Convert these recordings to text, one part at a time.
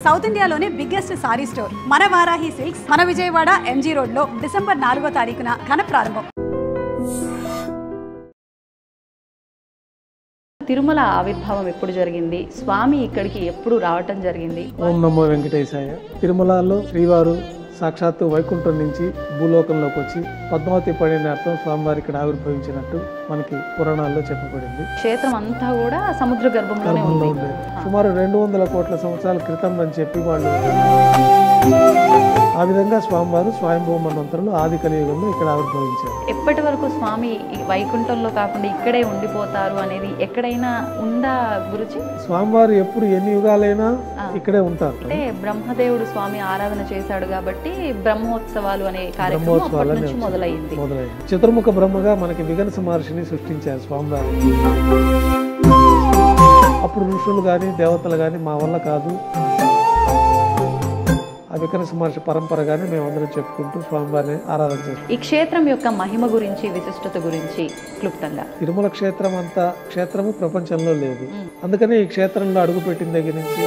South ఇండియాలోనే biggest sorry store మన Varahi silks మన విజయవాడ ఎంజీ రోడ్ లో డిసెంబర్ 4వ తారీఖున ఘన ప్రారంభం. తిరుమల ఆవిర్భావం ఎప్పుడు జరిగింది? స్వామి ఇక్కడికి ఎప్పుడు రావటం జరిగింది? ఓం నమో వెంకటేశాయ. తిరుమలలో శ్రీవారు సాక్షాత్తు వైకుంఠం నుంచి భూలోకంలోకి వచ్చి పద్మావతి పడిన అర్థం స్వామివారి ఇక్కడ ఆవిర్భవించినట్టు మనకి పురాణాల్లో చెప్పబడింది. క్షేత్రం అంతా కూడా సముద్ర గర్భంలోనే ఉంది. సుమారు 200 కోట్ల సంవత్సరాల క్రితం అని చెప్పి వాళ్ళు ఆ విధంగా స్వామివారు స్వయంభూ మన్వంతరులు ఆది కలియుగంలో ఇక్కడ ఆవిర్భవించారు. ఎప్పటి వరకు స్వామి వైకుంఠంలో కాకుండా ఇక్కడే ఉండిపోతారు అనేది ఎక్కడైనా ఉందా గురుజీ? స్వామివారు ఎప్పుడు ఎన్ని యుగాలైనా ఇక్కడే ఉంటారు. అంటే బ్రహ్మదేవుడు స్వామి ఆరాధన చేశాడు కాబట్టి బ్రహ్మోత్సవాలు అనే కార్యక్రమం అప్పటి నుంచి మొదలైంది. చతుర్ముఖ బ్రహ్మగా మనకి విగనస మహర్షిని సృష్టించారు స్వామివారు. అప్పుడు ఋషులు కానీ దేవతలు కానీ మా వల్ల కాదు, ఆ వికనస మహర్షి పరంపరగానే మేమందరం చెప్పుకుంటూ స్వామివారిని ఆరాధన చేస్తాం. ఈ క్షేత్రం యొక్క మహిమ గురించి, విశిష్టత గురించి క్లుప్తంగా. తిరుమల క్షేత్రం అంత క్షేత్రము ప్రపంచంలో లేదు. అందుకనే ఈ క్షేత్రంలో అడుగుపెట్టిన దగ్గర నుంచి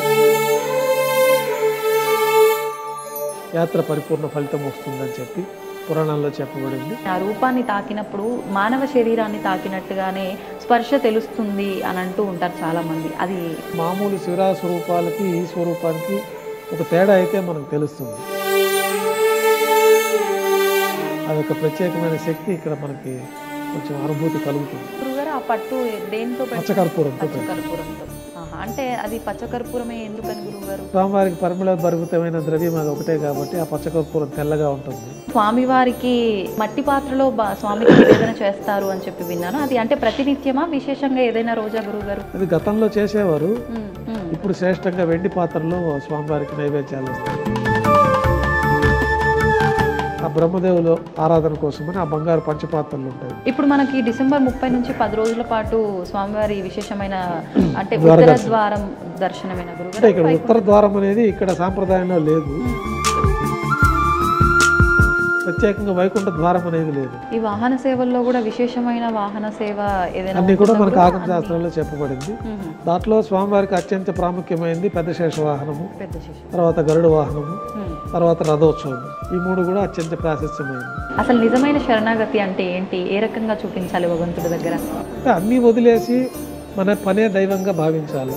యాత్ర పరిపూర్ణ ఫలితం వస్తుందని చెప్పి పురాణాల్లో చెప్పబడింది. ఆ రూపాన్ని తాకినప్పుడు మానవ శరీరాన్ని తాకినట్టుగానే స్పర్శ తెలుస్తుంది అని అంటూ ఉంటారు చాలా మంది. అది మామూలు శివరా స్వరూపాలకి ఈ స్వరూపానికి ఒక తేడా అయితే మనకు తెలుస్తుంది. అదొక ప్రత్యేకమైన శక్తి ఇక్కడ మనకి కొంచెం అనుభూతి కలుగుతుంది. ఆ పట్టు దేంతో? పచ్చకర్పూరంతో. అంటే అది పచ్చకర్పూరమే ఎందుకని గురువుగారు? స్వామివారికి పరిమళ భరితమైన ద్రవ్యం అది ఒకటే కాబట్టి ఆ పచ్చకర్పూరం తెల్లగా ఉంటుంది. స్వామివారికి మట్టి పాత్రలో స్వామికి నివేదన చేస్తారు అని చెప్పి విన్నాను. అది అంటే ప్రతినిత్యమా, విశేషంగా ఏదైనా రోజా గురువుగారు? అది గతంలో చేసేవారు. ఇప్పుడు శ్రేష్టంగా వెండి పాత్రలో స్వామివారికి నైవేద్యాలు వస్తాయి. ఆ బ్రహ్మదేవులు ఆరాధన కోసమని ఆ బంగారు పంచపాత్రలు ఉంటాయి. ఇప్పుడు మనకి డిసెంబర్ 30 నుంచి 10 రోజుల పాటు స్వామివారి విశేషమైన అంటే ఉత్తర ద్వారం దర్శనమైన గురుగారు. ఇక్కడ ఉత్తర ద్వారం అనేది ఇక్కడ సాంప్రదాయంలో లేదు. ప్రత్యేకంగా వైకుంఠ ద్వారం అనేది లేదు. ఈ వాహన సేవల్లో కూడా విశేషమైన వాహన సేవ ఏదైనా అన్ని కూడా మనకు ఆగమ శాస్త్రంలో చెప్పబడింది. దాంట్లో స్వామివారికి అత్యంత ప్రాముఖ్యమైనది పెద్ద శేష వాహనము, తర్వాత గరుడ వాహనము, తర్వాత రథోత్సవం. ఈ 3 కూడా అత్యంత ప్రాశస్త్యమైంది. అసలు నిజమైన శరణాగతి అంటే ఏంటి? ఏ రకంగా చూపించాలి భగవంతుడి దగ్గర? అంటే అన్ని వదిలేసి మన పనే దైవంగా భావించాలి,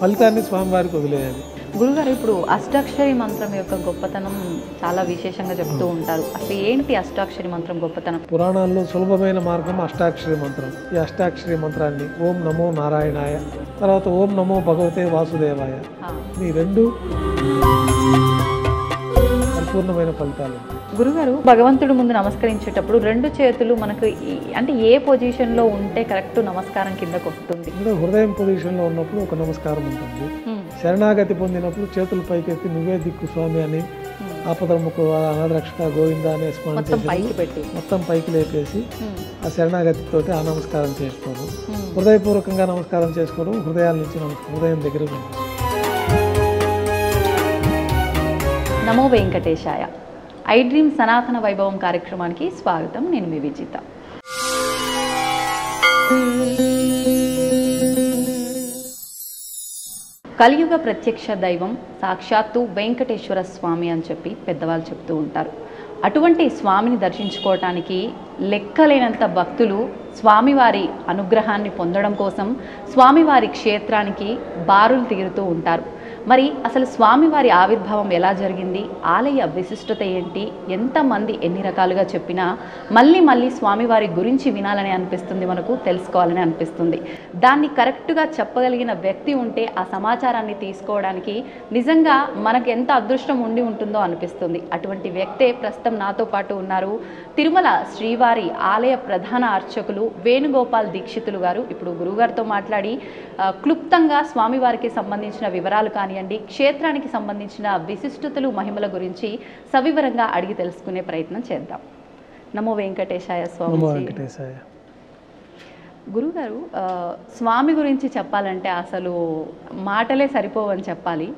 ఫలితాన్ని స్వామివారికి వదిలేయాలి. గురుగారు, ఇప్పుడు అష్టాక్షరి మంత్రం యొక్క గొప్పతనం చాలా విశేషంగా చెప్తూ ఉంటారు. అసలు ఏంటి అష్టాక్షరి మంత్రం గొప్పతనం? పురాణాల్లో సులభమైన మార్గం అష్టాక్షరి మంత్రం. ఈ అష్టాక్షరి మంత్రాన్ని ఓం నమో నారాయణాయ, తర్వాత ఓం నమో భగవతే వాసుదేవాయ, ఈ 2 పరిపూర్ణమైన ఫలితాలు. గురుగారు, భగవంతుడి ముందు నమస్కరించేటప్పుడు 2 చేతులు మనకు అంటే ఏ పొజిషన్లో ఉంటే కరెక్ట్ నమస్కారం కిందకు వస్తుంది? హృదయం పొజిషన్లో ఉన్నప్పుడు ఒక నమస్కారం ఉంటుంది. శరణాగతి పొందినప్పుడు చేతులు పైకెత్తి నువ్వే దిక్కు స్వామి అని, ఆపదముకు అనాథరక్షక గోవింద అనే మొత్తం పైకి లేపేసి ఆ శరణాగతితోటి ఆ నమస్కారం చేసుకోవడం, హృదయపూర్వకంగా నమస్కారం చేసుకోవడం, హృదయాల నుంచి హృదయం దగ్గర ఉంటుంది. నమో వెంకటేశాయ. ఐ డ్రీమ్ సనాతన వైభవం కార్యక్రమానికి స్వాగతం. నేను మీ విజిత. కలియుగ ప్రత్యక్ష దైవం సాక్షాత్తు వెంకటేశ్వర స్వామి అని చెప్పి పెద్దవాళ్ళు చెప్తూ ఉంటారు. అటువంటి స్వామిని దర్శించుకోవటానికి లెక్కలేనంత భక్తులు స్వామివారి అనుగ్రహాన్ని పొందడం కోసం స్వామివారి క్షేత్రానికి బారులు తీరుతూ ఉంటారు. మరి అసలు స్వామివారి ఆవిర్భావం ఎలా జరిగింది, ఆలయ విశిష్టత ఏంటి, ఎంతమంది ఎన్ని రకాలుగా చెప్పినా మళ్ళీ మళ్ళీ స్వామివారి గురించి వినాలని అనిపిస్తుంది, మనకు తెలుసుకోవాలని అనిపిస్తుంది. దాన్ని కరెక్ట్గా చెప్పగలిగిన వ్యక్తి ఉంటే ఆ సమాచారాన్ని తీసుకోవడానికి నిజంగా మనకు ఎంత అదృష్టం ఉండి ఉంటుందో అనిపిస్తుంది. అటువంటి వ్యక్తే ప్రస్తుతం నాతో పాటు ఉన్నారు. తిరుమల శ్రీవారి ఆలయ ప్రధాన అర్చకులు వేణుగోపాల్ దీక్షితులు గారు. ఇప్పుడు గురువుగారితో మాట్లాడి క్లుప్తంగా స్వామివారికి సంబంధించిన వివరాలు కానివ్వండి, క్షేత్రానికి సంబంధించిన విశిష్టతలు, మహిమల గురించి సవివరంగా అడిగి తెలుసుకునే ప్రయత్నం చేద్దాం. నమో వెంకటేశాయ స్వామి. గురుగారు, స్వామి గురించి చెప్పాలంటే అసలు మాటలే సరిపోవని చెప్పాలి.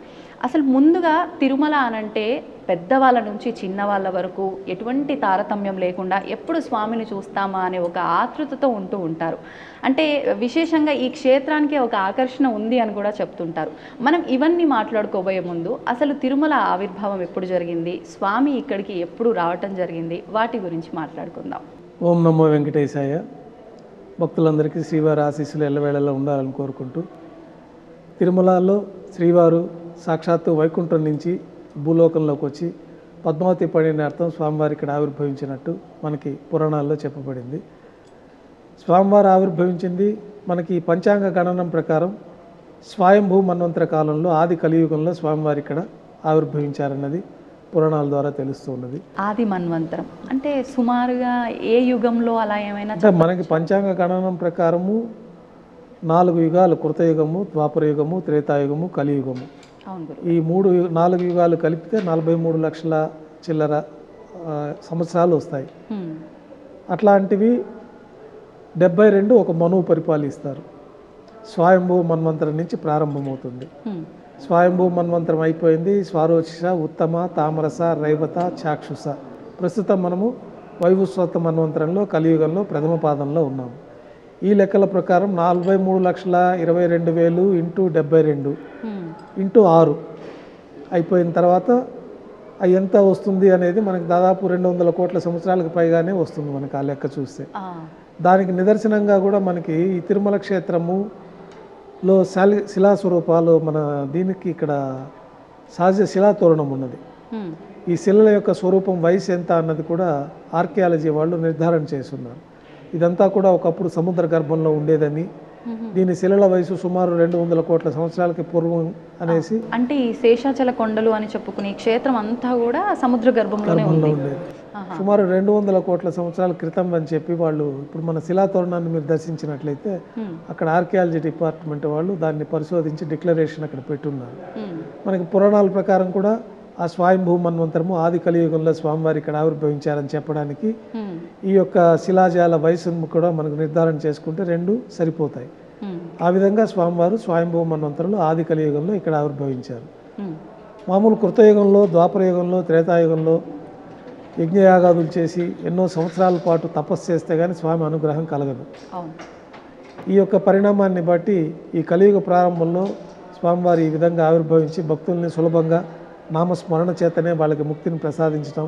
అసలు ముందుగా తిరుమల అనంటే పెద్దవాళ్ళ నుంచి చిన్నవాళ్ళ వరకు ఎటువంటి తారతమ్యం లేకుండా ఎప్పుడు స్వామిని చూస్తామా అనే ఒక ఆతృతతో ఉంటూ ఉంటారు. అంటే విశేషంగా ఈ క్షేత్రానికి ఒక ఆకర్షణ ఉంది అని కూడా చెప్తుంటారు. మనం ఇవన్నీ మాట్లాడుకోబోయే ముందు అసలు తిరుమల ఆవిర్భావం ఎప్పుడు జరిగింది, స్వామి ఇక్కడికి ఎప్పుడు రావటం జరిగింది, వాటి గురించి మాట్లాడుకుందాం. ఓం నమో వెంకటేశాయ. భక్తులందరికీ శ్రీవారి ఆశీస్సులు ఎల్లవేళలా ఉండాలని కోరుకుంటూ, తిరుమలలో శ్రీవారు సాక్షాత్తు వైకుంఠం నుంచి భూలోకంలోకి వచ్చి పద్మావతి పడినార్థం స్వామివారి ఇక్కడ ఆవిర్భవించినట్టు మనకి పురాణాల్లో చెప్పబడింది. స్వామివారు ఆవిర్భవించింది మనకి పంచాంగ గణనం ప్రకారం స్వయంభూ మన్వంతర కాలంలో ఆది కలియుగంలో స్వామివారి ఇక్కడ ఆవిర్భవించారన్నది పురాణాల ద్వారా తెలుస్తూ ఉన్నది. ఆది మన్వంతరం అంటే సుమారుగా ఏ యుగంలో అలా ఏమైనా? అంటే మనకి పంచాంగ గణనం ప్రకారము 4 యుగాలు, కృతయుగము, ద్వాపరయుగము, త్రేతాయుగము, కలియుగము. ఈ 4 యుగాలు కలిపితే 43 లక్షల చిల్లర సంవత్సరాలు వస్తాయి. అట్లాంటివి 72 ఒక మనువు పరిపాలిస్తారు. స్వయంభూ మన్వంతరం నుంచి ప్రారంభమవుతుంది. స్వయంభూ మన్వంతరం అయిపోయింది. స్వారోచిష, ఉత్తమ, తామరస, రైవత, చాక్షుష. ప్రస్తుతం మనము వైవస్వత మన్వంతరంలో కలియుగంలో ప్రథమ పాదంలో ఉన్నాము. ఈ లెక్కల ప్రకారం 43,22,000 ఇంటూ 72 ఇంటూ 6 అయిపోయిన తర్వాత అది ఎంత వస్తుంది అనేది మనకి దాదాపు 200 కోట్ల సంవత్సరాలకు పైగానే వస్తుంది మనకి ఆ లెక్క చూస్తే. దానికి నిదర్శనంగా కూడా మనకి ఈ తిరుమల క్షేత్రములో శిలాస్వరూపాలు మన దీనికి ఇక్కడ సహజ శిలాతోరణం ఉన్నది. ఈ శిలల యొక్క స్వరూపం వయసు ఎంత అన్నది కూడా ఆర్కియాలజీ వాళ్ళు నిర్ధారణ చేస్తున్నారు. ఇదంతా కూడా ఒకప్పుడు సముద్ర గర్భంలో ఉండేదని, దీని శిలల వయసు సుమారు 200 కోట్ల సంవత్సరాలకి పూర్వం అనేసి. అంటే ఈ శేషాచల కొండలు అని చెప్పుకునే క్షేత్రం అంతా కూడా సముద్ర గర్భంలోనే ఉండేది. సుమారు 200 కోట్ల సంవత్సరాల క్రితం అని చెప్పి వాళ్ళు, ఇప్పుడు మన శిలాతోరణాన్ని మీరు దర్శించినట్లయితే అక్కడ ఆర్కియాలజీ డిపార్ట్మెంట్ వాళ్ళు దాన్ని పరిశోధించి డిక్లరేషన్ అక్కడ పెట్టున్నారు. మనకి పురాణాల ప్రకారం కూడా ఆ స్వయంభూ మన్వంతరము ఆది కలియుగంలో స్వామివారి ఇక్కడ ఆవిర్భవించారని చెప్పడానికి ఈ యొక్క శిలాజాల వయసును కూడా మనకు నిర్ధారణ చేసుకుంటే 2 సరిపోతాయి. ఆ విధంగా స్వామివారు స్వయంభూ మన్వంతరంలో ఆది కలియుగంలో ఇక్కడ ఆవిర్భవించారు. మామూలు కృతయుగంలో, ద్వాపరయుగంలో, త్రేతాయుగంలో యజ్ఞయాగాదులు చేసి ఎన్నో సంవత్సరాల పాటు తపస్సు చేస్తే కానీ స్వామి అనుగ్రహం కలగదు. ఈ యొక్క పరిణామాన్ని బట్టి ఈ కలియుగ ప్రారంభంలో స్వామివారి ఈ విధంగా ఆవిర్భవించి భక్తుల్ని సులభంగా నామస్మరణ చేతనే వాళ్ళకి ముక్తిని ప్రసాదించడం,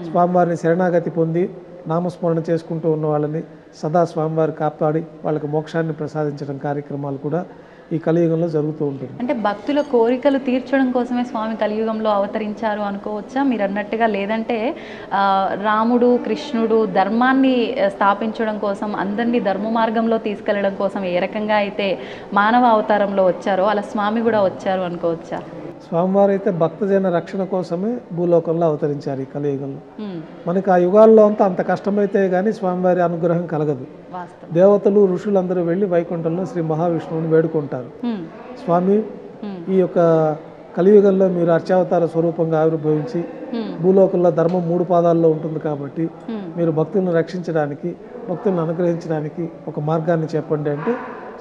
స్వామివారిని శరణాగతి పొంది నామస్మరణ చేసుకుంటూ ఉన్న వాళ్ళని సదా స్వామివారి కాపాడి వాళ్ళకి మోక్షాన్ని ప్రసాదించడం కార్యక్రమాలు కూడా ఈ కలియుగంలో జరుగుతూ ఉంటుంది. అంటే భక్తుల కోరికలు తీర్చడం కోసమే స్వామి కలియుగంలో అవతరించారు అనుకోవచ్చా మీరు అన్నట్టుగా? లేదంటే రాముడు, కృష్ణుడు ధర్మాన్ని స్థాపించడం కోసం, అందరినీ ధర్మ మార్గంలో తీసుకెళ్లడం కోసం ఏ రకంగా అయితే మానవ అవతారంలో వచ్చారో అలా స్వామి కూడా వచ్చారు అనుకోవచ్చా? స్వామివారు అయితే భక్తజన రక్షణ కోసమే భూలోకంలో అవతరించారు ఈ కలియుగంలో. మనకి ఆ యుగాల్లో అంత కష్టమైతే కానీ స్వామివారి అనుగ్రహం కలగదు. దేవతలు, ఋషులందరూ వెళ్ళి వైకుంఠంలో శ్రీ మహావిష్ణువుని వేడుకుంటారు. స్వామి, ఈ యొక్క కలియుగంలో మీరు అర్చావతార స్వరూపంగా ఆవిర్భవించి భూలోకంలో ధర్మం 3 పాదాల్లో ఉంటుంది కాబట్టి మీరు భక్తులను రక్షించడానికి, భక్తులను అనుగ్రహించడానికి ఒక మార్గాన్ని చెప్పండి అంటే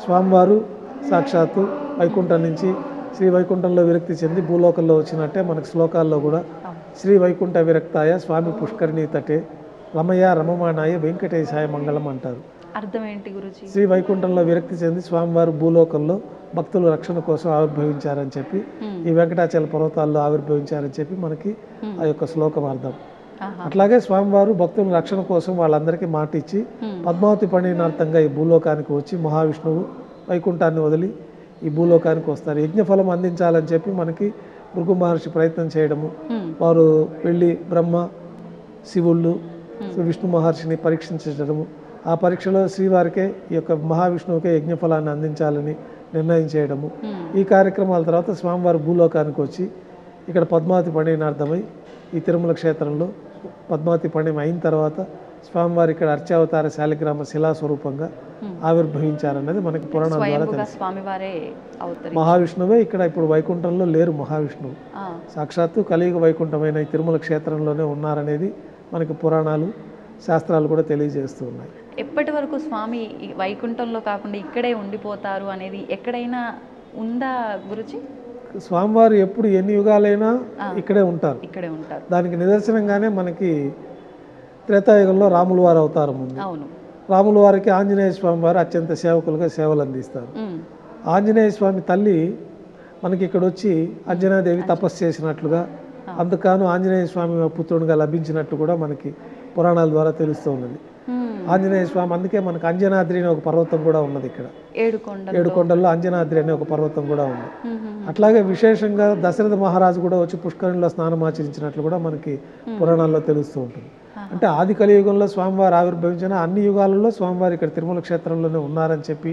స్వామివారు సాక్షాత్తు వైకుంఠం నుంచి శ్రీ వైకుంఠంలో విరక్తి చెంది భూలోకంలో వచ్చినట్టే మనకి శ్లోకాల్లో కూడా శ్రీ వైకుంఠ విరక్తాయ స్వామి పుష్కరిణీ తటే రమయ రమమానాయ వెంకటేశాయ మంగళం అంటారు. అర్థం ఏంటి గురుజీ? శ్రీ వైకుంఠంలో విరక్తి చెంది స్వామివారు భూలోకంలో భక్తుల రక్షణ కోసం ఆవిర్భవించారని చెప్పి, ఈ వెంకటాచల పర్వతాల్లో ఆవిర్భవించారని చెప్పి మనకి ఆ యొక్క శ్లోకం అర్థం. అట్లాగే స్వామివారు భక్తుల రక్షణ కోసం వాళ్ళందరికీ మాట ఇచ్చి పద్మావతి పడినార్థంగా ఈ భూలోకానికి వచ్చి మహావిష్ణువు వైకుంఠాన్ని వదిలి ఈ భూలోకానికి వస్తారు. యజ్ఞఫలం అందించాలని చెప్పి మనకి భృగు మహర్షి ప్రయత్నం చేయడము, వారు వెళ్ళి బ్రహ్మ, శివుళ్ళు, విష్ణు మహర్షిని పరీక్షించడము, ఆ పరీక్షలో శ్రీవారికే ఈ యొక్క మహావిష్ణువుకే యజ్ఞఫలాన్ని అందించాలని నిర్ణయం చేయడము. ఈ కార్యక్రమాల తర్వాత స్వామివారు భూలోకానికి వచ్చి ఇక్కడ పద్మావతి పడినార్థమై ఈ తిరుమల క్షేత్రంలో పద్మావతి పణ్యం అయిన తర్వాత స్వామివారి ఇక్కడ అర్చావతార శాలిగ్రామ శిలాస్వరూపంగా ఆవిర్భవించారన్నది మనకి పురాణాల ద్వారా తెలుసు. మహావిష్ణువే ఇక్కడ ఇప్పుడు వైకుంఠంలో లేరు. మహావిష్ణువు సాక్షాత్తు కలియుగ వైకుంఠమైన ఈ తిరుమల క్షేత్రంలోనే ఉన్నారనేది మనకి పురాణాలు, శాస్త్రాలు కూడా తెలియజేస్తూ ఉన్నాయి. ఎప్పటి వరకు స్వామి వైకుంఠంలో కాకుండా ఇక్కడే ఉండిపోతారు అనేది ఎక్కడైనా ఉందా గురుజీ? స్వామివారు ఎప్పుడు ఎన్ని యుగాలైనా ఇక్కడే ఉంటారు. ఇక్కడే ఉంటారు. దానికి నిదర్శనంగానే మనకి త్రేతాయుగంలో రాముల వారి అవతారం ఉంది. అవును. రాముల వారికి ఆంజనేయ స్వామి వారు అత్యంత సేవకులుగా సేవలు అందిస్తారు. ఆంజనేయ స్వామి తల్లి మనకి ఇక్కడ వచ్చి అంజనాదేవి తపస్సు చేసినట్లుగా, అందుకను ఆంజనేయ స్వామి పుత్రుడిగా లభించినట్టు కూడా మనకి పురాణాల ద్వారా తెలుస్తూ ఉన్నది. ఆంజనేయ స్వామి, అందుకే మనకు అంజనాద్రి అనే ఒక పర్వతం కూడా ఉన్నది ఇక్కడ. 7 కొండల్లో అంజనాద్రి అనే ఒక పర్వతం కూడా ఉంది. అట్లాగే విశేషంగా దశరథ మహారాజు కూడా వచ్చి పుష్కరిణిలో స్నానం ఆచరించినట్లు కూడా మనకి పురాణాల్లో తెలుస్తూ ఉంటుంది. అంటే ఆది కలియుగంలో స్వామివారు ఆవిర్భవించిన అన్ని యుగాలలో స్వామివారు ఇక్కడ తిరుమల క్షేత్రంలోనే ఉన్నారని చెప్పి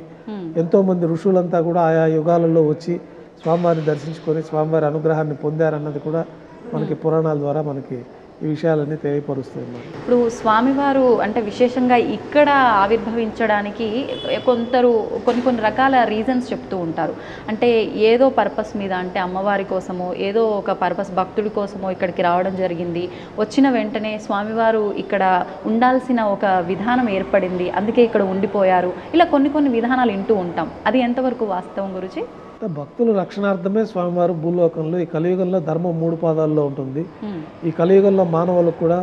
ఎంతో మంది ఋషులంతా కూడా ఆయా యుగాలలో వచ్చి స్వామివారిని దర్శించుకొని స్వామివారి అనుగ్రహాన్ని పొందారన్నది కూడా మనకి పురాణాల ద్వారా మనకి ఈ విషయాలన్నీ తెలియపరుస్తూ ఉన్నారు. ఇప్పుడు స్వామివారు అంటే విశేషంగా ఇక్కడ ఆవిర్భవించడానికి కొన్ని రకాల రీజన్స్ చెప్తూ ఉంటారు. అంటే ఏదో పర్పస్ మీద, అంటే అమ్మవారి కోసమో ఏదో ఒక పర్పస్ భక్తుడి కోసమో ఇక్కడికి రావడం జరిగింది. వచ్చిన వెంటనే స్వామివారు ఇక్కడ ఉండాల్సిన ఒక విధానం ఏర్పడింది, అందుకే ఇక్కడ ఉండిపోయారు. ఇలా కొన్ని విధానాలు వింటూ ఉంటాం. అది ఎంతవరకు వాస్తవం గురించి? భక్తుల రక్షణార్థమే స్వామివారు భూలోకంలో, ఈ కలియుగంలో ధర్మం 3 పాదాల్లో ఉంటుంది. ఈ కలియుగంలో మానవులకు కూడా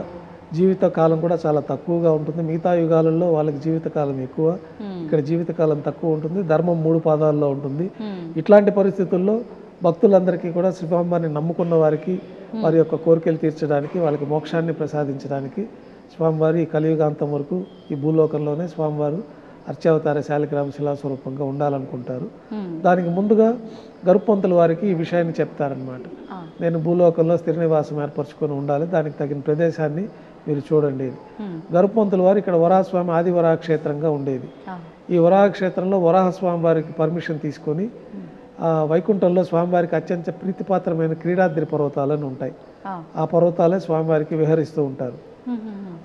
జీవిత కాలం కూడా చాలా తక్కువగా ఉంటుంది. మిగతా యుగాలలో వాళ్ళకి జీవితకాలం ఎక్కువ, ఇక్కడ జీవితకాలం తక్కువ ఉంటుంది. ధర్మం 3 పాదాల్లో ఉంటుంది. ఇట్లాంటి పరిస్థితుల్లో భక్తులందరికీ కూడా స్వామివారిని నమ్ముకున్న వారికి వారి యొక్క కోరికలు తీర్చడానికి, వాళ్ళకి మోక్షాన్ని ప్రసాదించడానికి స్వామివారి ఈ కలియుగాంతం వరకు ఈ భూలోకంలోనే స్వామివారు అర్చావతార శాలిగ్రామ శిలాస్వరూపంగా ఉండాలనుకుంటారు. దానికి ముందుగా గరుత్పంతుల వారికి ఈ విషయాన్ని చెప్తారనమాట. నేను భూలోకంలో స్థిర నివాసం ఏర్పరచుకొని ఉండాలి, దానికి తగిన ప్రదేశాన్ని మీరు చూడండి. గరుత్పంతుల వారు ఇక్కడ వరాహస్వామి ఆది వరాహ క్షేత్రంగా ఉండేది. ఈ వరాహ క్షేత్రంలో వరాహస్వామి వారికి పర్మిషన్ తీసుకొని వైకుంఠంలో స్వామివారికి అత్యంత ప్రీతిపాత్రమైన క్రీడాద్రి పర్వతాలను ఉంటాయి. ఆ పర్వతాలే స్వామివారికి విహరిస్తూ ఉంటారు.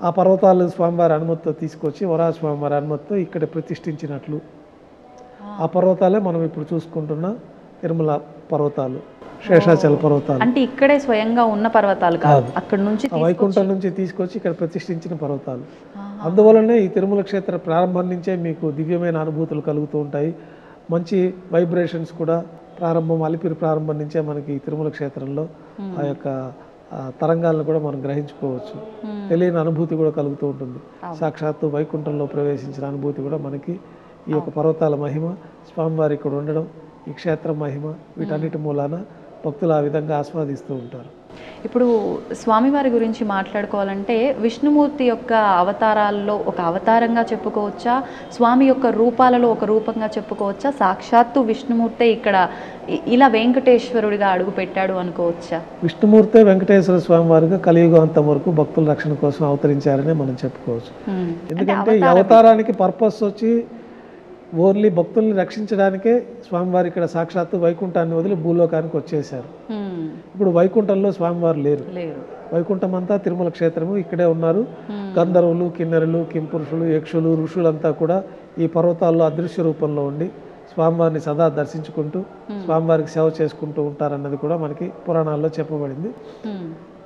ఆ పర్వతాలు స్వామివారి అనుమతితో తీసుకొచ్చి వరాహ స్వామివారి అనుమతితో ఇక్కడ ప్రతిష్ఠించినట్లు ఆ పర్వతాలే మనం ఇప్పుడు చూసుకుంటున్న తిరుమల పర్వతాలు, శేషాచల పర్వతాలు. అంటే ఇక్కడే స్వయంగా ఉన్న పర్వతాలు కాదు, అక్కడ నుంచి వైకుంఠం నుంచి తీసుకొచ్చి ఇక్కడ ప్రతిష్ఠించిన పర్వతాలు. అందువలనే ఈ తిరుమల క్షేత్ర ప్రారంభం నుంచే మీకు దివ్యమైన అనుభూతులు కలుగుతూ ఉంటాయి. మంచి వైబ్రేషన్స్ కూడా అలిపిరి ప్రారంభం నుంచే మనకి ఈ తిరుమల క్షేత్రంలో ఆ యొక్క తరంగాలను కూడా మనం గ్రహించుకోవచ్చు. తెలియని అనుభూతి కూడా కలుగుతూ ఉంటుంది. సాక్షాత్తు వైకుంఠంలో ప్రవేశించిన అనుభూతి కూడా మనకి ఈ యొక్క పర్వతాల మహిమ, స్వామివారి ఇక్కడ ఉండడం, ఈ క్షేత్రం మహిమ, వీటన్నిటి మూలాన భక్తులు ఆ విధంగా ఆస్వాదిస్తూ ఉంటారు. ఇప్పుడు స్వామివారి గురించి మాట్లాడుకోవాలంటే విష్ణుమూర్తి యొక్క అవతారాల్లో ఒక అవతారంగా చెప్పుకోవచ్చా, స్వామి యొక్క రూపాలలో ఒక రూపంగా చెప్పుకోవచ్చా, సాక్షాత్తు విష్ణుమూర్తే ఇక్కడ ఇలా వెంకటేశ్వరుడిగా అడుగు పెట్టాడు అనుకోవచ్చా? విష్ణుమూర్తే వెంకటేశ్వర స్వామి వారిగా కలియుగాంతం వరకు భక్తుల రక్షణ కోసం అవతరించారని మనం చెప్పుకోవచ్చు. ఎందుకంటే ఈ అవతారానికి పర్పస్ వచ్చి ఓన్లీ భక్తుల్ని రక్షించడానికే స్వామివారు ఇక్కడ సాక్షాత్తు వైకుంఠాన్ని వదిలి భూలోకానికి వచ్చేసారు. ఇప్పుడు వైకుంఠంలో స్వామివారు లేరు. వైకుంఠం అంతా తిరుమల క్షేత్రము, ఇక్కడే ఉన్నారు. గంధర్వులు, కిన్నెరులు, కింపురుషులు, యక్షులు, ఋషులంతా కూడా ఈ పర్వతాల్లో అదృశ్య రూపంలో ఉండి స్వామివారిని సదా దర్శించుకుంటూ స్వామివారికి సేవ చేసుకుంటూ ఉంటారన్నది కూడా మనకి పురాణాల్లో చెప్పబడింది.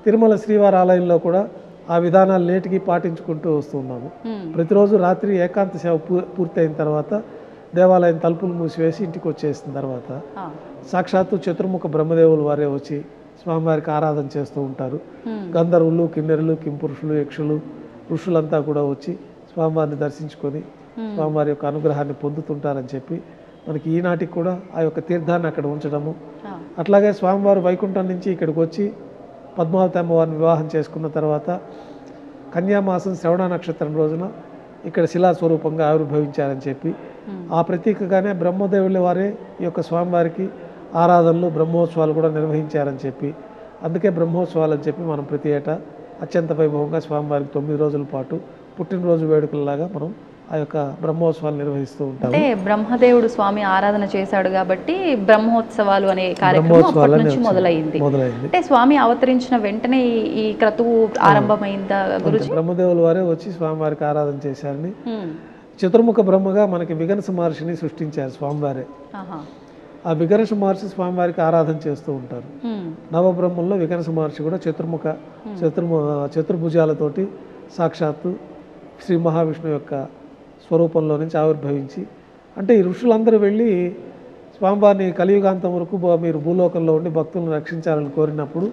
తిరుమల శ్రీవారి ఆలయంలో కూడా ఆ విధానాలు నేటికి పాటించుకుంటూ వస్తున్నాము. ప్రతిరోజు రాత్రి ఏకాంత సేవ పూర్తయిన తర్వాత దేవాలయం తలుపులు మూసివేసి ఇంటికి వచ్చేసిన తర్వాత సాక్షాత్తు చతుర్ముఖ బ్రహ్మదేవులు వారే వచ్చి స్వామివారికి ఆరాధన చేస్తూ ఉంటారు. గంధర్వులు, కిన్నెరులు, కింపురుషులు, యక్షులు, ఋషులంతా కూడా వచ్చి స్వామివారిని దర్శించుకొని స్వామివారి యొక్క అనుగ్రహాన్ని పొందుతుంటారని చెప్పి మనకి ఈనాటికి కూడా ఆ యొక్క తీర్థాన్ని అక్కడ ఉంచడము. అట్లాగే స్వామివారు వైకుంఠం నుంచి ఇక్కడికి వచ్చి పద్మావతి అమ్మవారిని వివాహం చేసుకున్న తర్వాత కన్యామాసం శ్రవణ నక్షత్రం రోజున ఇక్కడ శిలాస్వరూపంగా ఆవిర్భవించారని చెప్పి ఆ ప్రతీకగానే బ్రహ్మదేవుల వారే ఈ యొక్క స్వామివారికి ఆరాధనలు, బ్రహ్మోత్సవాలు కూడా నిర్వహించారని చెప్పి, అందుకే బ్రహ్మోత్సవాలు అని చెప్పి మనం ప్రతి ఏటా అత్యంత వైభవంగా స్వామివారికి 9 రోజుల పాటు పుట్టినరోజు వేడుకలలాగా మనం ఆ యొక్క బ్రహ్మోత్సవాలు నిర్వహిస్తూ ఉంటాం. అంటే బ్రహ్మదేవుడు స్వామి ఆరాధన చేశాడు కాబట్టి బ్రహ్మోత్సవాలు అనే కార్యక్రమం అప్పటి నుంచి మొదలైంది. అంటే స్వామి అవతరించిన వెంటనే ఈ క్రతువు ఆరంభమైందా గురుజీ? బ్రహ్మదేవుల వారే వచ్చి స్వామివారికి ఆరాధన చేశారని, చతుర్ముఖ బ్రహ్మగా మనకి విఘనస మహర్షిని సృష్టించారు స్వామివారే. ఆ విఘనస మహర్షి స్వామివారికి ఆరాధన చేస్తూ ఉంటారు. నవబ్రహ్మంలో విఘనస మహర్షి కూడా చతుర్భుజాలతోటి సాక్షాత్తు శ్రీ మహావిష్ణువు యొక్క స్వరూపంలో నుంచి ఆవిర్భవించి, అంటే ఈ ఋషులందరూ వెళ్ళి స్వామివారిని కలియుగాంతం వరకు మీరు భూలోకంలో ఉండి భక్తులను రక్షించాలని కోరినప్పుడు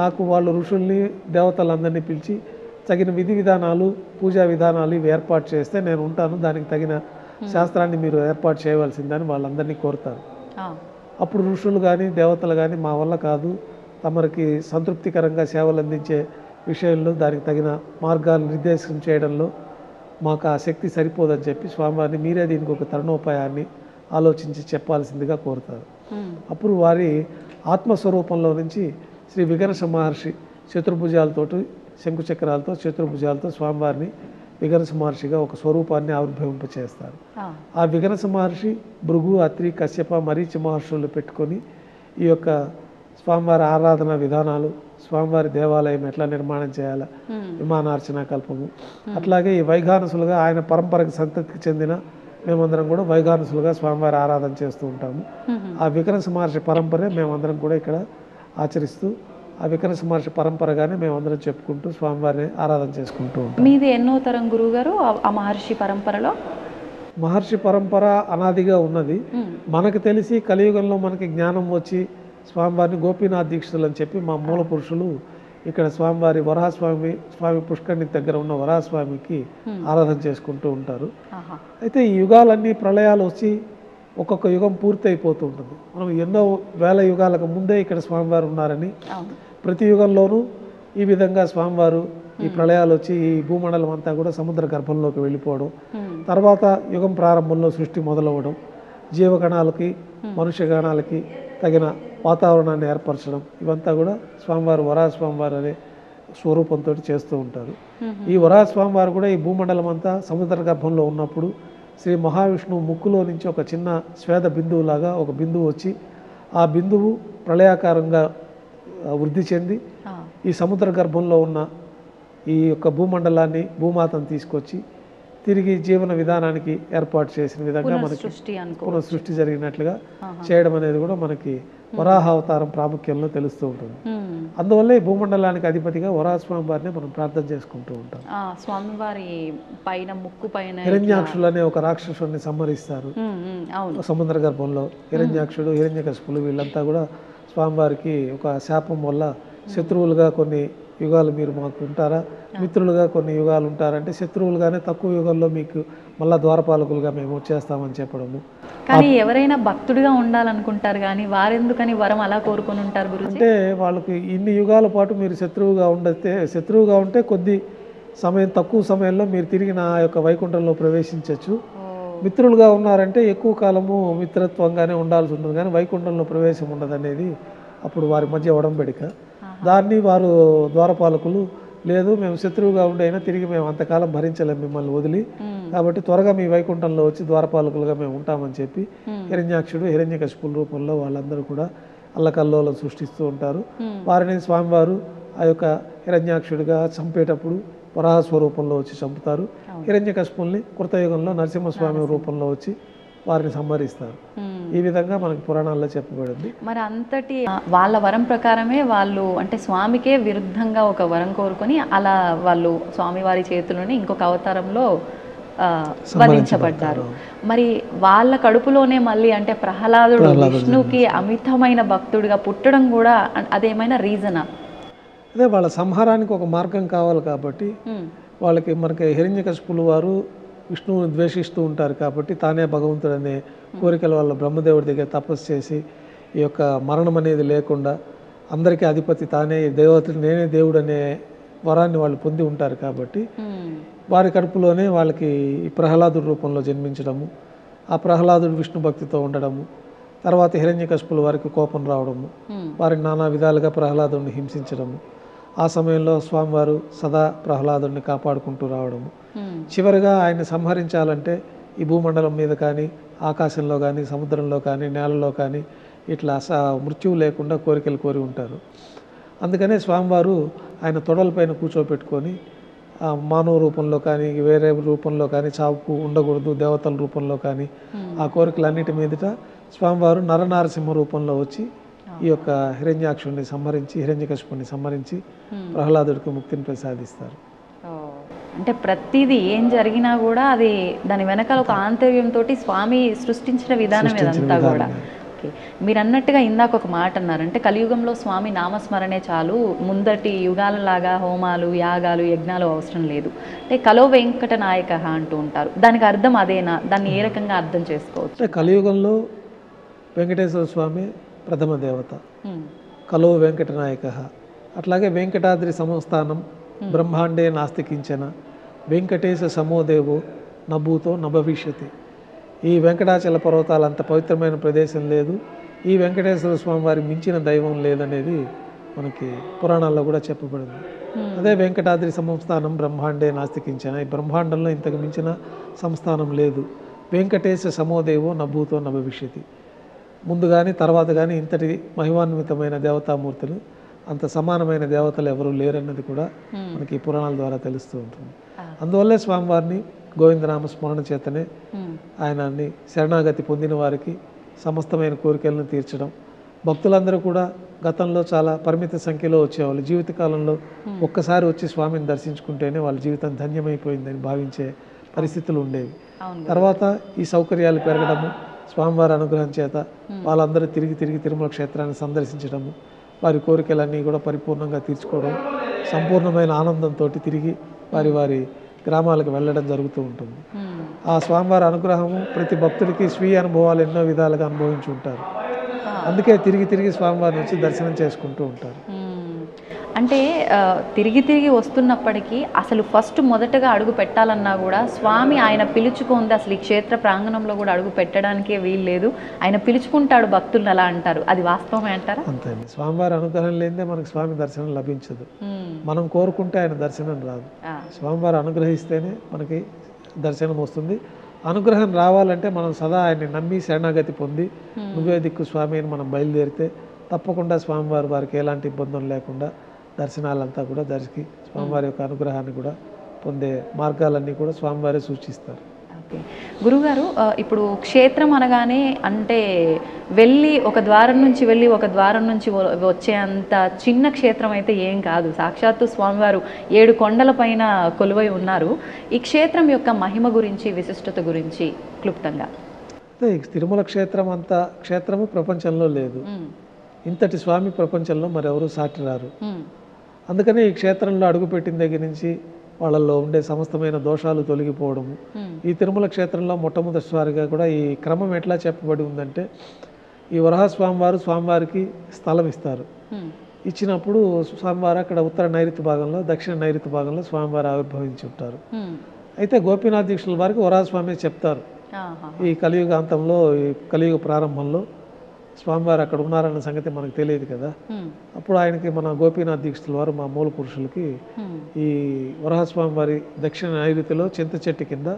నాకు వాళ్ళు ఋషుల్ని దేవతలందరినీ పిలిచి తగిన విధి విధానాలు పూజా విధానాలు ఇవి ఏర్పాటు చేస్తే నేను ఉంటాను, దానికి తగిన శాస్త్రాన్ని మీరు ఏర్పాటు చేయవలసిందని వాళ్ళందరినీ కోరుతారు. అప్పుడు ఋషులు కానీ దేవతలు కానీ మా వల్ల కాదు, తమరికి సంతృప్తికరంగా సేవలు అందించే విషయంలో దానికి తగిన మార్గాలు నిర్దేశం చేయడంలో మాకు ఆ శక్తి సరిపోదని చెప్పి స్వామివారిని మీరే దీనికి ఒక తరుణోపాయాన్ని ఆలోచించి చెప్పాల్సిందిగా కోరుతారు. అప్పుడు వారి ఆత్మస్వరూపంలో నుంచి శ్రీ విఘర్ష మహర్షి చతుర్భుజాలతోటి శంకుచక్రాలతో చతుర్భుజాలతో స్వామివారిని విఘర్ష మహర్షిగా ఒక స్వరూపాన్ని ఆవిర్భవింపచేస్తారు. ఆ విఘర్ష మహర్షి భృగు, అత్రి, కశ్యప, మరీచి మహర్షులు పెట్టుకొని ఈ యొక్క స్వామివారి ఆరాధన విధానాలు, స్వామివారి దేవాలయం ఎట్లా నిర్మాణం చేయాలా, విమానార్చన కల్పము, అట్లాగే ఈ వైఘానసులుగా ఆయన పరంపరకు సంతతికి చెందిన మేమందరం కూడా వైఘానసులుగా స్వామివారి ఆరాధన చేస్తూ ఉంటాము. ఆ విఘర్ష మహర్షి పరంపరే మేమందరం కూడా ఇక్కడ ఆచరిస్తూ ఆ విఘర్ష మహర్షి పరంపరగానే మేమందరం చెప్పుకుంటూ స్వామివారిని ఆరాధన చేసుకుంటూ ఉంటాం. మీది ఎన్నో తరం గురువు గారు ఆ మహర్షి పరంపరలో? మహర్షి పరంపర అనాదిగా ఉన్నది. మనకు తెలిసి కలియుగంలో మనకి జ్ఞానం వచ్చి స్వామివారిని గోపీనాథ్ దీక్షితులు అని చెప్పి మా మూల పురుషులు ఇక్కడ స్వామివారి స్వామి పుష్కరిణి దగ్గర ఉన్న వరాహస్వామికి ఆరాధన చేసుకుంటూ ఉంటారు. అయితే ఈ యుగాలన్నీ ప్రళయాలు వచ్చి ఒక్కొక్క యుగం పూర్తి అయిపోతూ ఉంటుంది. మనం ఎన్నో వేల యుగాలకు ముందే ఇక్కడ స్వామివారు ఉన్నారని, ప్రతి యుగంలోనూ ఈ విధంగా స్వామివారు ఈ ప్రళయాలు వచ్చి ఈ భూమండలం అంతా కూడా సముద్ర గర్భంలోకి వెళ్ళిపోవడం, తర్వాత యుగం ప్రారంభంలో సృష్టి మొదలవ్వడం, జీవగణాలకి మనుష్య గణాలకి తగిన వాతావరణాన్ని ఏర్పరచడం, ఇవంతా కూడా స్వామివారు వరాహస్వామివారు అనే స్వరూపంతో చేస్తూ ఉంటారు. ఈ వరాహస్వామివారు కూడా ఈ భూమండలం అంతా సముద్ర గర్భంలో ఉన్నప్పుడు శ్రీ మహావిష్ణువు ముక్కులో నుంచి ఒక చిన్న స్వేద బిందువులాగా ఒక బిందువు వచ్చి ఆ బిందువు ప్రళయాకారంగా వృద్ధి చెంది ఈ సముద్ర గర్భంలో ఉన్న ఈ యొక్క భూమండలాన్ని భూమాతను తీసుకొచ్చి తిరిగి జీవన విధానానికి ఏర్పాటు చేసిన విధంగా మనకి పునఃసృష్టి జరిగినట్లుగా చేయడం అనేది కూడా మనకి వరాహ అవతారం ప్రాముఖ్యంలో తెలుస్తూ ఉంటుంది. అందువల్ల ఈ భూమండలానికి అధిపతిగా వరాహస్వామి వారిని మనం ప్రార్థన చేసుకుంటూ ఉంటాం. స్వామివారి పైన ముక్కు పైన హిరణ్యాక్షులు అనే ఒక రాక్షసుని సంహరిస్తారు సముద్ర గర్భంలో. హిరణ్యాక్షుడు, హిరణ్యకశిపులు వీళ్ళంతా కూడా స్వామివారికి ఒక శాపం వల్ల శత్రువులుగా కొన్ని యుగాలు మీరు మాకు ఉంటారా, మిత్రులుగా కొన్ని యుగాలు ఉంటారంటే శత్రువులుగానే తక్కువ యుగంలో మీకు మళ్ళా ద్వారపాలకులుగా మేము వచ్చేస్తామని చెప్పడము. కానీ ఎవరైనా భక్తుడిగా ఉండాలనుకుంటారు కానీ వారెందుకని వరం అలా కోరుకొని ఉంటారు గురుజీ? అంటే వాళ్ళకి ఇన్ని యుగాల పాటు మీరు శత్రువుగా ఉంటే కొద్ది సమయం, తక్కువ సమయంలో మీరు తిరిగి నా యొక్క వైకుంఠంలో ప్రవేశించవచ్చు. మిత్రులుగా ఉన్నారంటే ఎక్కువ కాలము మిత్రత్వంగానే ఉండాల్సి ఉంటుంది, కానీ వైకుంఠంలో ప్రవేశం ఉండదనేది అప్పుడు వారి మధ్య ఒడంబడిక. దాన్ని వారు ద్వారపాలకులు లేదు, మేము శత్రువుగా ఉండైనా తిరిగి మేము అంతకాలం భరించలేము మిమ్మల్ని వదిలి, కాబట్టి త్వరగా మీ వైకుంఠంలో వచ్చి ద్వారపాలకులుగా మేము ఉంటామని చెప్పి హిరణ్యాక్షుడు, హిరణ్యకశిపుల రూపంలో వాళ్ళందరూ కూడా అల్లకల్లోలం సృష్టిస్తూ ఉంటారు. వారిని స్వామివారు ఆ యొక్క హిరణ్యాక్షుడిగా చంపేటప్పుడు వరాహ స్వరూపంలో వచ్చి చంపుతారు. హిరణ్యకశిపుల్ని కృతయుగంలో నరసింహస్వామి రూపంలో వచ్చి వారిని సంహరిస్తారు. ఈ విధంగా మనకి పురాణాల్లో చెప్పబడింది. మరి అంతటి వాళ్ళ వరం ప్రకారమే వాళ్ళు అంటే స్వామికే విరుద్ధంగా ఒక వరం కోరుకొని అలా వాళ్ళు స్వామివారి చేతుల్లోనే ఇంకొక అవతారంలో వధించబడ్డారు. మరి వాళ్ళ కడుపులోనే మళ్ళీ అంటే ప్రహ్లాదుడు విష్ణుకి అమితమైన భక్తుడిగా పుట్టడం కూడా అదేమైనా రీజనా? అదే వాళ్ళ సంహారానికి ఒక మార్గం కావాలి కాబట్టి వాళ్ళకి మనకి హిరణ్యకశిపులు వారు విష్ణువుని ద్వేషిస్తూ ఉంటారు కాబట్టి తానే భగవంతుడు అనే కోరికల వల్ల బ్రహ్మదేవుడి దగ్గర తపస్సు చేసి ఈ యొక్క మరణం అనేది లేకుండా అందరికీ అధిపతి తానే దేవతలు నేనే దేవుడు అనే వరాన్ని వాళ్ళు పొంది ఉంటారు కాబట్టి వారి కడుపులోనే వాళ్ళకి ఈ ప్రహ్లాదుడి రూపంలో జన్మించడము, ఆ ప్రహ్లాదుడు విష్ణు భక్తితో ఉండడము, తర్వాత హిరణ్యకశిపుల వారికి కోపం రావడము, వారిని నానా విధాలుగా ప్రహ్లాదుడిని హింసించడము, ఆ సమయంలో స్వామివారు సదా ప్రహ్లాదుడిని కాపాడుకుంటూ రావడము, చివరిగా ఆయన్ని సంహరించాలంటే ఈ భూమండలం మీద కానీ ఆకాశంలో కానీ సముద్రంలో కానీ నేలలో కానీ ఇట్లా మృత్యువు లేకుండా కోరికలు కోరి ఉంటారు. అందుకనే స్వామివారు ఆయన తొడలపైన కూర్చోపెట్టుకొని మానవ రూపంలో కానీ వేరే రూపంలో కానీ చావుకు ఉండకూడదు, దేవతల రూపంలో కానీ ఆ కోరికలన్నిటి మీదట స్వామివారు నరనారసింహ రూపంలో వచ్చి ఈ యొక్క హిరణ్యాక్షుడిని సంహరించి హిరణ్యకశిపుని సంహరించి ప్రహ్లాదుడికి ముక్తిని ప్రసాదిస్తారు. అంటే ప్రతిదీ ఏం జరిగినా కూడా అది దాని వెనకాల ఒక ఆంతర్యంతో స్వామి సృష్టించిన విధానం ఇదంతా కూడా. ఓకే, మీరు అన్నట్టుగా ఇందాక ఒక మాట అన్నారు, అంటే కలియుగంలో స్వామి నామస్మరణే చాలు, ముందటి యుగాలలాగా హోమాలు యాగాలు యజ్ఞాలు అవసరం లేదు, అంటే కలో వెంకట నాయక అంటూ ఉంటారు. దానికి అర్థం అదేనా? దాన్ని ఏ రకంగా అర్థం చేసుకోవచ్చు? అంటే కలియుగంలో వెంకటేశ్వర స్వామి ప్రథమ దేవత, కలో వెంకటనాయక. అట్లాగే వెంకటాద్రి సంస్థానం బ్రహ్మాండే నాస్తికించన వెంకటేశ సమోదేవో నభూతో నభవిష్యతి. ఈ వెంకటాచల పర్వతాలు అంత పవిత్రమైన ప్రదేశం లేదు, ఈ వెంకటేశ్వర స్వామి వారి మించిన దైవం లేదనేది మనకి పురాణాల్లో కూడా చెప్పబడింది. అదే వెంకటాద్రి సంస్థానం బ్రహ్మాండే నాస్తికించన, ఈ బ్రహ్మాండంలో ఇంతకు మించిన సంస్థానం లేదు. వెంకటేశ సమోదేవో నభూతో నభవిష్యతి. ముందు కానీ తర్వాత కానీ ఇంతటి మహిమాన్వితమైన దేవతామూర్తులు, అంత సమానమైన దేవతలు ఎవరు లేరన్నది కూడా మనకి ఈ పురాణాల ద్వారా తెలుస్తూ ఉంటుంది. అందువల్లే స్వామివారిని గోవిందనామ స్మరణ చేతనే ఆయనని శరణాగతి పొందిన వారికి సమస్తమైన కోరికలను తీర్చడం. భక్తులందరూ కూడా గతంలో చాలా పరిమిత సంఖ్యలో వచ్చేవాళ్ళు, జీవితకాలంలో ఒక్కసారి వచ్చి స్వామిని దర్శించుకుంటేనే వాళ్ళ జీవితం ధన్యమైపోయిందని భావించే పరిస్థితులు ఉండేవి. తర్వాత ఈ సౌకర్యాలు పెరగడము, స్వామివారి అనుగ్రహం చేత వాళ్ళందరూ తిరిగి తిరుమల క్షేత్రాన్ని సందర్శించడము, వారి కోరికలన్నీ కూడా పరిపూర్ణంగా తీర్చుకోవడం, సంపూర్ణమైన ఆనందంతో తిరిగి వారి గ్రామాలకు వెళ్ళడం జరుగుతూ ఉంటుంది. ఆ స్వామివారి అనుగ్రహము ప్రతి భక్తుడికి స్వీయ అనుభవాలు ఎన్నో విధాలుగా అనుభవించి ఉంటారు. అందుకే తిరిగి స్వామివారిని వచ్చి దర్శనం చేసుకుంటూ ఉంటారు. అంటే తిరిగి వస్తున్నప్పటికీ అసలు ఫస్ట్ మొదటగా అడుగు పెట్టాలన్నా కూడా స్వామి ఆయన పిలుచుకుంది, అసలు ఈ క్షేత్ర ప్రాంగణంలో కూడా అడుగు పెట్టడానికే వీలు లేదు, ఆయన పిలుచుకుంటాడు భక్తులను అలా అంటారు. అది వాస్తవమే అంటారా? అంతే అండి. స్వామివారి అనుగ్రహం లేదే మనకు స్వామి దర్శనం లభించదు. మనం కోరుకుంటే ఆయన దర్శనం రాదు. స్వామివారు అనుగ్రహిస్తేనే మనకి దర్శనం వస్తుంది. అనుగ్రహం రావాలంటే మనం సదా ఆయన్ని నమ్మి శరణాగతి పొంది నువ్వే దిక్కు స్వామి అని మనం బయలుదేరితే తప్పకుండా స్వామివారు వారికి ఎలాంటి ఇబ్బందులు లేకుండా దర్శనాలంతా కూడా జరిగి స్వామివారి యొక్క అనుగ్రహాన్ని కూడా పొందే మార్గాలన్నీ కూడా స్వామివారే సూచిస్తారు. ఓకే గురుగారు, ఇప్పుడు క్షేత్రం అనగానే అంటే వెళ్ళి ఒక ద్వారం నుంచి వచ్చే అంత చిన్న క్షేత్రం అయితే ఏం కాదు. సాక్షాత్తు స్వామివారు 7 కొండల పైన కొలువై ఉన్నారు. ఈ క్షేత్రం యొక్క మహిమ గురించి, విశిష్టత గురించి క్లుప్తంగా. తిరుమల క్షేత్రం అంత క్షేత్రము ప్రపంచంలో లేదు. ఇంతటి స్వామి ప్రపంచంలో మరెవరూ సాటి రారు. అందుకని ఈ క్షేత్రంలో అడుగుపెట్టిన దగ్గర నుంచి వాళ్ళల్లో ఉండే సమస్తమైన దోషాలు తొలగిపోవడము. ఈ తిరుమల క్షేత్రంలో మొట్టమొదటిసారిగా కూడా ఈ క్రమం ఎట్లా చెప్పబడి ఉందంటే, ఈ స్వామివారికి స్థలం ఇస్తారు. ఇచ్చినప్పుడు స్వామివారు అక్కడ ఉత్తర నైరుతి భాగంలో, దక్షిణ నైరుతి భాగంలో స్వామివారు ఆవిర్భవించి ఉంటారు. అయితే గోపీనాథ్ దీక్షల వారికి వరాహస్వామి చెప్తారు, ఈ కలియుగాంతంలో, ఈ కలియుగ ప్రారంభంలో స్వామివారు అక్కడ ఉన్నారన్న సంగతి మనకు తెలియదు కదా. అప్పుడు ఆయనకి మన గోపీనాథ్ దీక్షితుల వారు, మా మూల పురుషులకి, ఈ వరాహస్వామి వారి దక్షిణ నైరుతిలో చింత చెట్టు కింద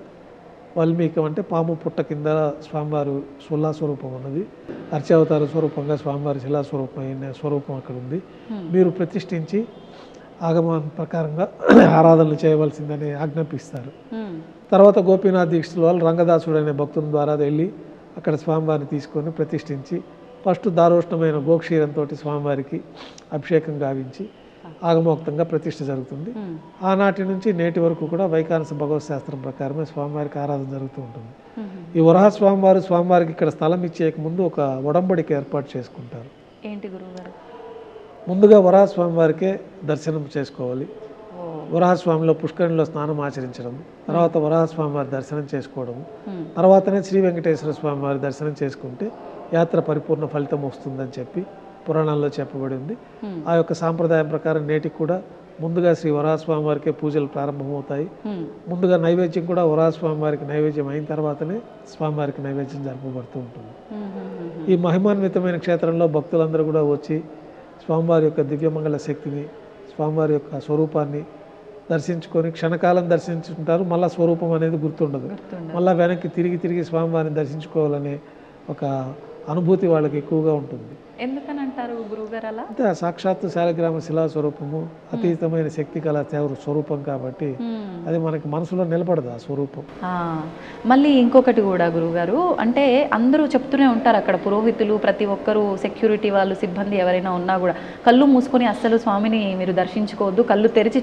వాల్మీకి అంటే పాము పుట్ట కింద స్వామివారు శిలాస్వరూపం ఉన్నది. అర్చావతార స్వరూపంగా స్వామివారి శిలాస్వరూపమైన స్వరూపం అక్కడ ఉంది. మీరు ప్రతిష్ఠించి ఆగమన ప్రకారంగా ఆరాధనలు చేయవలసిందని ఆజ్ఞాపిస్తారు. తర్వాత గోపీనాథ్ దీక్షితుల వాళ్ళు రంగదాసుడు అనే భక్తుని ద్వారా వెళ్ళి అక్కడ స్వామివారిని తీసుకొని ప్రతిష్ఠించి ఫస్ట్ దారోష్ణమైన గోక్షీరంతో స్వామివారికి అభిషేకం గావించి ఆగమోక్తంగా ప్రతిష్ఠ జరుగుతుంది. ఆనాటి నుంచి నేటి వరకు కూడా వైఖానస భగవత్ శాస్త్రం ప్రకారమే స్వామివారికి ఆరాధన జరుగుతూ ఉంటుంది. ఈ వరాహ స్వామివారికి ఇక్కడ స్థలం ఇచ్చేక ముందు ఒక ఒడంబడిక ఏర్పాటు చేసుకుంటారు. ఏంటి గురువుగారు? ముందుగా వరాహ స్వామివారికే దర్శనం చేసుకోవాలి. వరాహస్వామిలో పుష్కరిణిలో స్నానం ఆచరించడం, తర్వాత వరాహస్వామి వారి దర్శనం చేసుకోవడము, తర్వాతనే శ్రీ వెంకటేశ్వర స్వామి వారి దర్శనం చేసుకుంటే యాత్ర పరిపూర్ణ ఫలితం వస్తుందని చెప్పి పురాణాల్లో చెప్పబడి ఉంది. ఆ యొక్క సాంప్రదాయం ప్రకారం నేటికి కూడా ముందుగా శ్రీ వరాహస్వామి వారికే పూజలు ప్రారంభమవుతాయి. ముందుగా నైవేద్యం కూడా వరాహస్వామి వారికి నైవేద్యం అయిన తర్వాతనే స్వామివారికి నైవేద్యం జరపబడుతూ ఉంటుంది. ఈ మహిమాన్వితమైన క్షేత్రంలో భక్తులందరూ కూడా వచ్చి స్వామివారి యొక్క దివ్యమంగళ శక్తిని, స్వామివారి యొక్క స్వరూపాన్ని దర్శించుకొని క్షణకాలం దర్శించుకుంటారు. మళ్ళీ స్వరూపం అనేది గుర్తుండదు. మళ్ళీ వెనక్కి తిరిగి స్వామివారిని దర్శించుకోవాలనే ఒక అనుభూతి వాళ్ళకి ఎక్కువగా ఉంటుంది. ఎందుకని అంటారు గురువుగారు అలా? అంటే ఆ సాక్షాత్తు శాలిగ్రామ శిలా స్వరూపము అతీతమైన శక్తి కల స్వరూపం కాబట్టి అది మనకి మనసులో నిలబడదు ఆ స్వరూపం. మళ్ళీ ఇంకొకటి కూడా గురువుగారు, అంటే అందరూ చెప్తూనే ఉంటారు అక్కడ పురోహితులు ప్రతి ఒక్కరూ, సెక్యూరిటీ వాళ్ళు, సిబ్బంది ఎవరైనా ఉన్నా కూడా కళ్ళు మూసుకొని అస్సలు స్వామిని మీరు దర్శించుకోవద్దు, కళ్ళు తెరిచి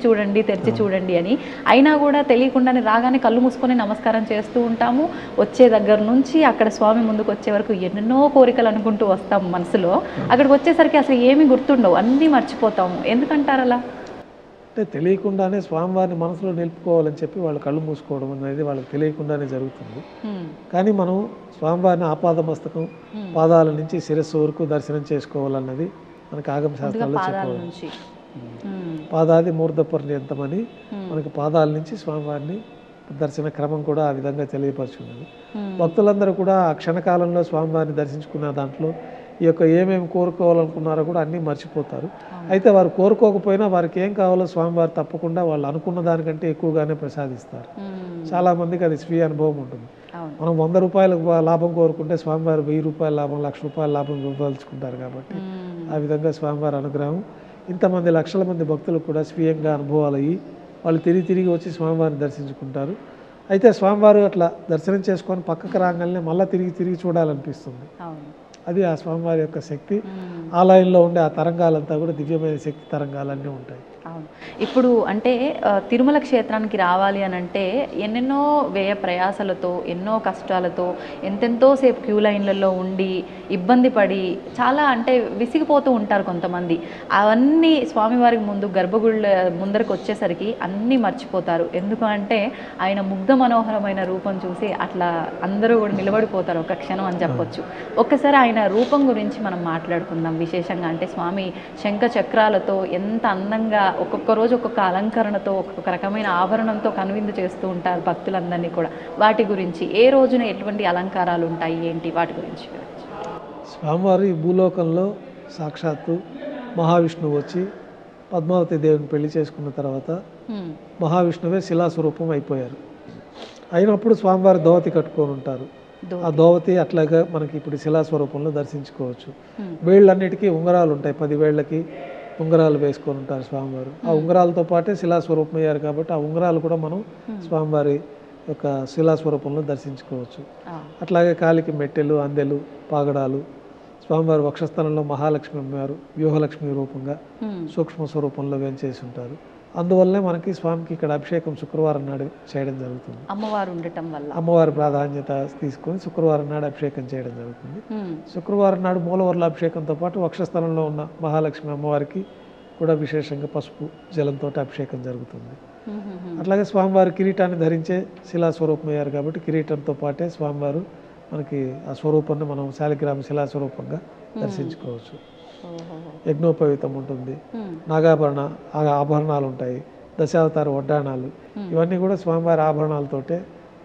చూడండి అని. అయినా కూడా తెలియకుండానే రాగానే కళ్ళు మూసుకొని నమస్కారం చేస్తూ ఉంటాము. వచ్చే దగ్గర నుంచి అక్కడ స్వామి ముందుకు వచ్చే వరకు ఎన్నెన్నో కోరికలు అనుకుంటూ వస్తాము మనసులో. అక్కడికి వచ్చేసరికి అసలు ఏమీ గుర్తుండవు, అన్నీ మర్చిపోతాము. ఎందుకంటారు అలా? అంటే తెలియకుండానే స్వామివారిని మనసులో నిలుపుకోవాలని చెప్పి వాళ్ళు కళ్ళు మూసుకోవడం అనేది వాళ్ళకి తెలియకుండానే జరుగుతుంది. కానీ మనం స్వామివారిని ఆపాదమస్తకం పాదాల నుంచి శిరస్సు వరకు దర్శనం చేసుకోవాలన్నది మనకి ఆగమ శాస్త్రాల్లో చెప్పవచ్చు. పాదాది మూర్ధ పర్యంతమని మనకి పాదాల నుంచి స్వామివారిని దర్శన క్రమం కూడా ఆ విధంగా తెలియపరుచున్నది. భక్తులందరూ కూడా ఆ క్షణకాలంలో స్వామివారిని దర్శించుకున్న దాంట్లో ఈ యొక్క ఏమేమి కోరుకోవాలనుకున్నారో కూడా అన్నీ మర్చిపోతారు. అయితే వారు కోరుకోకపోయినా వారికి ఏం కావాలో స్వామివారు తప్పకుండా వాళ్ళు అనుకున్న దానికంటే ఎక్కువగానే ప్రసాదిస్తారు. చాలామందికి అది స్వీయ అనుభవం ఉంటుంది. మనం 100 రూపాయల లాభం కోరుకుంటే స్వామివారు 1000 రూపాయల లాభం, 1,00,000 రూపాయల లాభం ఇవ్వదలుచుకుంటారు. కాబట్టి ఆ విధంగా స్వామివారి అనుగ్రహం ఇంతమంది లక్షల మంది భక్తులు కూడా స్వీయంగా అనుభవాలు అయ్యి వాళ్ళు తిరిగి వచ్చి స్వామివారిని దర్శించుకుంటారు. అయితే స్వామివారు అట్లా దర్శనం చేసుకొని పక్కకు రాగానే మళ్ళీ తిరిగి చూడాలనిపిస్తుంది. అది ఆ స్వామివారి యొక్క శక్తి. ఆలయంలో ఉండే ఆ తరంగాలంతా కూడా దివ్యమైన శక్తి తరంగాలన్నీ ఉంటాయి. అవును. ఇప్పుడు అంటే తిరుమల క్షేత్రానికి రావాలి అని అంటే ఎన్నెన్నో వ్యయ ప్రయాసలతో, ఎన్నో కష్టాలతో, ఎంతెంతో సేపు క్యూ లైన్లలో ఉండి ఇబ్బంది పడి చాలా అంటే విసిగిపోతూ ఉంటారు కొంతమంది. అవన్నీ స్వామివారికి ముందు గర్భగుళ్ళ ముందరకు వచ్చేసరికి అన్నీ మర్చిపోతారు. ఎందుకు అంటే ఆయన ముగ్ధ మనోహరమైన రూపం చూసి అట్లా అందరూ కూడా నిలబడిపోతారు ఒక క్షణం అని చెప్పొచ్చు. ఒక్కసారి ఆయన రూపం గురించి మనం మాట్లాడుకుందాం విశేషంగా. అంటే స్వామి శంఖ చక్రాలతో ఎంత అందంగా ఒక్కొక్క రోజు ఒక్కొక్క అలంకరణతో, ఒక్కొక్క రకమైన ఆభరణంతో కనువిందు చేస్తూ ఉంటారు భక్తులందరినీ కూడా. వాటి గురించి ఏ రోజున ఎటువంటి అలంకారాలు ఉంటాయి, ఏంటి వాటి గురించి? స్వామివారు ఈ భూలోకంలో సాక్షాత్తు మహావిష్ణువు వచ్చి పద్మావతి దేవుని పెళ్లి చేసుకున్న తర్వాత మహావిష్ణువే శిలాస్వరూపం అయిపోయారు. అయినప్పుడు స్వామివారి దోవతి కట్టుకొని ఉంటారు. ఆ దోవతి అట్లాగా మనకి ఇప్పుడు శిలాస్వరూపంలో దర్శించుకోవచ్చు. వేళ్ళన్నిటికీ ఉంగరాలు ఉంటాయి, 10 వేళ్ళకి ఉంగరాలు వేసుకొని ఉంటారు స్వామివారు. ఆ ఉంగరాలతో పాటే శిలాస్వరూపం అయ్యారు కాబట్టి ఆ ఉంగరాలు కూడా మనం స్వామివారి యొక్క శిలాస్వరూపంలో దర్శించుకోవచ్చు. అట్లాగే కాలికి మెట్టెలు, అందెలు, పాగడాలు. స్వామివారి వక్షస్థలంలో మహాలక్ష్మి అమ్మవారు వ్యూహలక్ష్మి రూపంగా సూక్ష్మ స్వరూపంలో వేంచేసి ఉంటారు. అందువల్లనే మనకి స్వామికి ఇక్కడ అభిషేకం శుక్రవారం నాడు చేయడం జరుగుతుంది. అమ్మవారు ఉండటం వల్ల అమ్మవారి ప్రాధాన్యత తీసుకొని శుక్రవారం నాడు అభిషేకం చేయడం జరుగుతుంది. శుక్రవారం నాడు మూలవర్ల అభిషేకంతో పాటు వక్షస్థలంలో ఉన్న మహాలక్ష్మి అమ్మవారికి కూడా విశేషంగా పసుపు జలంతో అభిషేకం జరుగుతుంది. అట్లాగే స్వామివారి కిరీటాన్ని ధరించే శిలాస్వరూపం అయ్యారు కాబట్టి కిరీటంతో పాటే స్వామివారు మనకి ఆ స్వరూపాన్ని మనం శాలిగ్రామ శిలాస్వరూపంగా దర్శించుకోవచ్చు. యజ్ఞోపవీతం ఉంటుంది, నాగాభరణ ఆభరణాలు ఉంటాయి, దశావతార వడ్డాణాలు, ఇవన్నీ కూడా స్వామివారి ఆభరణాలతోటే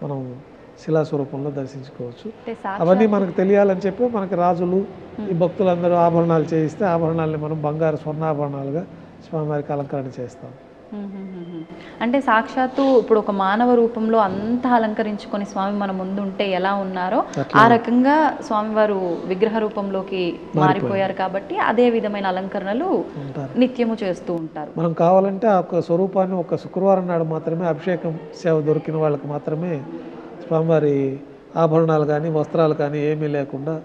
మనం శిలాస్వరూపంలో దర్శించుకోవచ్చు. అవన్నీ మనకు తెలియాలని చెప్పి మనకి రాజులు ఈ భక్తులందరూ ఆభరణాలు చేయిస్తే ఆభరణాలని మనం బంగారు స్వర్ణాభరణాలుగా స్వామివారికి అలంకరణ చేస్తాం. అంటే సాక్షాత్తు ఇప్పుడు ఒక మానవ రూపంలో అంతా అలంకరించుకొని స్వామి మన ముందు ఉంటే ఎలా ఉన్నారో ఆ రకంగా స్వామివారు విగ్రహ రూపంలోకి మారిపోయారు కాబట్టి అదే విధమైన అలంకరణలు నిత్యము చేస్తూ ఉంటారు. మనం కావాలంటే ఆ ఒక స్వరూపాన్ని ఒక శుక్రవారం నాడు మాత్రమే అభిషేకం సేవ దొరికిన వాళ్ళకి మాత్రమే స్వామివారి ఆభరణాలు కానీ వస్త్రాలు కానీ ఏమీ లేకుండా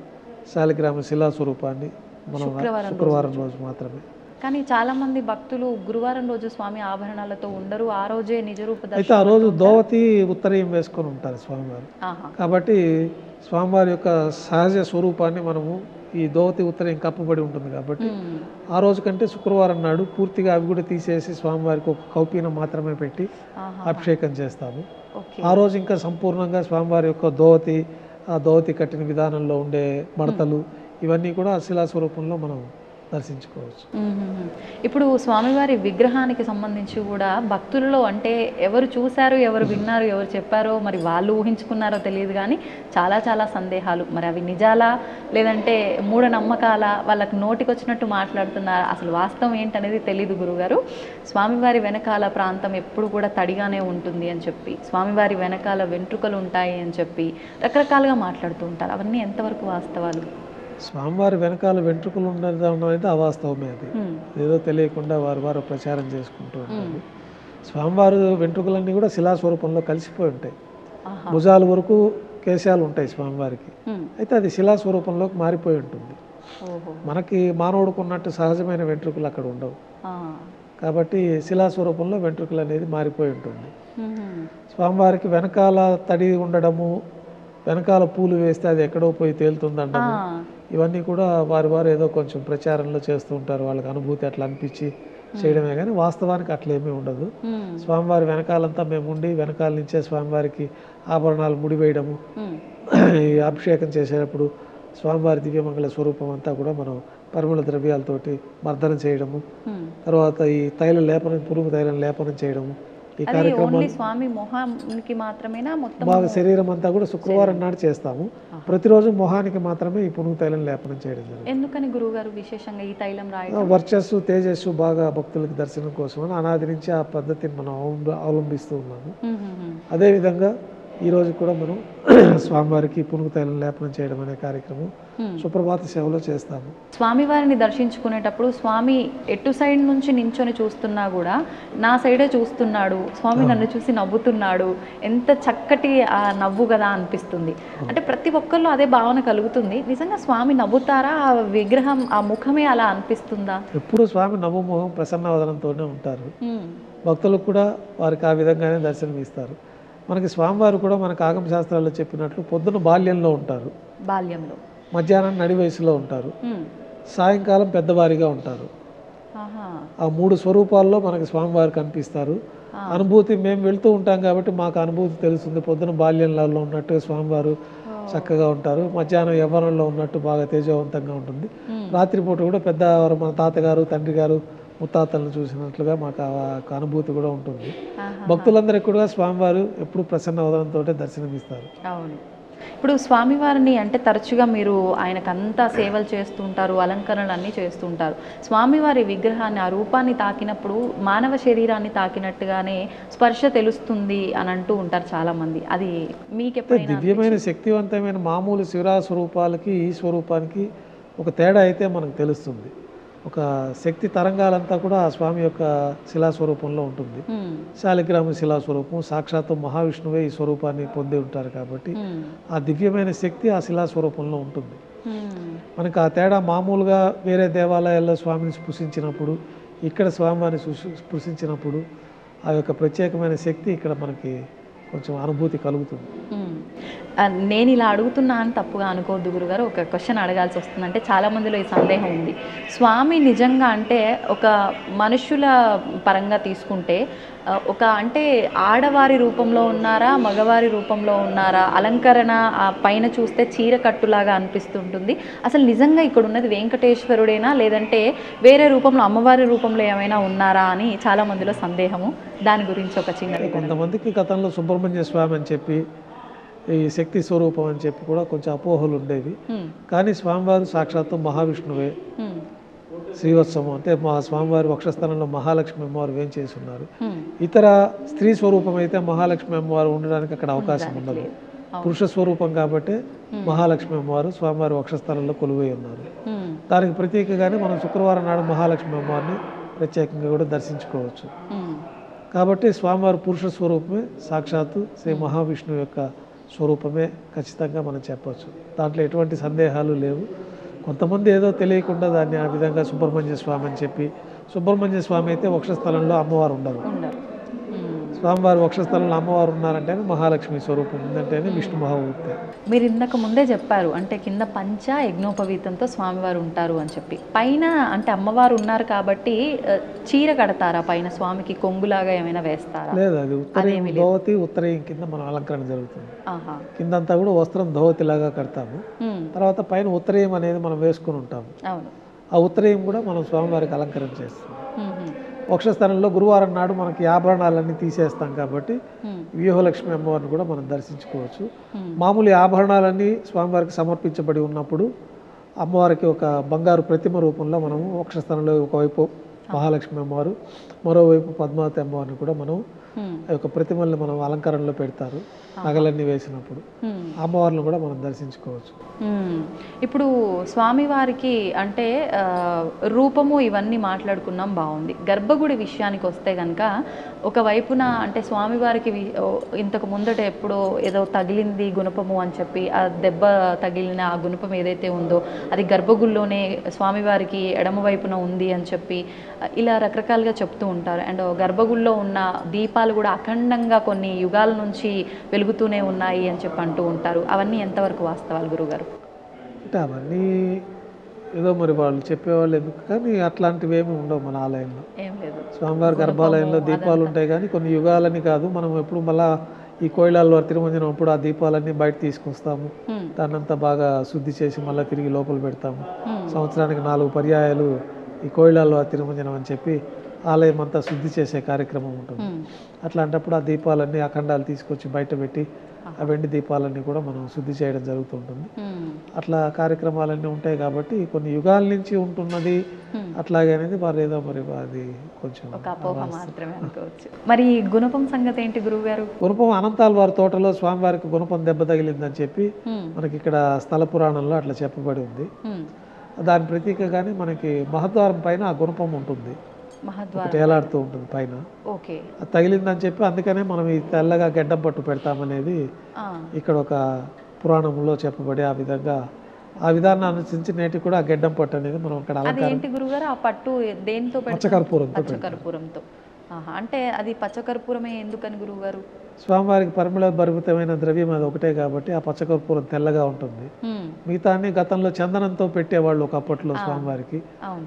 శాలిగ్రామ శిలా స్వరూపాన్ని మనం శుక్రవారం రోజు మాత్రమే. కానీ చాలా మంది భక్తులు గురువారం రోజు స్వామి ఆభరణాలతో ఉండరు, ఆ రోజే నిజరూప దర్శనం. అయితే ఆ రోజు దోవతి ఉత్తరీయం వేసుకొని ఉంటారు స్వామివారు. కాబట్టి స్వామివారి యొక్క సహజ స్వరూపాన్ని మనము ఈ దోవతి ఉత్తరీయం కప్పబడి ఉంటుంది కాబట్టి ఆ రోజు కంటే శుక్రవారం నాడు పూర్తిగా అవి కూడా తీసేసి స్వామివారికి ఒక కౌపీనం మాత్రమే పెట్టి అభిషేకం చేస్తాము. ఆ రోజు ఇంకా సంపూర్ణంగా స్వామివారి యొక్క దోవతి, ఆ దోవతి కట్టిన విధానంలో ఉండే మడతలు ఇవన్నీ కూడా శిలాస్వరూపంలో మనం దర్శించుకోవచ్చు. ఇప్పుడు స్వామివారి విగ్రహానికి సంబంధించి కూడా భక్తులలో అంటే ఎవరు చూశారు, ఎవరు విన్నారు, ఎవరు చెప్పారో మరి వాళ్ళు ఊహించుకున్నారో తెలియదు కానీ చాలా చాలా సందేహాలు. మరి అవి నిజాలా లేదంటే మూఢనమ్మకాల, వాళ్ళకి నోటికి వచ్చినట్టు మాట్లాడుతున్నారా, అసలు వాస్తవం ఏంటనేది తెలియదు గురుగారు. స్వామివారి వెనకాల ప్రాంతం ఎప్పుడు కూడా తడిగానే ఉంటుంది అని చెప్పి, స్వామివారి వెనకాల వెంట్రుకలు ఉంటాయి అని చెప్పి రకరకాలుగా మాట్లాడుతూ ఉంటారు. అవన్నీ ఎంతవరకు వాస్తవాలు? స్వామివారి వెనకాల వెంట్రుకలు ఉండడం అయితే అవాస్తవమే. అది ఏదో తెలియకుండా వారు ప్రచారం చేసుకుంటూ ఉంటారు. స్వామివారు వెంట్రుకలన్నీ కూడా శిలాస్వరూపంలో కలిసిపోయి ఉంటాయి. భుజాల వరకు కేశాలు ఉంటాయి స్వామివారికి, అయితే అది శిలాస్వరూపంలోకి మారిపోయి ఉంటుంది. మనకి మానవుడికి ఉన్నట్టు సహజమైన వెంట్రుకలు అక్కడ ఉండవు కాబట్టి శిలాస్వరూపంలో వెంట్రుకలు అనేది మారిపోయి ఉంటుంది. స్వామివారికి వెనకాల తడి ఉండడము, వెనకాల పూలు వేస్తే అది ఎక్కడో పోయి తేలుతుందండము, ఇవన్నీ కూడా వారు ఏదో కొంచెం ప్రచారంలో చేస్తూ ఉంటారు. వాళ్ళకి అనుభూతి అట్లా అనిపించి చేయడమే కానీ వాస్తవానికి అట్లేమీ ఉండదు. స్వామివారి వెనకాలంతా మేము ఉండి వెనకాల నుంచే స్వామివారికి ఆభరణాలు ముడివేయడము, ఈ అభిషేకం చేసేటప్పుడు స్వామివారి దివ్యమంగళ స్వరూపం అంతా కూడా మనం పరిమళ ద్రవ్యాలతోటి మర్దనం చేయడము, తర్వాత ఈ తైల లేపనం, పురుగు తైలం లేపనం చేయడము, ఈ కార్యక్రమాలు స్వామి మొహానికి మాత్రమేనా మొత్తం బాగా శరీరం అంతా కూడా శుక్రవారం నాడు చేస్తాము. ప్రతిరోజు మొహానికి మాత్రమే ఈ పునుగు తైలం లేపనం చేయడం జరుగుతుంది. ఎందుకని గురువుగారు విశేషంగా ఈ తైలం రాయడం? వర్చస్సు తేజస్సు బాగా భక్తులకు దర్శనం కోసం అనాది నుంచి ఆ పద్ధతిని మనం అవలంబిస్తూ ఉన్నాము. అదేవిధంగా ఈరోజు కూడా మనం స్వామివారికి పునుగు తైలం లేపనం చేయడం అనే కార్యక్రమం సుప్రభాత సేవలో చేస్తాము. స్వామివారిని దర్శించుకునేటప్పుడు స్వామి ఎటు సైడ్ నుంచి నించొని చూస్తున్నా కూడా నా సైడే చూస్తున్నాడు, స్వామి నన్ను చూసి నవ్వుతున్నాడు, ఎంత చక్కటి ఆ నవ్వు కదా అనిపిస్తుంది. అంటే ప్రతి ఒక్కళ్ళు అదే భావన కలుగుతుంది. నిజంగా స్వామి నవ్వుతారా? ఆ విగ్రహం, ఆ ముఖమే అలా అనిపిస్తుందా? ఎప్పుడు స్వామి నవ్వు ముఖం ప్రసన్నవదనంతోనే ఉంటారు. భక్తులకు కూడా వారికి ఆ విధంగానే దర్శనం ఇస్తారు. మనకి స్వామివారు కూడా మనకు ఆగమ శాస్త్రాల్లో చెప్పినట్లు పొద్దున బాల్యంలో ఉంటారు, బాల్యంలో, మధ్యాహ్నం నడి వయసులో ఉంటారు, సాయంకాలం పెద్దవారిగా ఉంటారు. ఆ 3 స్వరూపాల్లో మనకి స్వామివారు కనిపిస్తారు. అనుభూతి మేము వెళ్తూ ఉంటాం కాబట్టి మాకు అనుభూతి తెలుస్తుంది. పొద్దున బాల్యంలో ఉన్నట్టు స్వామివారు చక్కగా ఉంటారు, మధ్యాహ్నం యవ్వనంలో ఉన్నట్టు బాగా తేజవంతంగా ఉంటుంది. రాత్రిపూట కూడా పెద్దవారు మన తాతగారు, తండ్రి గారు, ముత్తాతలను చూసినట్లుగా మాకు ఆ అనుభూతి కూడా ఉంటుంది. భక్తులందరికీ కూడా స్వామివారు ఎప్పుడు ప్రసన్న వదనంతో దర్శనమిస్తారు. అవును. ఇప్పుడు స్వామివారిని అంటే తరచుగా మీరు ఆయనకంతా సేవలు చేస్తుంటారు, అలంకరణలు అన్నీ చేస్తుంటారు. స్వామివారి విగ్రహాన్ని, ఆ రూపాన్ని తాకినప్పుడు మానవ శరీరాన్ని తాకినట్టుగానే స్పర్శ తెలుస్తుంది అని అంటూ ఉంటారు చాలామంది. అది మీకు ఎప్పుడైనా? దివ్యమైన శక్తివంతమైన మామూలు శివరా స్వరూపాలకి ఈ స్వరూపానికి ఒక తేడా అయితే మనకు తెలుస్తుంది. ఒక శక్తి తరంగాలంతా కూడా ఆ స్వామి యొక్క శిలాస్వరూపంలో ఉంటుంది. శాలిగ్రామ శిలాస్వరూపం, సాక్షాత్తు మహావిష్ణువే ఈ స్వరూపాన్ని పొంది ఉంటారు కాబట్టి ఆ దివ్యమైన శక్తి ఆ శిలాస్వరూపంలో ఉంటుంది. మనకు ఆ తేడా మామూలుగా వేరే దేవాలయాల్లో స్వామిని స్పృశించినప్పుడు, ఇక్కడ స్వామివారిని స్పృశించినప్పుడు ఆ యొక్క ప్రత్యేకమైన శక్తి ఇక్కడ మనకి కొంచెం అనుభూతి కలుగుతుంది. నేను ఇలా అడుగుతున్నా అని తప్పుగా అనుకోవద్దు గురుగారు, ఒక క్వశ్చన్ అడగాల్సి వస్తుంది. అంటే చాలామందిలో ఈ సందేహం ఉంది. స్వామి నిజంగా అంటే ఒక మనుషుల పరంగా తీసుకుంటే ఒక అంటే ఆడవారి రూపంలో ఉన్నారా, మగవారి రూపంలో ఉన్నారా? అలంకరణ పైన చూస్తే చీర కట్టులాగా అనిపిస్తుంటుంది. అసలు నిజంగా ఇక్కడ ఉన్నది వెంకటేశ్వరుడేనా, లేదంటే వేరే రూపంలో అమ్మవారి రూపంలో ఏమైనా ఉన్నారా అని చాలామందిలో సందేహము. దాని గురించి ఒక చిన్న, కొంతమందికి గతంలో సుబ్రహ్మణ్య స్వామి అని చెప్పి, ఈ శక్తి స్వరూపం అని చెప్పి కూడా కొంచెం అపోహలు ఉండేవి. కానీ స్వామివారు సాక్షాత్తు మహావిష్ణువే. శ్రీవత్సవం అంటే మా స్వామివారి వక్షస్థలంలో మహాలక్ష్మి అమ్మవారు వేంచేసి ఉన్నారు. ఇతర స్త్రీ స్వరూపం అయితే మహాలక్ష్మి అమ్మవారు ఉండడానికి అక్కడ అవకాశం ఉండదు. పురుష స్వరూపం కాబట్టి మహాలక్ష్మి అమ్మవారు స్వామివారి వక్షస్థలంలో కొలువై ఉన్నారు. దానికి ప్రత్యేకంగానే మనం శుక్రవారం నాడు మహాలక్ష్మి అమ్మవారిని ప్రత్యేకంగా కూడా దర్శించుకోవచ్చు. కాబట్టి స్వామివారి పురుష స్వరూపమే, సాక్షాత్తు శ్రీ మహావిష్ణువు యొక్క స్వరూపమే ఖచ్చితంగా మనం చెప్పవచ్చు. దాంట్లో ఎటువంటి సందేహాలు లేవు. కొంతమంది ఏదో తెలియకుండా దాన్ని ఆ విధంగా సుబ్రహ్మణ్య స్వామి అని చెప్పి, సుబ్రహ్మణ్య స్వామి అయితే వక్షస్థలంలో అమ్మవారు ఉండరు. స్వామివారి వక్షస్థలంలో అమ్మవారు ఉన్నారంటే మహాలక్ష్మి స్వరూపం ఉందంటేనే విష్ణు మహామూర్తి. మీరు ఇందాక ముందే చెప్పారు అంటే కింద పంచ యజ్ఞోపవీతంతో స్వామివారు ఉంటారు అని చెప్పి, పైన అంటే అమ్మవారు ఉన్నారు కాబట్టి చీర కడతారా పైన స్వామికి, కొంగులాగా ఏమైనా వేస్తారా? లేదు, అది ఉత్తరీయం ధోవతి, ఉత్తరీయం కింద మనం అలంకరణ జరుగుతుంది. కిందంతా కూడా వస్త్రం ధోవతి లాగా కడతాము. తర్వాత పైన ఉత్తరీయం అనేది మనం వేసుకుని ఉంటాము. ఆ ఉత్తరీయం కూడా మనం స్వామివారికి అలంకరణ చేస్తాం. వక్షస్థలంలో గురువారం నాడు మనకి ఆభరణాలన్నీ తీసేస్తాం కాబట్టి వ్యూహలక్ష్మి అమ్మవారిని కూడా మనం దర్శించుకోవచ్చు. మామూలు ఆభరణాలన్నీ స్వామివారికి సమర్పించబడి ఉన్నప్పుడు అమ్మవారికి ఒక బంగారు ప్రతిమ రూపంలో మనము వక్షస్థలంలో ఒకవైపు మహాలక్ష్మి అమ్మవారు, మరోవైపు పద్మావతి అమ్మవారిని కూడా మనం ఆ యొక్క ప్రతిమల్ని మనం అలంకరణలో పెడతారు నగలన్నీ వేసినప్పుడు. అమ్మవారిని కూడా మనం దర్శించుకోవచ్చు. ఇప్పుడు స్వామివారికి అంటే రూపము ఇవన్నీ మాట్లాడుకున్నాం, బాగుంది. గర్భగుడి విషయానికి వస్తే కనుక ఒకవైపున అంటే స్వామివారికి ఇంతకు ముందట ఎప్పుడో ఏదో తగిలింది గుణపము అని చెప్పి ఆ దెబ్బ తగిలిన ఆ గుణపం ఏదైతే ఉందో అది గర్భగుడిలోనే స్వామివారికి ఎడమ వైపున ఉంది అని చెప్పి ఇలా రకరకాలుగా చెప్తూ ఉంటారు. అండ్ గర్భగుడిలో ఉన్న దీపాలు కూడా అఖండంగా కొన్ని యుగాల నుంచి వెలుగుతూనే ఉన్నాయి అని చెప్పి అంటూ ఉంటారు. అవన్నీ ఎంతవరకు వాస్తవాలు గురుగారు? అంటే అవన్నీ ఏదో మరి వాళ్ళు చెప్పేవాళ్ళు ఎందుకు, కానీ అట్లాంటివి ఏమి ఉండవు మన ఆలయంలో. ఏం లేదు. స్వామివారి గర్భాలయంలో దీపాలు ఉంటాయి కానీ కొన్ని యుగాలని కాదు. మనం ఎప్పుడు మళ్ళా ఈ కోయిలాల్లో తిరుమంజనం అప్పుడు ఆ దీపాలన్నీ బయట తీసుకొస్తాము, దాన్నంతా బాగా శుద్ధి చేసి మళ్ళీ తిరిగి లోపల పెడతాము. సంవత్సరానికి 4 పర్యాయాలు ఈ కోయిలాల్లో తిరుమంజనం అని చెప్పి ఆలయం అంతా శుద్ధి చేసే కార్యక్రమం ఉంటుంది. అట్లాంటప్పుడు ఆ దీపాలన్నీ అఖండాలు తీసుకొచ్చి బయట పెట్టి ఆ వెండి దీపాలన్నీ కూడా మనం శుద్ధి చేయడం జరుగుతుంటుంది. అట్లా కార్యక్రమాలన్నీ ఉంటాయి కాబట్టి కొన్ని యుగాల నుంచి ఉంటున్నది అట్లాగే అనేది వారు ఏదో మరి అది కొంచెం ఒక అపోహ మాత్రమే అనుకోవచ్చు. మరి గుణపం సంగతి ఏంటి గురువుగారు? గుణపం అనంతాల వారి తోటలో స్వామివారికి గుణపం దెబ్బ తగిలిందని చెప్పి మనకి ఇక్కడ స్థల పురాణంలో అట్లా చెప్పబడి ఉంది. దాని ప్రతీకగానే మనకి మహద్వారం పైన ఆ గుణపం ఉంటుంది, ఏలాడుతూ ఉంటుంది పైన. అది తగిలిందని చెప్పి అందుకనే మనం ఈ తెల్లగా గెడ్డం పట్టు పెడతామనేది ఇక్కడ ఒక పురాణంలో చెప్పబడి ఆ విధానాన్ని అనుసరించి నేటి కూడా ఆ గెడ్డం పట్టు అనేది మనం అక్కడ పచ్చకర్పూరంతో. అంటే అది పచ్చకర్పూరమే ఎందుకని గురువుగారు? స్వామివారికి పరిమళ భరితమైన ద్రవ్యం అది ఒకటే కాబట్టి ఆ పచ్చకర్పూరం తెల్లగా ఉంటుంది. మిగతా గతంలో చందనంతో పెట్టేవాళ్ళు ఒకప్పట్లో స్వామివారికి.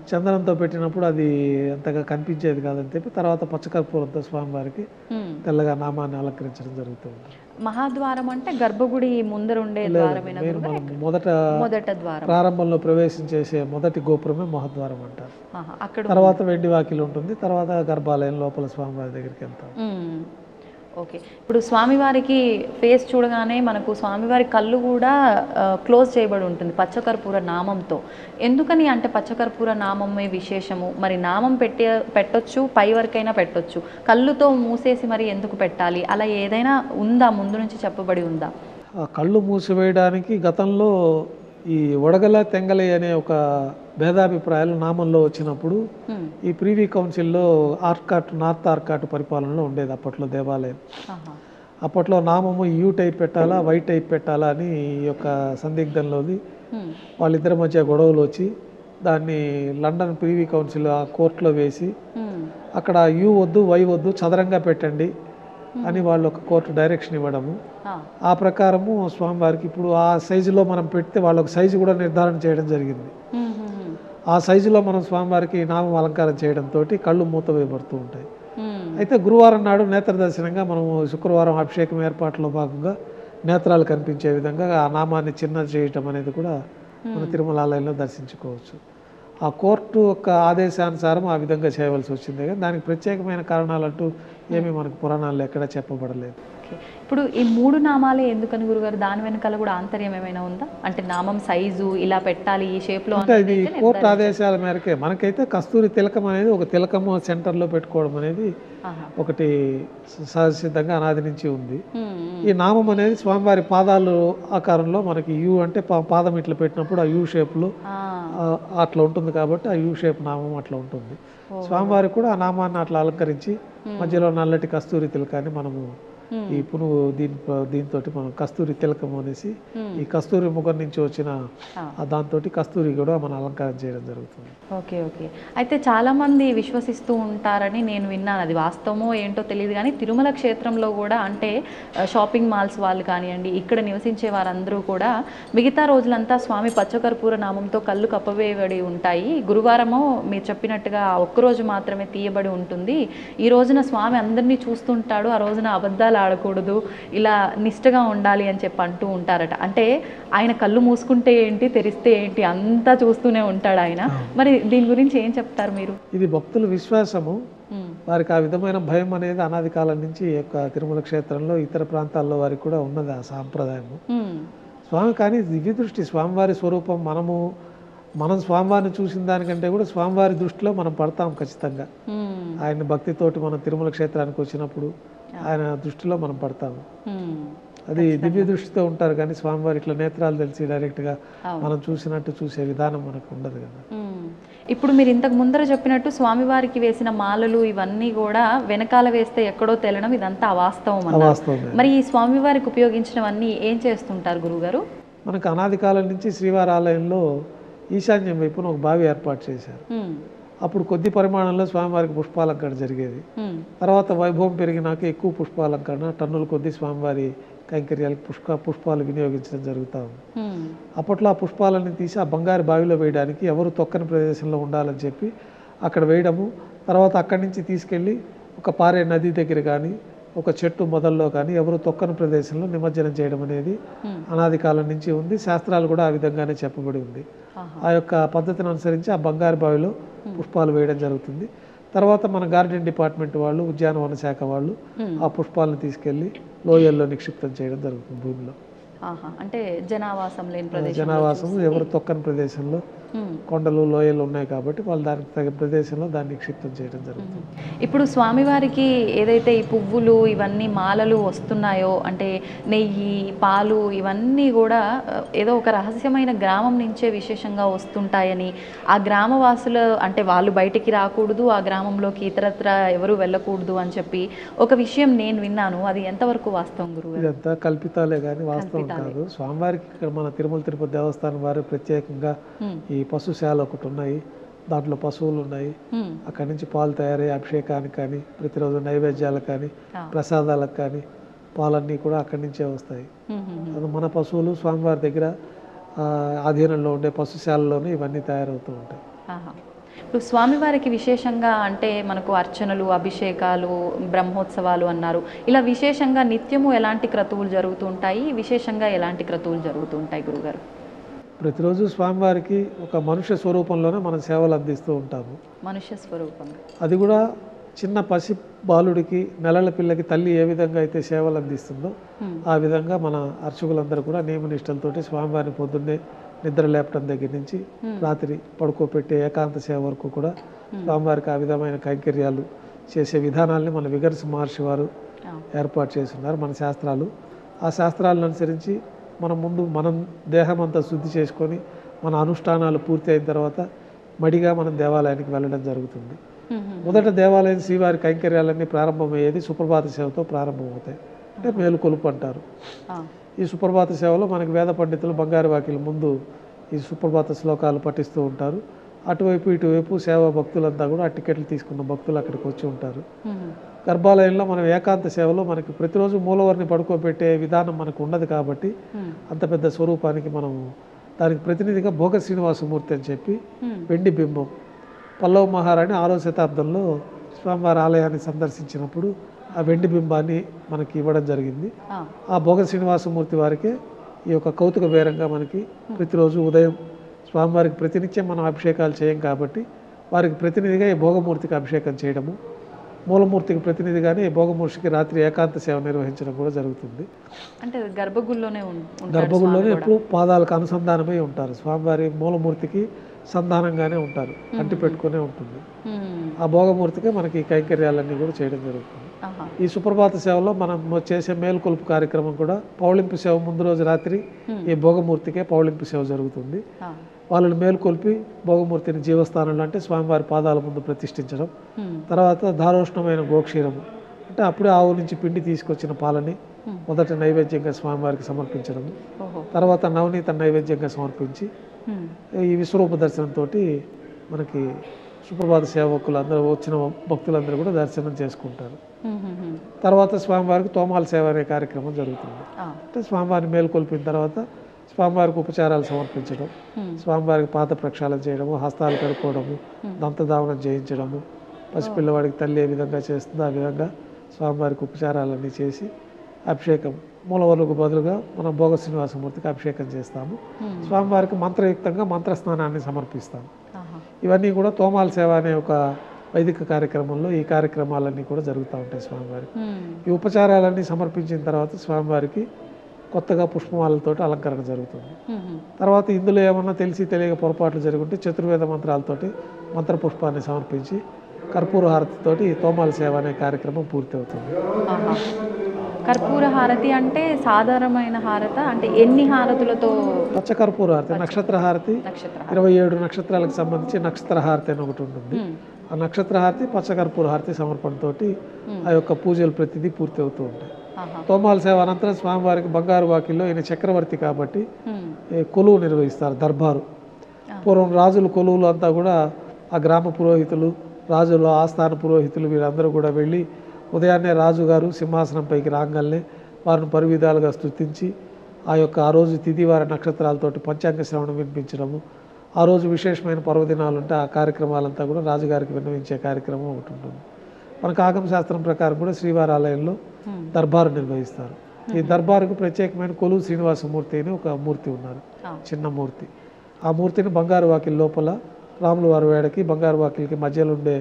చందనంతో పెట్టినప్పుడు అది అంతగా కనిపించేది కాదని చెప్పి తర్వాత పచ్చకర్పూరంతో స్వామివారికి తెల్లగా నామాన్ని అలంకరించడం జరుగుతుంది. మహాద్వారం అంటే గర్భగుడి ముందర ఉండే ద్వారమేనా? మొదట ప్రారంభంలో ప్రవేశించేసే మొదటి గోపురమే మహాద్వారం అంటారు. తర్వాత వెండి వాకిలి ఉంటుంది, తర్వాత గర్భాలయం లోపల స్వామివారి దగ్గరికి వెళ్తాం. ఓకే. ఇప్పుడు స్వామివారికి ఫేస్ చూడగానే మనకు స్వామివారి కళ్ళు కూడా క్లోజ్ చేయబడి ఉంటుంది పచ్చకర్పూర నామంతో. ఎందుకని అంటే పచ్చకర్పూర నామమే విశేషము. మరి నామం పెట్టొచ్చు, పై వరకైనా పెట్టొచ్చు, కళ్ళుతో మూసేసి మరి ఎందుకు పెట్టాలి? అలా ఏదైనా ఉందా, ముందు నుంచి చెప్పబడి ఉందా? కళ్ళు మూసివేయడానికి గతంలో ఈ వడగల తెంగలి అనే ఒక భేదాభిప్రాయాలు నామంలో వచ్చినప్పుడు ఈ ప్రీవీ కౌన్సిల్లో నార్త్ ఆర్కాట్ పరిపాలనలో ఉండేది అప్పట్లో దేవాలయం. అప్పట్లో నామము యూ టైప్ పెట్టాలా, వై టైప్ పెట్టాలా అని ఈ యొక్క సందిగ్ధంలోది వాళ్ళిద్దరి మధ్య గొడవలు వచ్చి దాన్ని లండన్ ప్రీవీ కౌన్సిల్ ఆ కోర్టులో వేసి అక్కడ యూ వద్దు, వై వద్దు, చదరంగా పెట్టండి అని వాళ్ళు ఒక కోర్టు డైరెక్షన్ ఇవ్వడము. ఆ ప్రకారము స్వామివారికి ఇప్పుడు ఆ సైజులో మనం పెడితే వాళ్ళొక సైజు కూడా నిర్ధారణ చేయడం జరిగింది. ఆ సైజులో మనం స్వామివారికి నామం అలంకారం చేయడంతో కళ్ళు మూత వేయబడుతూ ఉంటాయి. అయితే గురువారం నాడు నేత్ర దర్శనంగా మనము శుక్రవారం అభిషేకం ఏర్పాట్లో భాగంగా నేత్రాలు కనిపించే విధంగా ఆ నామాన్ని చిన్న చేయటం అనేది కూడా మన తిరుమల ఆలయంలో దర్శించుకోవచ్చు. ఆ కోర్టు యొక్క ఆదేశానుసారం ఆ విధంగా చేయవలసి వచ్చింది, కానీ దానికి ప్రత్యేకమైన కారణాలంటూ ఏమీ మనకు పురాణాల్లో ఎక్కడ చెప్పబడలేదు. ఇప్పుడు ఈ 3 నామాలే ఎందుకని గురుగారు? దాని వెనకాల కూడా ఆంతర్యం ఏమైనా ఉందా? అంటే నామం సైజు ఇలా పెట్టాలి ఈ షేప్లో అంటే ఇది కోర్టు ఆదేశాల మేరకే. మనకైతే కస్తూరి తిలకం అనేది ఒక తిలకము సెంటర్లో పెట్టుకోవడం అనేది ఒకటి సహజసిద్ధంగా అనాది నుంచి ఉంది. ఈ నామం అనేది స్వామివారి పాదాలు ఆకారంలో మనకి యూ అంటే పాదం ఇట్లా పెట్టినప్పుడు ఆ యూ షేప్లో అట్లా ఉంటుంది కాబట్టి ఆ యూ షేప్ నామం అట్లా ఉంటుంది. స్వామివారికి కూడా ఆ నామాన్ని అట్లా అలంకరించి మధ్యలో నల్లటి కస్తూరి తిలకాన్ని మనము ఈ పునుగు దీంతో మనం కస్తూరి తిలకం అనేసి ఈ కస్తూరి ముఖం నుంచి వచ్చిన దాంతో కస్తూరి కూడా మనం అలంకారం చేయడం జరుగుతుంది. ఓకే. అయితే చాలామంది విశ్వసిస్తూ ఉంటారని నేను విన్నాను, అది వాస్తవమో ఏంటో తెలియదు కానీ తిరుమల క్షేత్రంలో కూడా అంటే షాపింగ్ మాల్స్ వాళ్ళు కానివ్వండి, ఇక్కడ నివసించే వారందరూ కూడా మిగతా రోజులంతా స్వామి పచ్చకర్పూర నామంతో కళ్ళు కప్పవేయబడి ఉంటాయి. గురువారమో మీరు చెప్పినట్టుగా ఒక్కరోజు మాత్రమే తీయబడి ఉంటుంది. ఈ రోజున స్వామి అందరినీ చూస్తుంటాడు, ఆ రోజున అబద్ధాలు ఆడకూడదు, ఇలా నిష్టగా ఉండాలి అని చెప్పి అంటూ ఉంటారట. అంటే ఆయన కళ్ళు మూసుకుంటే ఏంటి, తెరిస్తే ఏంటి, అంతా చూస్తూనే ఉంటాడు ఆయన. మరి దీని గురించి ఏం చెప్తారు మీరు? ఇది భక్తుల విశ్వాసము, వారికి ఆ విధమైన భయం అనేది అనాది కాలం నుంచి ఈ యొక్క తిరుమల క్షేత్రంలో ఇతర ప్రాంతాల్లో వారికి కూడా ఉన్నది ఆ సాంప్రదాయము. స్వామి కానీ దివ్య దృష్టి స్వామివారి స్వరూపం మనము మనం స్వామివారిని చూసిన దానికంటే కూడా స్వామివారి దృష్టిలో మనం పడతాం ఖచ్చితంగా. ఆయన భక్తితోటి మనం తిరుమల క్షేత్రానికి వచ్చినప్పుడు ఆయన దృష్టిలో మనం పడతాము. అది దివ్య దృష్టితో ఉంటారు కానీ స్వామివారి ఇట్లా నేత్రాలు తెలిసి డైరెక్ట్గా మనం చూసినట్టు చూసే విధానం మనకు ఉండదు కదా. ఇప్పుడు మీరు ఇంతకు ముందర చెప్పినట్టు స్వామివారికి వేసిన మాలలు ఇవన్నీ కూడా వెనకాల వేస్తే ఎక్కడో తెలడం ఇదంతా అవాస్తవం అన్నారు. మరి ఈ స్వామివారికి ఉపయోగించినవన్నీ ఏం చేస్తుంటారు గురుగారు? మనకు అనాది కాలం నుంచి శ్రీవారి ఆలయంలో ఈశాన్యం వైపున ఒక బావి ఏర్పాటు చేశారు. అప్పుడు కొద్ది పరిమాణంలో స్వామివారికి పుష్పాలంకరణ జరిగేది. తర్వాత వైభవం పెరిగినాక ఎక్కువ పుష్పాలంకరణ, టన్నుల కొద్ది స్వామివారి కైంకర్యాలకు పుష్పాలు వినియోగించడం జరుగుతూ ఉంది. అప్పట్లో ఆ పుష్పాలని తీసి ఆ బంగారు బావిలో వేయడానికి ఎవరు తొక్కని ప్రదేశంలో ఉండాలని చెప్పి అక్కడ వేయడము, తర్వాత అక్కడి నుంచి తీసుకెళ్ళి ఒక పారే నది దగ్గర కానీ ఒక చెట్టు మొదల్లో కానీ ఎవరు తొక్కని ప్రదేశంలో నిమజ్జనం చేయడం అనేది అనాది కాలం నుంచి ఉంది. శాస్త్రాలు కూడా ఆ విధంగానే చెప్పబడి ఉంది. ఆ యొక్క పద్ధతిని అనుసరించి ఆ బంగారు బావిలో పుష్పాలు వేయడం జరుగుతుంది. తర్వాత మన గార్డెన్ డిపార్ట్మెంట్ వాళ్ళు, ఉద్యానవన శాఖ వాళ్ళు ఆ పుష్పాలను తీసుకెళ్ళి లోయల్లో నిక్షిప్తం చేయడం జరుగుతుంది భూమిలో. అంటే జనావాసం లేని ప్రదేశం, జనావాసం ఎవరు తొక్కని ప్రదేశంలో కొండలు లోయలు ఉన్నాయి కాబట్టి వాళ్ళు దానికి తగిన ప్రదేశంలో దాన్ని నిక్షిప్తం చేయడం జరుగుతుంది. ఇప్పుడు స్వామివారికి ఏదైతే ఈ పువ్వులు ఇవన్నీ మాలలు వస్తున్నాయో, అంటే నెయ్యి పాలు ఇవన్నీ కూడా ఏదో ఒక రహస్యమైన గ్రామం నుంచే విశేషంగా వస్తుంటాయని, ఆ గ్రామవాసులు అంటే వాళ్ళు బయటికి రాకూడదు, ఆ గ్రామంలోకి ఇతరత్ర ఎవరు వెళ్ళకూడదు అని చెప్పి ఒక విషయం నేను విన్నాను. అది ఎంతవరకు వాస్తవం గురువు? ఇదంతా కల్పితాలే కానీ వాస్తవం కాదు. స్వామివారికి ఇక్కడ మన తిరుమల తిరుపతి దేవస్థానం వారు ప్రత్యేకంగా ఈ పశుశాల ఒకటి ఉన్నాయి, దాంట్లో పశువులు ఉన్నాయి. అక్కడి నుంచి పాలు తయారయ్యే అభిషేకానికి కానీ ప్రతిరోజు నైవేద్యాలకు కానీ ప్రసాదాలకు కానీ పాలన్నీ కూడా అక్కడి నుంచే వస్తాయి. మన పశువులు స్వామివారి దగ్గర ఆధీనంలో ఉండే పశుశాలలోనే ఇవన్నీ తయారవుతూ ఉంటాయి. ఇప్పుడు స్వామివారికి విశేషంగా అంటే మనకు అర్చనలు, అభిషేకాలు, బ్రహ్మోత్సవాలు అన్నారు. ఇలా విశేషంగా నిత్యము ఎలాంటి క్రతువులు జరుగుతూ ఉంటాయి? విశేషంగా ఎలాంటి క్రతువులు జరుగుతూ ఉంటాయి గురుగారు? ప్రతిరోజు స్వామివారికి ఒక మనుష్య స్వరూపంలోనే మనం సేవలు అందిస్తూ ఉంటాము. మనుష్య స్వరూపం, అది కూడా చిన్న పసి బాలుడికి, నెలల పిల్లకి తల్లి ఏ విధంగా అయితే సేవలు అందిస్తుందో ఆ విధంగా మన అర్చకులందరూ కూడా నియమనిష్టలతోటి స్వామివారిని పొద్దున్నే నిద్ర లేపటం దగ్గర నుంచి రాత్రి పడుకోపెట్టే ఏకాంత సేవ వరకు కూడా స్వామివారికి ఆ విధమైన కైంకర్యాలు చేసే విధానాల్ని మన విగర్స్ మహర్షి వారు ఏర్పాటు చేస్తున్నారు. మన శాస్త్రాలు, ఆ శాస్త్రాలను అనుసరించి మనం దేహం అంతా శుద్ధి చేసుకొని మన అనుష్ఠానాలు పూర్తి అయిన తర్వాత మడిగా మనం దేవాలయానికి వెళ్ళడం జరుగుతుంది. మొదట దేవాలయం శ్రీవారి కైంకర్యాలన్నీ ప్రారంభమయ్యేది సుప్రభాత సేవతో ప్రారంభమవుతాయి. అంటే మేలుకొలుపు అంటారు. ఈ సుప్రభాత సేవలో మనకి వేద పండితులు బంగారు వాకిల ముందు ఈ సుప్రభాత శ్లోకాలు పఠిస్తూ ఉంటారు. అటువైపు ఇటువైపు సేవా భక్తులంతా కూడా ఆ టికెట్లు తీసుకున్న భక్తులు అక్కడికి వచ్చి ఉంటారు. గర్భాలయంలో మనం ఏకాంత సేవలో మనకి ప్రతిరోజు మూలవర్ని పడుకోబెట్టే విధానం మనకు ఉండదు కాబట్టి అంత పెద్ద స్వరూపానికి మనం దానికి ప్రతినిధిగా భోగ శ్రీనివాసమూర్తి అని చెప్పి వెండి బింబం, పల్లవ మహారాణి 6వ శతాబ్దంలో స్వామివారి ఆలయాన్ని సందర్శించినప్పుడు ఆ వెండి బింబాన్ని మనకి ఇవ్వడం జరిగింది. ఆ భోగ శ్రీనివాసమూర్తి వారికి ఈ యొక్క కౌతుక బేరంగా మనకి ప్రతిరోజు ఉదయం స్వామివారికి ప్రతినిత్యం మనం అభిషేకాలు చేయం కాబట్టి వారికి ప్రతినిధిగా ఈ భోగమూర్తికి అభిషేకం చేయడము, మూలమూర్తికి ప్రతినిధిగానే ఈ భోగమూర్తికి రాత్రి ఏకాంత సేవ నిర్వహించడం కూడా జరుగుతుంది. అంటే గర్భగుడిలోనే ఎప్పుడు పాదాలకు అనుసంధానమై ఉంటారు. స్వామివారి మూలమూర్తికి సంధానంగానే ఉంటారు, అంటి పెట్టుకునే ఉంటుంది. ఆ భోగమూర్తికి మనకి కైంకర్యాలన్నీ కూడా చేయడం జరుగుతుంది. ఈ సుప్రభాత సేవలో మనం చేసే మేలుకొలుపు కార్యక్రమం కూడా పౌళింపు సేవ ముందు రోజు రాత్రి ఈ భోగమూర్తికే పౌళింపు సేవ జరుగుతుంది. వాళ్ళని మేలుకొల్పి భోగమూర్తిని జీవస్థానంలో అంటే స్వామివారి పాదాల ముందు ప్రతిష్ఠించడం, తర్వాత దారోష్ణమైన గోక్షీరము అంటే అప్పుడే ఆవు నుంచి పిండి తీసుకొచ్చిన పాలని మొదట నైవేద్యంగా స్వామివారికి సమర్పించడం, తర్వాత నవనీత నైవేద్యంగా సమర్పించి ఈ విశ్వరూప దర్శనంతో మనకి సుప్రభాత సేవకులు అందరూ వచ్చిన భక్తులందరూ కూడా దర్శనం చేసుకుంటారు. తర్వాత స్వామివారికి తోమాల సేవ అనే కార్యక్రమం జరుగుతుంది. అంటే స్వామివారిని మేలుకొల్పిన తర్వాత స్వామివారికి ఉపచారాలు సమర్పించడం, స్వామివారికి పాత ప్రక్షాళన చేయడము, హస్తాలు కడుక్కోవడము, దంతధావనం చేయించడము, పసిపిల్లవాడికి తల్లి ఏ విధంగా చేస్తుందో ఆ విధంగా స్వామివారికి ఉపచారాలన్నీ చేసి అభిషేకం మూలవర్లకు బదులుగా మనం భోగ శ్రీనివాసమూర్తికి అభిషేకం చేస్తాము. స్వామివారికి మంత్రయుక్తంగా మంత్రస్నానాన్ని సమర్పిస్తాము. ఇవన్నీ కూడా తోమాల సేవ అనే ఒక వైదిక కార్యక్రమంలో ఈ కార్యక్రమాలన్నీ కూడా జరుగుతూ ఉంటాయి. స్వామివారికి ఈ ఉపచారాలన్నీ సమర్పించిన తర్వాత స్వామివారికి కొత్తగా పుష్పమాలతోటి అలంకరణ జరుగుతుంది. తర్వాత ఇందులో ఏమన్నా తెలిసి తెలియక పొరపాట్లు జరుగుంటే చతుర్వేద మంత్రాలతోటి మంత్రపుష్పాన్ని సమర్పించి కర్పూర హారతితోటి తోమాల సేవ అనే కార్యక్రమం పూర్తి అవుతుంది. కర్పూర హారతి అంటే సాధారణమైన హారత, అంటే ఎన్ని హారతులతో? పచ్చ కర్పూర హారతి, నక్షత్ర హారతి, 27 నక్షత్రాలకు సంబంధించి నక్షత్ర హారతి అని ఒకటి ఉంటుంది. ఆ నక్షత్ర హారతి పచ్చ కర్పూర హారతి సమర్పణతోటి ఆ యొక్క పూజలు ప్రతిదీ పూర్తి అవుతూ ఉంటాయి. తోమాల సేవ అనంతరం స్వామివారికి బంగారు వాకిల్లో ఈయన చక్రవర్తి కాబట్టి కొలువు నిర్వహిస్తారు, దర్బారు. పూర్వం రాజుల కొలువులు అంతా కూడా ఆ గ్రామ పురోహితులు, రాజుల ఆస్థాన పురోహితులు వీరందరూ కూడా వెళ్ళి ఉదయాన్నే రాజుగారు సింహాసనంపైకి రాగానే వారిని పరివిధాలుగా స్తుతించి ఆ రోజు తిథివార నక్షత్రాలతోటి పంచాంగ శ్రవణం వినిపించడము, ఆ రోజు విశేషమైన పర్వదినాలు ఉంటే ఆ కార్యక్రమాలంతా కూడా రాజుగారికి విన్నవించే కార్యక్రమం ఒకటి ఉంటుంది. మనకు ఆగమ శాస్త్రం ప్రకారం కూడా శ్రీవారి ఆలయంలో దర్బారు నిర్వహిస్తారు. ఈ దర్బారుకు ప్రత్యేకమైన కొలువు శ్రీనివాసమూర్తి అని ఒక మూర్తి ఉన్నారు, చిన్న మూర్తి. ఆ మూర్తిని బంగారు వాకిల్ లోపల రాముల వారి వేడకి బంగారు వాకిల్కి మధ్యలో ఉండే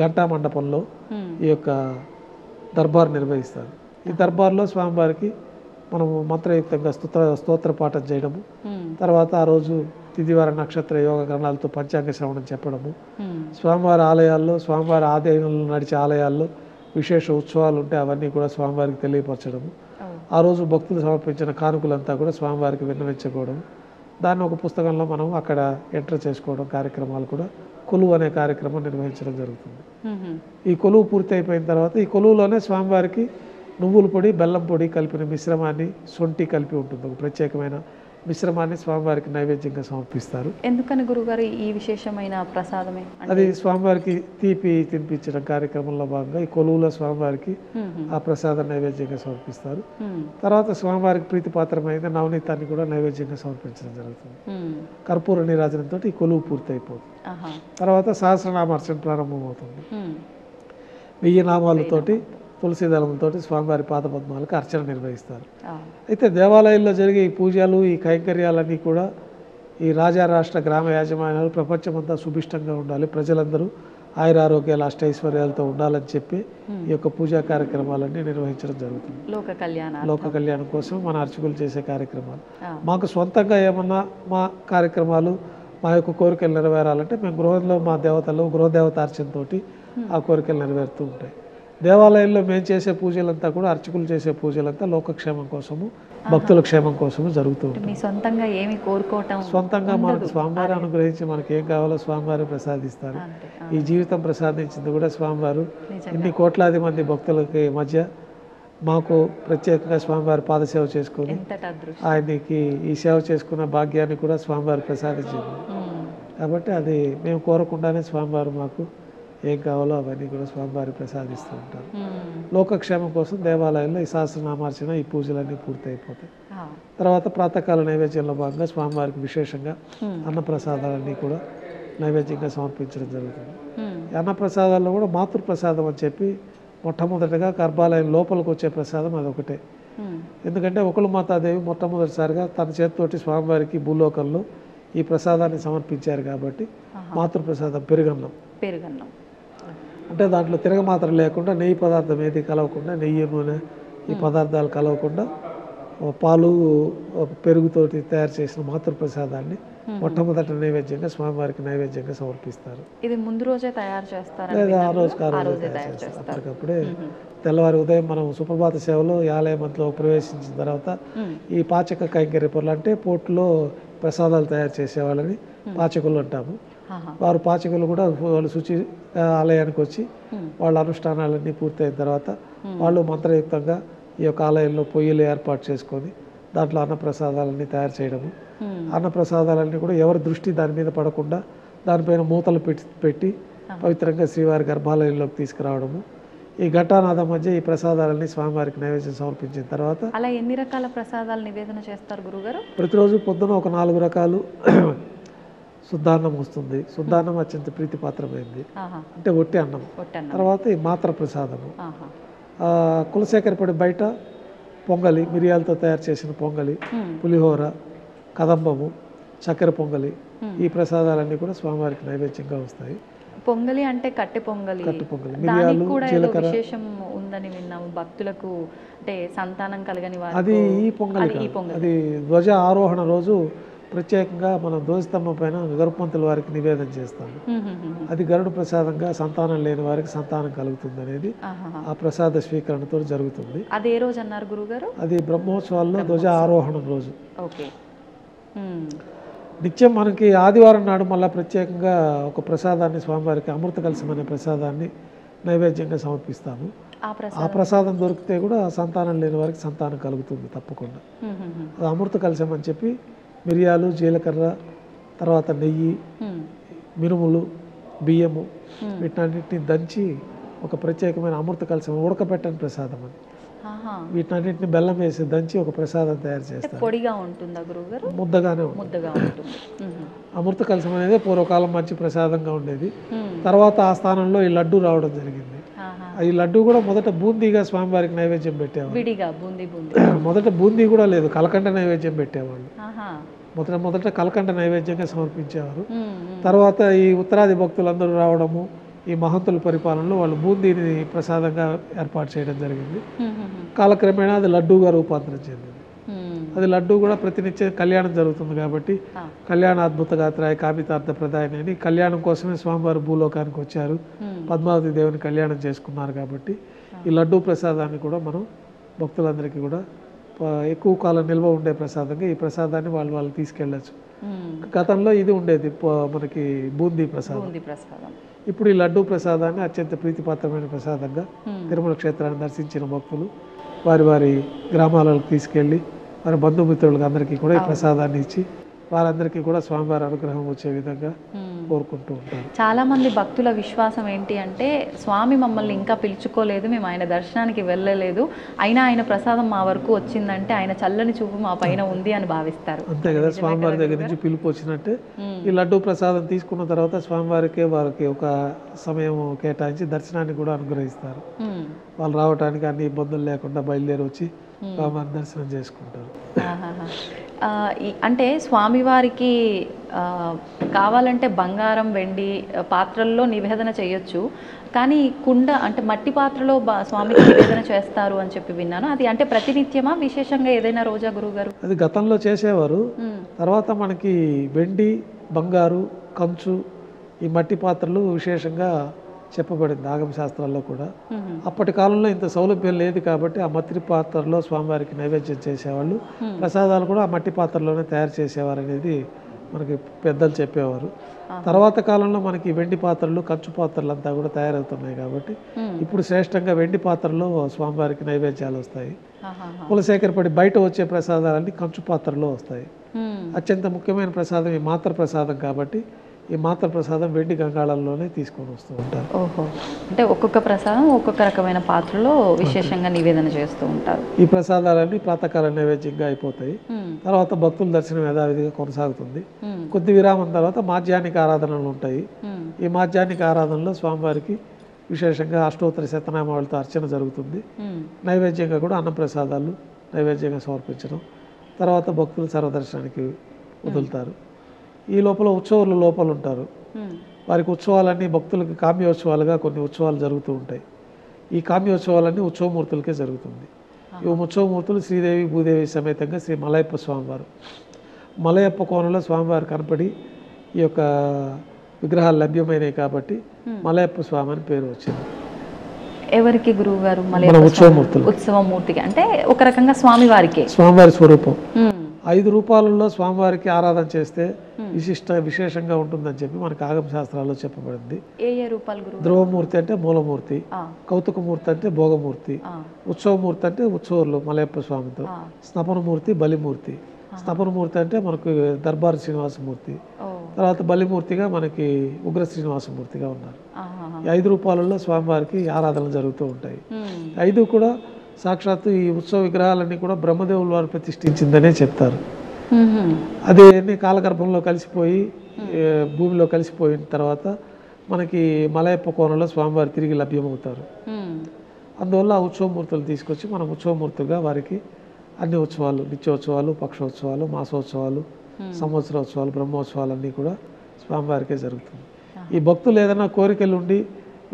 ఘంటా మండపంలో ఈ యొక్క దర్బార్ నిర్వహిస్తారు. ఈ దర్బార్లో స్వామివారికి మనము మంత్రయుక్తంగా స్తోత్ర పాఠం చేయడము, తర్వాత ఆ రోజు తిథివార నక్షత్ర యోగ గణాలతో పంచాంగ శ్రవణం చెప్పడము, స్వామివారి ఆలయాల్లో స్వామివారి ఆలయంలో నడిచే ఆలయాల్లో విశేష ఉత్సవాలు ఉంటే అవన్నీ కూడా స్వామివారికి తెలియపరచడము, ఆ రోజు భక్తులు సమర్పించిన కానుకలంతా కూడా స్వామివారికి విన్నవించుకోవడం, దాన్ని ఒక పుస్తకంలో మనం అక్కడ ఎంటర్ చేసుకోవడం కార్యక్రమాలు కూడా కొలువు అనే కార్యక్రమం నిర్వహించడం జరుగుతుంది. ఈ కొలువు పూర్తి అయిపోయిన తర్వాత ఈ కొలువులోనే స్వామివారికి నువ్వుల పొడి, బెల్లం పొడి కలిపిన మిశ్రమాన్ని, సొంటి కలిపి ఉంటుంది, ఒక ప్రత్యేకమైన మిశ్రమాన్ని స్వామివారికి నైవేద్యంగా సమర్పిస్తారు. ఎందుకని గురుగారు ఈ విశేషమైన ప్రసాదమే? అది స్వామివారికి తీపి తినిపించడం కార్యక్రమంలో భాగంగా ఈ కొలువులో స్వామివారికి ఆ ప్రసాదం నైవేద్యంగా సమర్పిస్తారు. తర్వాత స్వామివారికి ప్రీతిపాత్రమైన నవనీతాన్ని కూడా నైవేద్యంగా సమర్పించడం జరుగుతుంది. కర్పూర నీరాజనంతో ఈ కొలువు పూర్తి అయిపోతుంది. తర్వాత సహస్రనామార్చన ప్రారంభమవుతుంది. 1000 నామాలతోటి తులసి దళంతో స్వామివారి పాదపద్మాలకు అర్చన నిర్వహిస్తారు. అయితే దేవాలయాల్లో జరిగే ఈ పూజలు, ఈ కైంకర్యాలన్నీ కూడా ఈ రాజా రాష్ట్ర గ్రామ యాజమాన్యాలు ప్రపంచమంతా సుభిష్టంగా ఉండాలి, ప్రజలందరూ ఆయురారోగ్యాలు అష్టైశ్వర్యాలతో ఉండాలని చెప్పి ఈ యొక్క పూజా కార్యక్రమాలన్నీ నిర్వహించడం జరుగుతుంది. లోక కళ్యాణం కోసం మన అర్చకులు చేసే కార్యక్రమాలు. మాకు సొంతంగా ఏమన్నా మా కార్యక్రమాలు, మా యొక్క కోరికలు నెరవేరాలంటే మేము గృహంలో మా దేవతలు గృహదేవత అర్చనతో ఆ కోరికలు నెరవేరుతూ ఉంటాయి. దేవాలయంలో మేము చేసే పూజలంతా కూడా అర్చకులు చేసే పూజలంతా లోకక్షేమం కోసము, భక్తుల క్షేమం కోసము జరుగుతూ ఉంటుంది. సొంతంగా ఏమి కోరుకోవటం, సొంతంగా మనకు స్వామివారి అనుగ్రహించి మనకి ఏం కావాలో స్వామివారు ప్రసాదిస్తారు. ఈ జీవితం ప్రసాదించింది కూడా స్వామివారు. ఇన్ని కోట్లాది మంది భక్తులకి మధ్య మాకు ప్రత్యేకంగా స్వామివారి పాదసేవ చేసుకొని ఆయనకి ఈ సేవ చేసుకున్న భాగ్యాన్ని కూడా స్వామివారు ప్రసాదించింది. కాబట్టి అది మేము కోరకుండానే స్వామివారు మాకు ఏం కావాలో అవన్నీ కూడా స్వామివారి ప్రసాదిస్తూ ఉంటారు. లోకక్షేమం కోసం దేవాలయంలో ఈ సహస్రనామార్చన, ఈ పూజలన్నీ పూర్తి అయిపోతాయి. తర్వాత ప్రాతకాల నైవేద్యంలో భాగంగా స్వామివారికి విశేషంగా అన్నప్రసాదాలన్నీ కూడా నైవేద్యంగా సమర్పించడం జరుగుతుంది. ఈ అన్నప్రసాదాల్లో కూడా మాతృప్రసాదం అని చెప్పి మొట్టమొదటిగా గర్భాలయం లోపలికి వచ్చే ప్రసాదం అదొకటే. ఎందుకంటే ఒకళ్ళు మాతాదేవి మొట్టమొదటిసారిగా తన చేతితోటి స్వామివారికి భూలోకంలో ఈ ప్రసాదాన్ని సమర్పించారు కాబట్టి మాతృప్రసాదం పెరుగన్నం. అంటే దాంట్లో తిరగమాత్ర లేకుండా, నెయ్యి పదార్థం ఏది కలవకుండా, నెయ్యి నూనె ఈ పదార్థాలు కలవకుండా పాలు పెరుగుతోటి తయారు చేసిన మాతృప్రసాదాన్ని మొట్టమొదటి నైవేద్యంగా స్వామివారికి నైవేద్యంగా సమర్పిస్తారు. ఇది ముందు రోజే తయారు చేస్తారు లేదా ఆ రోజు తయారు చేస్తారు. అప్పటికప్పుడే తెల్లవారి ఉదయం మనం సుప్రభాత సేవలో ఈ ఆలయంలో ప్రవేశించిన తర్వాత ఈ పాచక కైంకర్య పనులు అంటే పోట్లో ప్రసాదాలు తయారు చేసే వాళ్ళని పాచకులు అంటాము. వారు పాచకులు కూడా వాళ్ళు శుచి ఆలయానికి వచ్చి వాళ్ళ అనుష్ఠానాలన్నీ పూర్తయిన తర్వాత వాళ్ళు మంత్రయుక్తంగా ఈ యొక్క ఆలయంలో పొయ్యిలు ఏర్పాటు చేసుకొని దాంట్లో అన్నప్రసాదాలన్నీ తయారు చేయడము. అన్నప్రసాదాలన్నీ కూడా ఎవరి దృష్టి దాని మీద పడకుండా దానిపైన మూతలు పెట్టి పవిత్రంగా శ్రీవారి గర్భాలయంలోకి తీసుకురావడము. ఈ ఘటానాథం మధ్య ఈ ప్రసాదాలన్నీ స్వామివారికి నైవేద్యం సమర్పించిన తర్వాత అలా ఎన్ని రకాల ప్రసాదాలు నివేదన చేస్తారు గురుగారు? ప్రతిరోజు పొద్దున ఒక 4 రకాలు శుద్ధాన్నం వస్తుంది. శుద్ధాన్నం అత్యంత ప్రీతిపాత్రమైంది, అంటే ఒట్టి అన్నం. తర్వాత ఈ మాత్ర ప్రసాదము, కులశేఖరపడి బయట పొంగలి, మిరియాలతో తయారు చేసిన పొంగలి, పులిహోర, కదంబము, చక్కెర పొంగలి, ఈ ప్రసాదాలన్నీ కూడా స్వామివారికి నైవేద్యంగా వస్తాయి. పొంగలి అంటే కట్టె పొంగలి, మిరియాలు, జీలకర్ర, ఉందని విన్నాము భక్తులకు, అంటే సంతానం కలగని అది వారికి. ఈ పొంగలి కాదు. అది ధ్వజ ఆరోహణ రోజు ప్రత్యేకంగా మనం ధ్వజస్తంభం పైన గరుత్మంతుల వారికి నివేదన చేస్తాము. అది గరుడు ప్రసాదంగా సంతానం లేని వారికి సంతానం కలుగుతుంది అనేది ఆ ప్రసాద స్వీకరణతో జరుగుతుంది. అది ఏ రోజు అన్నారు గురుగారు? అది బ్రహ్మోత్సవాల్లో ధ్వజ ఆరోహణం రోజు. ఓకే. నిత్యం మనకి ఆదివారం నాడు మళ్ళీ ప్రత్యేకంగా ఒక ప్రసాదాన్ని స్వామివారికి అమృత కలశం అనే ప్రసాదాన్ని నైవేద్యంగా సమర్పిస్తాము. ఆ ప్రసాదం దొరికితే కూడా సంతానం లేని వారికి సంతానం కలుగుతుంది తప్పకుండా. అది అమృత కలశం అని చెప్పి మిరియాలు, జీలకర్ర, తర్వాత నెయ్యి, మినుములు, బియ్యము వీటన్నిటిని దంచి ఒక ప్రత్యేకమైన అమృత కలశం, ఉడకపెట్టని ప్రసాదం అని, వీటన్నిటిని బెల్లం వేసి దంచి ఒక ప్రసాదం తయారు చేస్తారు. పొడిగా ఉంటుందా గురుగారు? ముద్దగానే ముద్దగా ఉంటుంది. అమృత కలశం అనేది పూర్వకాలం మంచి ప్రసాదంగా ఉండేది. తర్వాత ఆ స్థానంలో ఈ లడ్డు రావడం జరిగింది. ఈ లడ్డు కూడా మొదట బూందీగా స్వామివారికి నైవేద్యం పెట్టేవాళ్ళు. విడిగా బూందీ మొదట బూందీ కూడా లేదు, కలకండ నైవేద్యం పెట్టేవాళ్ళు. మొదట కలకండ నైవేద్యంగా సమర్పించేవారు. తర్వాత ఈ ఉత్తరాది భక్తులందరూ రావడము, ఈ మహంతుల పరిపాలనలో వాళ్ళు బూందీని ప్రసాదంగా ఏర్పాటు చేయడం జరిగింది. కాలక్రమేణా అది లడ్డూగా రూపాంతరం చెందింది. అది లడ్డు కూడా ప్రతినిత్యం కళ్యాణం జరుగుతుంది కాబట్టి కళ్యాణ అద్భుత గాత్రాయ కామితార్థ ప్రదాయని అని కళ్యాణం కోసమే స్వామివారు భూలోకానికి వచ్చారు, పద్మావతి దేవుని కళ్యాణం చేసుకున్నారు. కాబట్టి ఈ లడ్డూ ప్రసాదాన్ని కూడా మనం భక్తులందరికీ కూడా ఎక్కువ కాలం నిల్వ ఉండే ప్రసాదంగా ఈ ప్రసాదాన్ని వాళ్ళు తీసుకెళ్ళచ్చు. గతంలో ఇది ఉండేది మనకి బూందీ ప్రసాదం. ఇప్పుడు ఈ లడ్డూ ప్రసాదాన్ని అత్యంత ప్రీతిపాత్రమైన ప్రసాదంగా తిరుమల క్షేత్రాన్ని దర్శించిన భక్తులు వారి వారి గ్రామాలకు తీసుకెళ్ళి వారి బంధుమిత్రులకు అందరికీ కూడా ఈ ప్రసాదాన్ని ఇచ్చి వారందరికీ కూడా స్వామివారి అనుగ్రహం వచ్చే విధంగా కోరుకుంటూ ఉంటారు. చాలా మంది భక్తుల విశ్వాసం ఏంటి అంటే, స్వామి మమ్మల్ని ఇంకా పిలుచుకోలేదు, మేము ఆయన దర్శనానికి వెళ్ళలేదు, అయినా ఆయన ప్రసాదం మా వరకు వచ్చిందంటే ఆయన చల్లని చూపు మా పైన ఉంది అని భావిస్తారు. అంతే కదా, స్వామివారి దగ్గర నుంచి పిలుపు వచ్చినట్టే. ఈ లడ్డూ ప్రసాదం తీసుకున్న తర్వాత స్వామివారికి వారికి ఒక సమయం కేటాయించి దర్శనాన్ని కూడా అనుగ్రహిస్తారు. వాళ్ళు రావడానికి అన్ని ఇబ్బందులు లేకుండా బయలుదేరి వచ్చి స్వామివారి దర్శనం చేసుకుంటారు. అంటే స్వామివారికి కావాలంటే బంగారం, వెండి పాత్రల్లో నివేదన చేయొచ్చు, కానీ కుండ అంటే మట్టి పాత్రలో స్వామికి నివేదన చేస్తారు అని చెప్పి విన్నాను. అది అంటే ప్రతినిత్యమా, విశేషంగా ఏదైనా రోజా గురువుగారు? అది గతంలో చేసేవారు. తర్వాత మనకి వెండి, బంగారు, కంచు, ఈ మట్టి పాత్రలు విశేషంగా చెప్పబడింది ఆగమ శాస్త్రాల్లో కూడా. అప్పటి కాలంలో ఇంత సౌలభ్యం లేదు కాబట్టి ఆ మట్టి పాత్రలో స్వామివారికి నైవేద్యం చేసేవాళ్ళు. ప్రసాదాలు కూడా ఆ మట్టి పాత్రలోనే తయారు చేసేవారు అనేది మనకి పెద్దలు చెప్పేవారు. తర్వాత కాలంలో మనకి వెండి పాత్రలు, కంచు పాత్రలు అంతా కూడా తయారవుతున్నాయి కాబట్టి ఇప్పుడు శ్రేష్టంగా వెండి పాత్రలో స్వామివారికి నైవేద్యాలు వస్తాయి. కులశేఖరపడి బయట వచ్చే ప్రసాదాలన్నీ కంచు పాత్రలో వస్తాయి. అత్యంత ముఖ్యమైన ప్రసాదం ఈ మాత్ర ప్రసాదం కాబట్టి ఈ మాత్ర ప్రసాదం వెండి గంగాళంలోనే తీసుకొని వస్తూ ఉంటారు. ఓహో, అంటే ఒక్కొక్క ప్రసాదం ఒక్కొక్క రకమైన పాత్రలో విశేషంగా నివేదన చేస్తూ ఉంటారు. ఈ ప్రసాదాలన్నీ ప్రాతకాల నైవేద్యంగా అయిపోతాయి. తర్వాత భక్తుల దర్శనం యథావిధిగా కొనసాగుతుంది. కొద్ది విరామం తర్వాత మాధ్యాహ్నిక ఆరాధనలు ఉంటాయి. ఈ మాధ్యాహ్నిక ఆరాధనలో స్వామివారికి విశేషంగా అష్టోత్తర శతనామాలతో అర్చన జరుగుతుంది. నైవేద్యంగా కూడా అన్న ప్రసాదాలు నైవేద్యంగా సమర్పించడం, తర్వాత భక్తులు సర్వదర్శనానికి వదులుతారు. ఈ లోపల ఉత్సవాలు లోపల ఉంటారు. వారికి ఉత్సవాలన్నీ భక్తులకి కామ్యోత్సవాలుగా కొన్ని ఉత్సవాలు జరుగుతూ ఉంటాయి. ఈ కామ్యోత్సవాలన్నీ ఉత్సవమూర్తులకే జరుగుతుంది. ఈ ఉత్సవమూర్తులు శ్రీదేవి భూదేవి సమేతంగా శ్రీ మలయప్ప స్వామివారు. మలయప్ప కోణంలో స్వామివారు కనపడి ఈ యొక్క విగ్రహాలు లభ్యమైనవి కాబట్టి మలయప్ప స్వామి అని పేరు వచ్చింది. ఎవరికి గురువు గారు? ఉత్సవమూర్తులు. ఉత్సవమూర్తికి అంటే ఒక రకంగా స్వామివారికి, స్వామివారి స్వరూపం. 5 రూపాలలో స్వామివారికి ఆరాధన చేస్తే విశేషంగా ఉంటుందని చెప్పి మనకి ఆగమ శాస్త్రాల్లో చెప్పబడింది. ఏ రూపాలు గురువు? ధ్రువమూర్తి అంటే మూలమూర్తి, కౌతుకమూర్తి అంటే భోగమూర్తి, ఉత్సవమూర్తి అంటే ఉత్సవాలు మలయప్ప స్వామితో, స్నపనమూర్తి బలిమూర్తి. స్నపనమూర్తి అంటే మనకు దర్బార్ శ్రీనివాసమూర్తి, తర్వాత బలిమూర్తిగా మనకి ఉగ్ర శ్రీనివాసమూర్తిగా ఉన్నారు. ఈ 5 రూపాలలో స్వామివారికి ఆరాధనలు జరుగుతూ ఉంటాయి. 5 కూడా సాక్షాత్తు ఈ ఉత్సవ విగ్రహాలన్నీ కూడా బ్రహ్మదేవుల వారు ప్రతిష్ఠించిందనే చెప్తారు. అది అన్ని కాలగర్భంలో కలిసిపోయి భూమిలో కలిసిపోయిన తర్వాత మనకి మలయప్ప కోణంలో స్వామివారు తిరిగి లభ్యమవుతారు. అందువల్ల ఆ ఉత్సవమూర్తులు తీసుకొచ్చి మనం ఉత్సవమూర్తులుగా వారికి అన్ని ఉత్సవాలు, నిత్యోత్సవాలు, పక్షోత్సవాలు, మాసోత్సవాలు, సంవత్సరోత్సవాలు, బ్రహ్మోత్సవాలు అన్నీ కూడా స్వామివారికే జరుగుతుంది. ఈ భక్తులు ఏదైనా కోరికలు ఉండి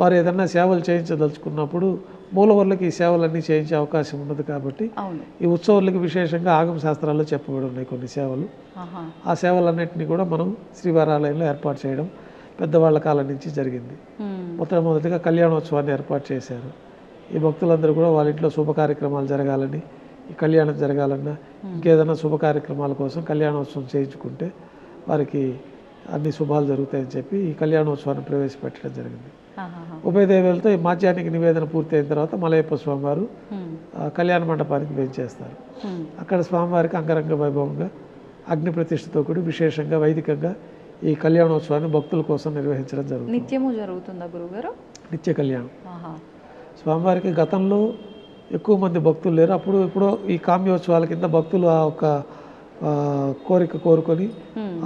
వారు ఏదన్నా సేవలు చేయించదలుచుకున్నప్పుడు మూలవర్లకు ఈ సేవలన్నీ చేయించే అవకాశం ఉన్నది కాబట్టి ఈ ఉత్సవాలకు విశేషంగా ఆగమ శాస్త్రాల్లో చెప్పబడి ఉన్నాయి కొన్ని సేవలు. ఆ సేవలన్నింటినీ కూడా మనం శ్రీవారాలయంలో ఏర్పాటు చేయడం పెద్దవాళ్ల కాలం నుంచి జరిగింది. మొట్టమొదటిగా కళ్యాణోత్సవాన్ని ఏర్పాటు చేశారు. ఈ భక్తులందరూ కూడా వాళ్ళ ఇంట్లో శుభ కార్యక్రమాలు జరగాలని, ఈ కళ్యాణం జరగాలన్నా ఇంకేదైనా శుభ కార్యక్రమాల కోసం కళ్యాణోత్సవం చేయించుకుంటే వారికి అన్ని శుభాలు జరుగుతాయని చెప్పి ఈ కళ్యాణోత్సవాన్ని ప్రవేశపెట్టడం జరిగింది. ఉభయ దేవాలతో ఈ మాధ్యానికి నివేదన పూర్తి అయిన తర్వాత మలయప్ప స్వామివారు కళ్యాణ మండపానికి వేయించేస్తారు. అక్కడ స్వామివారికి అంగరంగ వైభవంగా అగ్ని ప్రతిష్టతో కూడి విశేషంగా వైదికంగా ఈ కళ్యాణోత్సవాన్ని భక్తుల కోసం నిర్వహించడం జరుగుతుంది. నిత్యము జరుగుతుందా గురుగారు? నిత్య కళ్యాణం. స్వామివారికి గతంలో ఎక్కువ మంది భక్తులు లేరు. అప్పుడు ఇప్పుడు ఈ కామ్యోత్సవాల కింద భక్తులు ఆ యొక్క కోరిక కోరుకొని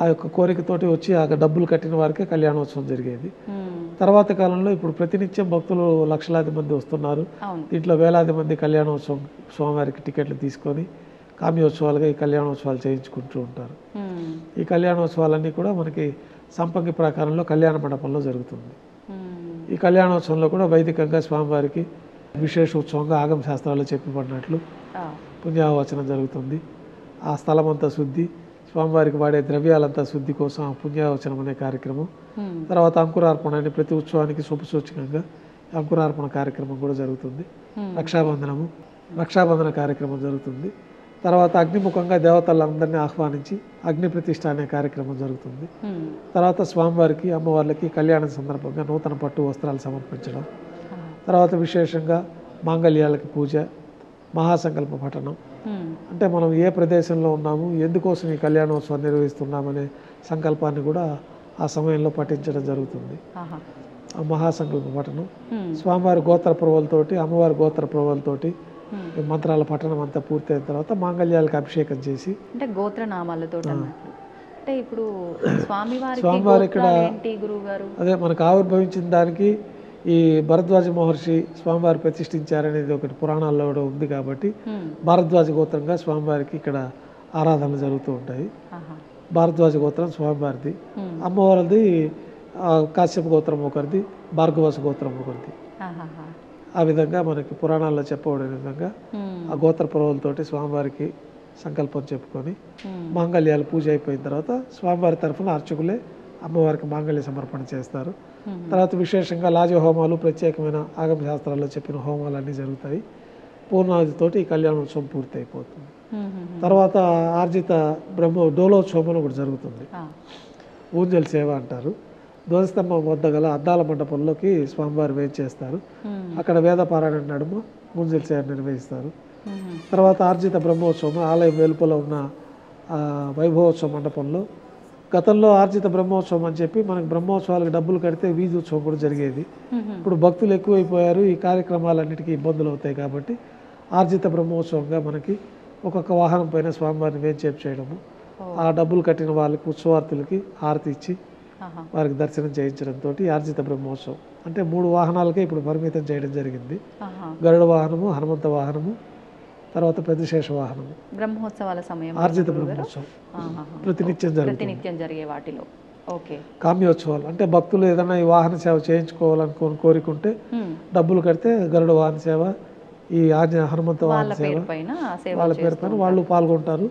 ఆ యొక్క కోరికతోటి వచ్చి ఆ డబ్బులు కట్టిన వారికే కళ్యాణోత్సవం జరిగేది. తర్వాత కాలంలో ఇప్పుడు ప్రతినిత్యం భక్తులు లక్షలాది మంది వస్తున్నారు. దీంట్లో వేలాది మంది కళ్యాణోత్సవం స్వామివారికి టికెట్లు తీసుకొని కామ్యోత్సవాలుగా ఈ కళ్యాణోత్సవాలు చేయించుకుంటూ ఉంటారు. ఈ కళ్యాణోత్సవాలన్నీ కూడా మనకి సంపంగి ప్రాకారంలో కళ్యాణ మండపంలో జరుగుతుంది. ఈ కళ్యాణోత్సవంలో కూడా వైదికంగా స్వామివారికి విశేష ఉత్సవంగా ఆగమ శాస్త్రాల్లో చెప్పబడినట్లు పుణ్యావచనం జరుగుతుంది. ఆ స్థలం అంతా శుద్ధి, స్వామివారికి వాడే ద్రవ్యాలంతా శుద్ధి కోసం ఆ పుణ్యావచనం అనే కార్యక్రమం. తర్వాత అంకురార్పణ అని ప్రతి ఉత్సవానికి శుభసూచకంగా అంకురార్పణ కార్యక్రమం కూడా జరుగుతుంది. రక్షాబంధన కార్యక్రమం జరుగుతుంది. తర్వాత అగ్నిముఖంగా దేవతలందరినీ ఆహ్వానించి అగ్ని ప్రతిష్ఠ అనే కార్యక్రమం జరుగుతుంది. తర్వాత స్వామివారికి అమ్మవార్లకి కళ్యాణం సందర్భంగా నూతన పట్టు వస్త్రాలు సమర్పించడం, తర్వాత విశేషంగా మాంగళ్యాలకి పూజ, మహాసంకల్ప పఠనం. అంటే మనం ఏ ప్రదేశంలో ఉన్నాము, ఎందుకోసం ఈ కళ్యాణోత్సవం నిర్వహిస్తున్నామనే సంకల్పాన్ని కూడా ఆ సమయంలో పఠించడం జరుగుతుంది. ఆ మహాసంకల్ప పఠనం స్వామివారి గోత్ర ప్రభువులతోటి, అమ్మవారి గోత్ర ప్రభువులతోటి మంత్రాల పఠనం అంతా పూర్తయిన తర్వాత మాంగళ్యాలకు అభిషేకం చేసి, అంటే గోత్రనామాలతో అంటే ఇప్పుడు స్వామివారి ఇక్కడ అదే మనకు ఆవిర్భవించిన దానికి ఈ భరద్వాజ మహర్షి స్వామివారి ప్రతిష్ఠించారనేది ఒకటి పురాణాల్లో కూడా ఉంది కాబట్టి భారద్వాజ గోత్రంగా స్వామివారికి ఇక్కడ ఆరాధనలు జరుగుతూ ఉంటాయి. భారద్వాజ గోత్రం స్వామివారిది, అమ్మవారిది కాశ్యప గోత్రం ఒకరిది, భార్గవస గోత్రం ఒకరిది. ఆ విధంగా మనకి పురాణాల్లో చెప్పబడిన విధంగా ఆ గోత్ర ప్రభువులతోటి స్వామివారికి సంకల్పం చెప్పుకొని మాంగళ్యాలు పూజ అయిపోయిన తర్వాత స్వామివారి తరఫున అర్చకులే అమ్మవారికి మాంగళ్య సమర్పణ చేస్తారు. తర్వాత విశేషంగా లాజ హోమాలు, ప్రత్యేకమైన ఆగమ శాస్త్రాల్లో చెప్పిన హోమాలన్నీ జరుగుతాయి. పూర్ణావధితోటి ఈ కళ్యాణోత్సవం పూర్తి అయిపోతుంది. తర్వాత ఆర్జిత డోలోత్సవం ఒకటి జరుగుతుంది. ఊంజల్ సేవ అంటారు. ధ్వజస్తంభం వద్ద గల అద్దాల మండపంలోకి స్వామివారు వేయించేస్తారు. అక్కడ వేద పారాయణ నడుమ ఊంజల్ సేవ నిర్వహిస్తారు. తర్వాత ఆర్జిత బ్రహ్మోత్సవం ఆలయం వెలుపల ఉన్న వైభవోత్సవ మండపంలో గతంలో ఆర్జిత బ్రహ్మోత్సవం అని చెప్పి మనకు బ్రహ్మోత్సవాలకు డబ్బులు కడితే వీధి ఉత్సవం కూడా జరిగేది. ఇప్పుడు భక్తులు ఎక్కువైపోయారు, ఈ కార్యక్రమాలన్నిటికీ ఇబ్బందులు అవుతాయి కాబట్టి ఆర్జిత బ్రహ్మోత్సవంగా మనకి ఒక్కొక్క వాహనం పైన స్వామివారిని వేంచేపు చేయడము, ఆ డబ్బులు కట్టిన వాళ్ళకి ఉత్సవార్థులకి హారతి ఇచ్చి వారికి దర్శనం చేయించడంతో ఆర్జిత బ్రహ్మోత్సవం అంటే 3 వాహనాలకే ఇప్పుడు పరిమితం చేయడం జరిగింది. గరుడ వాహనము, హనుమంత వాహనము, తర్వాత పెద్ద శేష వాహనము. బ్రహ్మోత్సవాల సమయం ఆర్జిత బ్రహ్మోత్సవం ప్రతినిత్యం జరిగే వాటిలో కామ్యోత్సవాలు అంటే భక్తులు ఏదైనా ఈ వాహన సేవ చేయించుకోవాలనుకోని కోరికుంటే డబ్బులు కడితే గరుడ వాహన సేవ, ఈ హనుమంత వాహన సేవ వాళ్ళ పేరు పైన వాళ్ళు పాల్గొంటారు.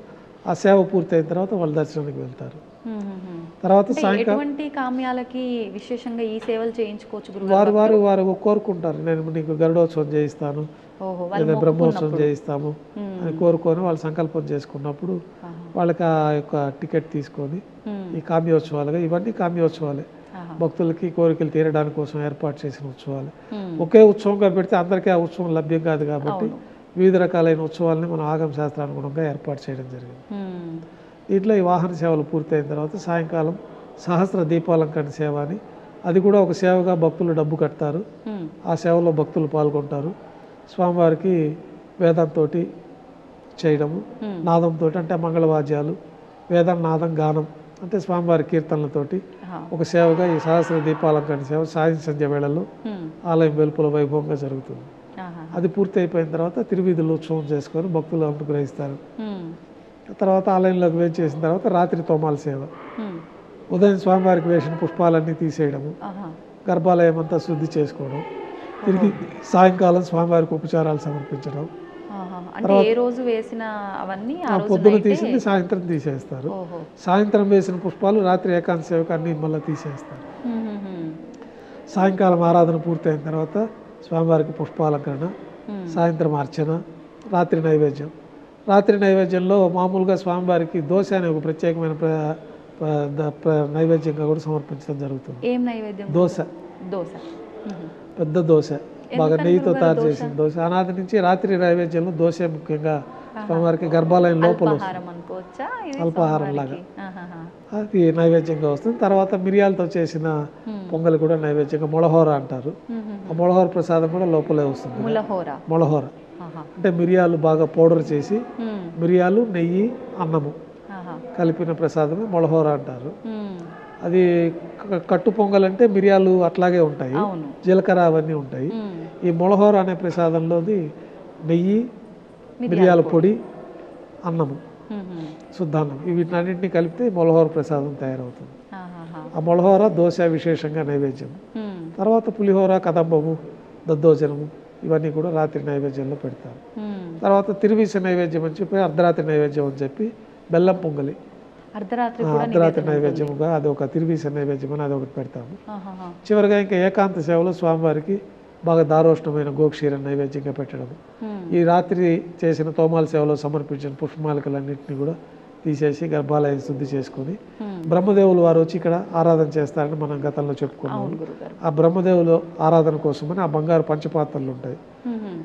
ఆ సేవ పూర్తయిన తర్వాత వాళ్ళు దర్శనానికి వెళ్తారు. తర్వాత సాయంకాలం కామ్యాలకి విశేషంగా ఈ సేవలు చేయించుకోవచ్చు. వారు కోరుకుంటారు, నేను నీకు గరుడోత్సవం చేయిస్తాను, లేదా బ్రహ్మోత్సవం చేయిస్తాము అని కోరుకొని వాళ్ళు సంకల్పం చేసుకున్నప్పుడు వాళ్ళకి ఆ యొక్క టికెట్ తీసుకొని ఈ కామ్యోత్సవాలుగా, ఇవన్నీ కామ్యోత్సవాలే, భక్తులకి కోరికలు తీరడానికి కోసం ఏర్పాటు చేసిన ఉత్సవాలు. ఒకే ఉత్సవంగా పెడితే అందరికీ ఆ ఉత్సవం లభ్యం కాదు కాబట్టి వివిధ రకాలైన ఉత్సవాలని మనం ఆగమ శాస్త్రానుగుణంగా ఏర్పాటు చేయడం జరిగింది. దీంట్లో ఈ వాహన సేవలు పూర్తయిన తర్వాత సాయంకాలం సహస్ర దీపాలంకరణ సేవ అని, అది కూడా ఒక సేవగా భక్తులు డబ్బు కడతారు. ఆ సేవలో భక్తులు పాల్గొంటారు. స్వామివారికి వేదంతో చేయడము, నాదంతో అంటే మంగళవాద్యాలు, వేదం, నాదం, గానం అంటే స్వామివారి కీర్తనలతోటి ఒక సేవగా ఈ సహస్ర దీపాలంకరణ సేవ సాయం సంధ్య వేళల్లో ఆలయం వెలుపల వైభవంగా జరుగుతుంది. అది పూర్తి అయిపోయిన తర్వాత తిరువీధులు ఉత్సవం చేసుకొని భక్తులు అనుగ్రహిస్తారు. తర్వాత ఆలయంలోకి వేచేసిన తర్వాత రాత్రి తోమాల సేవ, ఉదయం స్వామివారికి వేసిన పుష్పాలన్నీ తీసేయడము, గర్భాలయం అంతా శుద్ధి చేసుకోవడం, తిరిగి సాయంకాలం స్వామివారికి ఉపచారాలు సమర్పించడం. అంటే ఏ రోజు వేసిన అవన్నీ పొద్దున తీసింది సాయంత్రం తీసేస్తారు. సాయంత్రం వేసిన పుష్పాలు రాత్రి ఏకాంత సేవకు అన్ని మళ్ళీ తీసేస్తారు. సాయంకాలం ఆరాధన పూర్తయిన తర్వాత స్వామివారికి పుష్పాలంకరణ, సాయంత్రం అర్చన, రాత్రి నైవేద్యం. రాత్రి నైవేద్యంలో మామూలుగా స్వామివారికి దోశ అనే ఒక ప్రత్యేకమైన నైవేద్యంగా కూడా సమర్పించడం జరుగుతుంది. ఏం నైవేద్యం? దోశ. దోశ, పెద్ద దోశ, బాగా నెయ్యితో తయారు చేసిన దోశ. అనాది నుంచి రాత్రి నైవేద్యంలో దోశ ముఖ్యంగా స్వామివారికి గర్భాలయం లోపల అల్పాహారం లాగా అది నైవేద్యంగా వస్తుంది. తర్వాత మిరియాలతో చేసిన పొంగల్ కూడా నైవేద్యంగా మొళహోర అంటారు. ఆ మొళహోర ప్రసాదం కూడా లోపలే వస్తుంది. మొళహోర అంటే మిరియాలు బాగా పౌడర్ చేసి మిరియాలు, నెయ్యి, అన్నము కలిపిన ప్రసాదమే మొళహోర అంటారు. అది కట్టు పొంగల్ అంటే మిరియాలు అట్లాగే ఉంటాయి, జీలకర్ర అవన్నీ ఉంటాయి. ఈ మొళహోర అనే ప్రసాదంలోది నెయ్యి, మిరియాల పొడి, అన్నము, శుద్ధాన్నం వీటినన్నింటినీ కలిపితే మొళహోర ప్రసాదం తయారవుతుంది. ఆ మొళహోర దోశ విశేషంగా నైవేద్యం. తర్వాత పులిహోర, కదంబము, దద్దోజనము ఇవన్నీ కూడా రాత్రి నైవేద్యంలో పెడతారు. తర్వాత తిరువీస నైవేద్యం అని చెప్పి అర్ధరాత్రి నైవేద్యం అని చెప్పి బెల్లం పొంగలి అర్ధరాత్రి నైవేద్యముగా అది ఒక తిరువీస నైవేద్యం అని అది ఒకటి పెడతాము. చివరిగా ఇంకా ఏకాంత సేవలో స్వామివారికి బాగా దారోష్ణమైన గోక్షీర నైవేద్యంగా పెట్టడం. ఈ రాత్రి చేసిన తోమాల సేవలో సమర్పించిన పుష్పమాలికలన్నింటినీ కూడా తీసేసి గర్భాలయం శుద్ధి చేసుకొని బ్రహ్మదేవులు వారు వచ్చి ఇక్కడ ఆరాధన చేస్తారని మనం గతంలో చెప్పుకున్నాము. ఆ బ్రహ్మదేవులు ఆరాధన కోసమని ఆ బంగారు పంచపాత్రలు ఉంటాయి.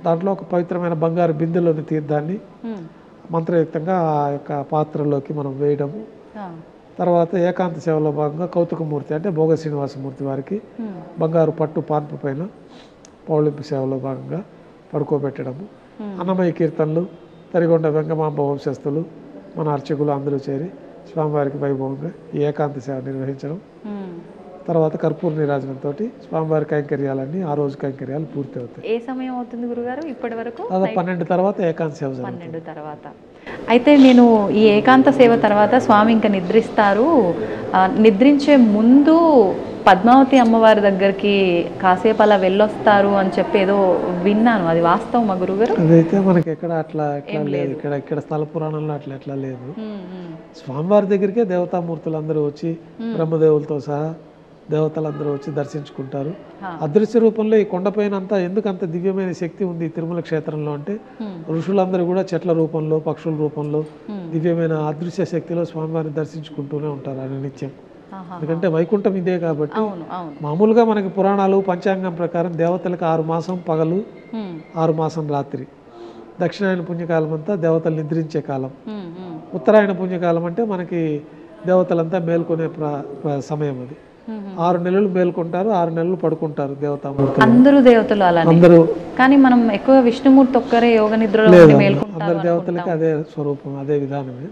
దాంట్లో ఒక పవిత్రమైన బంగారు బిందెలోని తీర్థాన్ని మంత్రయుక్తంగా ఆ యొక్క పాత్రలోకి మనం వేయడము. తర్వాత ఏకాంత సేవలో భాగంగా కౌతుకమూర్తి అంటే భోగ శ్రీనివాసమూర్తి వారికి బంగారు పట్టు పాన్పు పైన పౌళింపు సేవలో భాగంగా పడుకోబెట్టడము. అన్నమయ్య కీర్తనలు, తరిగొండ వెంగమాంబ వంశస్థులు, మన అర్చకులు అందరూ చేరి స్వామివారికి వైభవంగా ఈ ఏకాంత సేవ నిర్వహించడం. తర్వాత కర్పూర నీరాజనంతో స్వామివారి కైంకర్యాలన్నీ ఆ రోజు కైంకర్యాలు పూర్తి అవుతాయి. ఏ సమయం అవుతుంది గురుగారు ఇప్పటి వరకు? 12 తర్వాత ఏకాంత సేవ. 12 తర్వాత. అయితే నేను ఈ ఏకాంత సేవ తర్వాత స్వామి ఇంకా నిద్రిస్తారు. నిద్రించే ముందు పద్మావతి అమ్మవారి దగ్గరికి కాసేపు అలా వెళ్ళొస్తారు అని చెప్పి ఏదో విన్నాను, అది వాస్తవం మా గురుగారు? అదైతే మనకి ఎక్కడ అట్లా లేదు. ఇక్కడ స్థల పురాణంలో ఎట్లా లేదు. స్వామివారి దగ్గరికే దేవతామూర్తులు అందరూ వచ్చి బ్రహ్మదేవులతో సహా దేవతలందరూ వచ్చి దర్శించుకుంటారు. అదృశ్య రూపంలో ఈ కొండపైన అంతా ఎందుకు అంత దివ్యమైన శక్తి ఉంది తిరుమల క్షేత్రంలో అంటే ఋషులందరూ కూడా చెట్ల రూపంలో, పక్షుల రూపంలో దివ్యమైన అదృశ్య శక్తిలో స్వామివారిని దర్శించుకుంటూనే ఉంటారు అని నిత్యం. ఎందుకంటే వైకుంఠం ఇదే కాబట్టి. మామూలుగా మనకి పురాణాలు పంచాంగం ప్రకారం దేవతలకు 6 మాసం పగలు, 6 మాసం రాత్రి. దక్షిణాయన పుణ్యకాలం అంతా దేవతలు నిద్రించే కాలం. ఉత్తరాయణ పుణ్యకాలం అంటే మనకి దేవతలంతా మేల్కొనే సమయం. అది 6 నెలలు మేల్కొంటారు, 6 నెలలు పడుకుంటారు దేవతామూర్తులు. అందరూ దేవతలు అందరూ. కానీ మనం ఎక్కువ విష్ణుమూర్తి ఒక్కరే యోగ నిద్రలో మేల్కొంటారు. అందరు దేవతలకి అదే స్వరూపం, అదే విధానమే.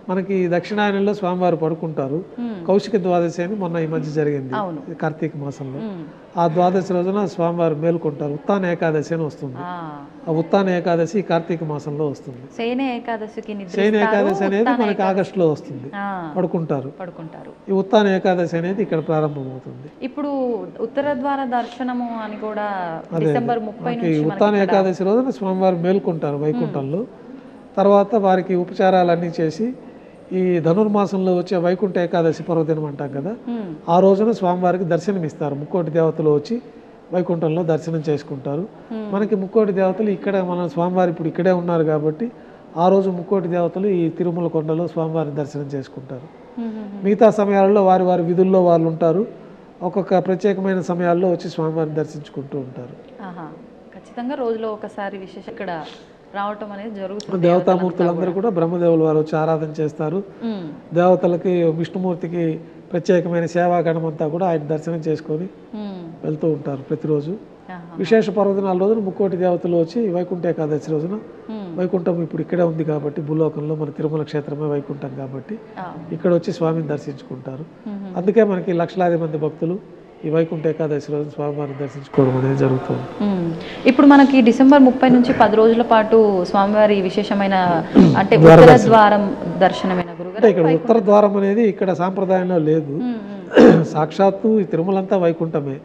మనకి దక్షిణాయనంలో స్వామివారు పడుకుంటారు. కౌశిక ద్వాదశి అని మొన్న ఈ మధ్య జరిగింది కార్తీక మాసంలో. ఆ ద్వాదశి రోజున స్వామివారు మేల్కొంటారు. ఉత్తాన ఏకాదశి అని వస్తుంది. ఆ ఉత్తాన ఏకాదశి కార్తీక మాసంలో వస్తుంది. శయన ఏకాదశి అనేది మనకి ఆగస్టులో వస్తుంది. పడుకుంటారు. ఈ ఉత్తాన ఏకాదశి అనేది ఇక్కడ ప్రారంభమవుతుంది. ఇప్పుడు ఉత్తర ద్వార దర్శనము అని కూడా డిసెంబర్ 30 నుంచి ఉత్తాన ఏకాదశి రోజున స్వామివారు మేల్కొంటారు వైకుంఠంలో. తర్వాత వారికి ఉపచారాలన్నీ చేసి ఈ ధనుర్మాసంలో వచ్చే వైకుంఠ ఏకాదశి పర్వదినం అంటాం కదా, ఆ రోజున స్వామివారికి దర్శనం ఇస్తారు. ముక్కోటి దేవతలు వచ్చి వైకుంఠంలో దర్శనం చేసుకుంటారు. మనకి ముక్కోటి దేవతలు ఇక్కడ మన స్వామివారు ఇప్పుడు ఇక్కడే ఉన్నారు కాబట్టి ఆ రోజు ముక్కోటి దేవతలు ఈ తిరుమల కొండలో స్వామివారిని దర్శనం చేసుకుంటారు. మిగతా సమయాల్లో వారి వారి విధుల్లో వాళ్ళు ఉంటారు. ఒక్కొక్క ప్రత్యేకమైన సమయాల్లో వచ్చి స్వామివారిని దర్శించుకుంటూ ఉంటారు. ఖచ్చితంగా రోజులో ఒకసారి విశేష ఇక్కడ రావటం అనేది జరుగుతుంది. దేవతామూర్తులందరూ కూడా బ్రహ్మదేవులు వారు వచ్చి ఆరాధన చేస్తారు. దేవతలకి, విష్ణుమూర్తికి ప్రత్యేకమైన సేవాగణం అంతా కూడా ఆయన దర్శనం చేసుకొని వెళ్తూ ఉంటారు ప్రతిరోజు. విశేష పర్వదినాల రోజున ముక్కోటి దేవతలు వచ్చి వైకుంఠ ఏకాదశి రోజున, వైకుంఠం ఇప్పుడు ఇక్కడే ఉంది కాబట్టి భూలోకంలో మన తిరుమల క్షేత్రమే వైకుంఠం కాబట్టి ఇక్కడ వచ్చి స్వామిని దర్శించుకుంటారు. అందుకే మనకి లక్షలాది మంది భక్తులు ఈ వైకుంఠ ఏకాదశి రోజు స్వామివారిని దర్శించుకోవడం అనేది జరుగుతుంది. ఇప్పుడు మనకి డిసెంబర్ 30 నుంచి 10 రోజుల పాటు స్వామివారి విశేషమైన అంటే ఉత్తర ద్వారం దర్శనమైన గురుగారు. ఇక్కడ ఉత్తర ద్వారం అనేది ఇక్కడ సాంప్రదాయంలో లేదు. సాక్షాత్తు ఈ తిరుమలంతా వైకుంఠమే,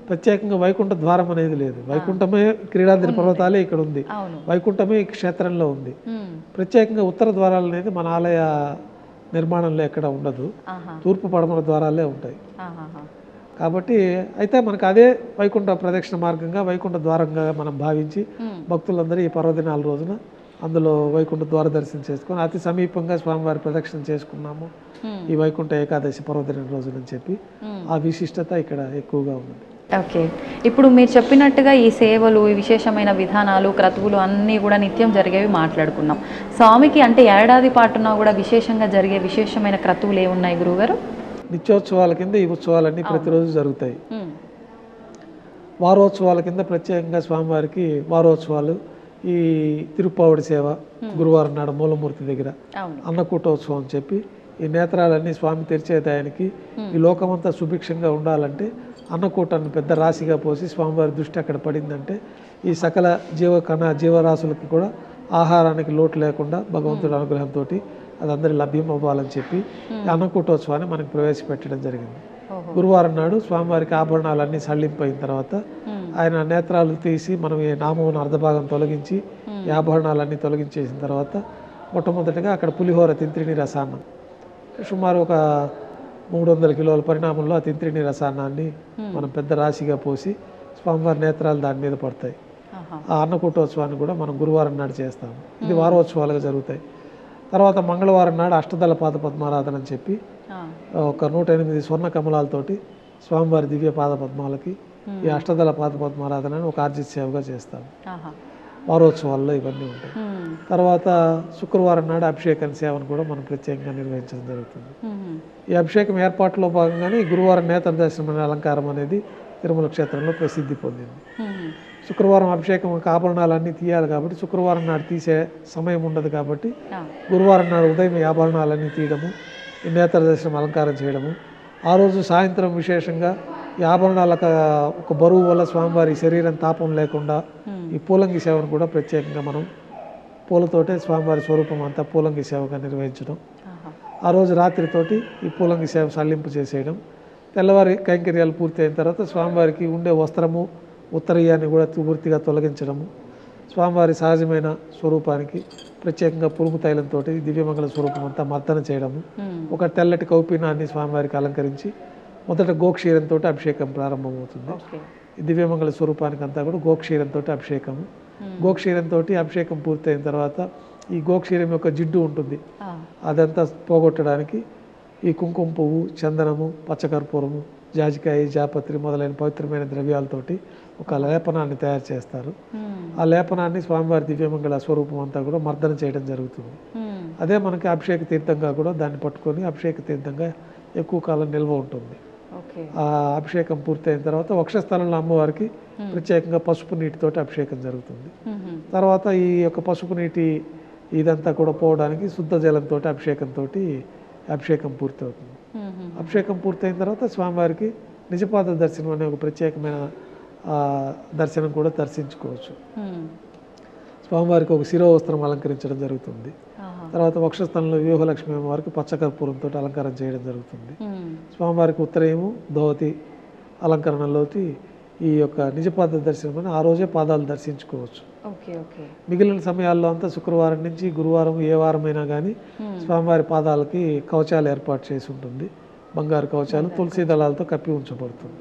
ప్రత్యేకంగా వైకుంఠ ద్వారం అనేది లేదు. వైకుంఠమే క్రీడాద్రి పర్వతాలే ఇక్కడ ఉంది, వైకుంఠమే ఈ క్షేత్రంలో ఉంది. ప్రత్యేకంగా ఉత్తర ద్వారాలు అనేది మన ఆలయ నిర్మాణంలో ఎక్కడ ఉండదు, తూర్పు పడమర ద్వారాలే ఉంటాయి. కాబట్టి అయితే మనకు అదే వైకుంఠ ప్రదక్షిణ మార్గంగా వైకుంఠ ద్వారంగా మనం భావించి భక్తులందరూ ఈ పర్వదినాల రోజున అందులో వైకుంఠ ద్వార దర్శనం చేసుకొని అతి సమీపంగా స్వామివారి ప్రదక్షిణ చేసుకున్నాము ఈ వైకుంఠ ఏకాదశి పర్వదినం రోజునని చెప్పి ఆ విశిష్టత ఇక్కడ ఎక్కువగా ఉంది. ఓకే, ఇప్పుడు మీరు చెప్పినట్టుగా ఈ సేవలు, ఈ విశేషమైన విధానాలు, క్రతువులు అన్నీ కూడా నిత్యం జరిగేవి మాట్లాడుకున్నాం. స్వామికి అంటే ఏడాది పాటున కూడా విశేషంగా జరిగే విశేషమైన క్రతువులు ఏమున్నాయి గురువుగారు? నిత్యోత్సవాల కింద ఈ ఉత్సవాలన్నీ ప్రతిరోజు జరుగుతాయి. వారోత్సవాల కింద ప్రత్యేకంగా స్వామివారికి వారోత్సవాలు, ఈ తిరుప్పావుడి సేవ గురువారం నాడు మూలమూర్తి దగ్గర అన్నకూటోత్సవం అని చెప్పి ఈ నేత్రాలన్నీ స్వామి తెరిచేదానికి ఈ లోకమంతా సుభిక్షంగా ఉండాలంటే అన్నకూటాన్ని పెద్ద రాశిగా పోసి స్వామివారి దృష్టి అక్కడ పడిందంటే ఈ సకల జీవరాశులకి కూడా ఆహారానికి లోటు లేకుండా భగవంతుడి అనుగ్రహంతో అది అందరి లభ్యం అవ్వాలని చెప్పి అన్నకూటోత్సవాన్ని మనకు ప్రవేశపెట్టడం జరిగింది. గురువారం నాడు స్వామివారికి ఆభరణాలన్నీ సళ్ళింపైన తర్వాత ఆయన నేత్రాలు తీసి మనం ఈ నామం అర్ధభాగం తొలగించి ఈ ఆభరణాలన్నీ తొలగించేసిన తర్వాత మొట్టమొదటిగా అక్కడ పులిహోర తింత్రిణి రసాన్నం సుమారు ఒక 300 కిలోల పరిణామంలో ఆ తింత్రిణి రసాన్నాన్ని మనం పెద్ద రాశిగా పోసి స్వామివారి నేత్రాలు దాని మీద పడతాయి. ఆ అన్నకూటోత్సవాన్ని కూడా మనం గురువారం నాడు చేస్తాము. ఇది వారోత్సవాలుగా జరుగుతాయి. తర్వాత మంగళవారం నాడు అష్టదళ పాద పద్మారాధన అని చెప్పి ఒక 108 స్వర్ణ కమలాలతోటి స్వామివారి దివ్య పాద పద్మాలకి ఈ అష్టదళ పాద పద్మారాధనని ఒక ఆర్జిత సేవగా చేస్తాము. వారోత్సవాల్లో ఇవన్నీ ఉంటాయి. తర్వాత శుక్రవారం నాడు అభిషేకం సేవను కూడా మనం ప్రత్యేకంగా నిర్వహించడం జరుగుతుంది. ఈ అభిషేకం ఏర్పాట్లో భాగంగానే గురువారం నేత్ర దర్శనం అనే అలంకారం అనేది తిరుమల క్షేత్రంలో ప్రసిద్ధి పొందింది. శుక్రవారం అభిషేకం ఆభరణాలన్నీ తీయాలి కాబట్టి శుక్రవారం నాడు తీసే సమయం ఉండదు కాబట్టి గురువారం నాడు ఉదయం ఈ ఆభరణాలన్నీ తీయడము, ఈ నేత్ర దర్శనం అలంకారం చేయడము, ఆ రోజు సాయంత్రం విశేషంగా ఈ ఆభరణాలకు ఒక బరువు వల్ల స్వామివారి శరీరం తాపం లేకుండా ఈ పూలంగి సేవను కూడా ప్రత్యేకంగా మనం పూలతోటే స్వామివారి స్వరూపం అంతా పూలంగి సేవగా నిర్వహించడం, ఆ రోజు రాత్రితోటి ఈ పూలంగి సేవ సల్లింపు చేసేయడం, తెల్లవారి కైంకర్యాలు పూర్తి అయిన తర్వాత స్వామివారికి ఉండే వస్త్రము ఉత్తరీయాన్ని కూడా పూర్తిగా తొలగించడము, స్వామివారి సహజమైన స్వరూపానికి ప్రత్యేకంగా పురుగు తైలంతో దివ్యమంగళ స్వరూపం అంతా మర్దన చేయడము, ఒక తెల్లటి కౌపీనాన్ని స్వామివారికి అలంకరించి మొదట గోక్షీరంతో అభిషేకం ప్రారంభమవుతుంది. ఈ దివ్యమంగళ స్వరూపానికి అంతా కూడా గోక్షీరంతో అభిషేకము. గోక్షీరంతో అభిషేకం పూర్తయిన తర్వాత ఈ గోక్షీరం యొక్క జిడ్డు ఉంటుంది, అదంతా పోగొట్టడానికి ఈ కుంకుమ పువ్వు, చందనము, పచ్చకర్పూరము, జాజికాయ, జాపత్రి మొదలైన పవిత్రమైన ద్రవ్యాలతోటి ఒక లేపనాన్ని తయారు చేస్తారు. ఆ లేపనాన్ని స్వామివారి దివ్యమంగళ స్వరూపం అంతా కూడా మర్దన చేయడం జరుగుతుంది. అదే మనకి అభిషేక తీర్థంగా కూడా దాన్ని పట్టుకొని అభిషేక తీర్థంగా ఎక్కువ కాలం నిల్వ ఉంటుంది. ఆ అభిషేకం పూర్తయిన తర్వాత వక్షస్థలంలో అమ్మవారికి ప్రత్యేకంగా పసుపు నీటితోటి అభిషేకం జరుగుతుంది. తర్వాత ఈ యొక్క పసుపు నీటి ఇదంతా కూడా పోవడానికి శుద్ధ జలంతో అభిషేకం పూర్తవుతుంది. అభిషేకం పూర్తయిన తర్వాత స్వామివారికి నిజపాద దర్శనం అనే ఒక ప్రత్యేకమైన దర్శనం కూడా దర్శించుకోవచ్చు. స్వామివారికి ఒక శిరోవస్త్రం అలంకరించడం జరుగుతుంది. తర్వాత వక్షస్థలంలో వ్యూహలక్ష్మి అమ్మవారికి పచ్చకర్పూరంతో అలంకారం చేయడం జరుగుతుంది. స్వామివారికి ఉత్తరయము ధోతి అలంకరణలోకి ఈ యొక్క నిజపాద దర్శనం అని ఆ రోజే పాదాలు దర్శించుకోవచ్చు. మిగిలిన సమయాల్లో అంతా శుక్రవారం నుంచి గురువారం ఏ వారమైనా కానీ స్వామివారి పాదాలకి కవచాలు ఏర్పాటు చేసి ఉంటుంది. బంగారు కవచాలు తులసి దళాలతో కప్పి ఉంచబడుతుంది.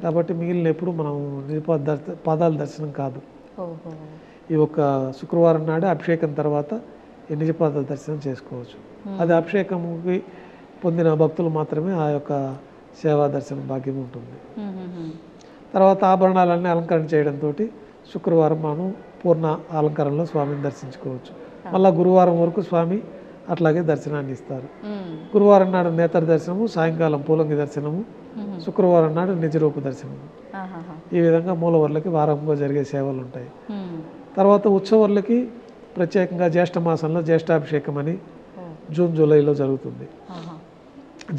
కాబట్టి మిగిలిన ఎప్పుడు మనం నిజపాద పాదాల దర్శనం కాదు. ఈ ఒక్క శుక్రవారం నాడే అభిషేకం తర్వాత ఈ నిజపాద దర్శనం చేసుకోవచ్చు. అది అభిషేకంకి పొందిన భక్తులు మాత్రమే ఆ యొక్క సేవా దర్శనం భాగ్యం ఉంటుంది. తర్వాత ఆభరణాలన్నీ అలంకరణ చేయడంతో శుక్రవారం మనం పూర్ణ అలంకరణలో స్వామిని దర్శించుకోవచ్చు. మళ్ళీ గురువారం వరకు స్వామి అట్లాగే దర్శనాన్ని ఇస్తారు. గురువారం నాడు నేత్ర దర్శనము, సాయంకాలం పూలంగి దర్శనము, శుక్రవారం నాడు నిజరూప దర్శనము. ఈ విధంగా మూలవర్లకి వారంగా జరిగే సేవలు ఉంటాయి. తర్వాత ఉత్సవర్లకి ప్రత్యేకంగా జ్యేష్ఠ మాసంలో జ్యేష్ఠాభిషేకం అని జూన్ జూలైలో జరుగుతుంది.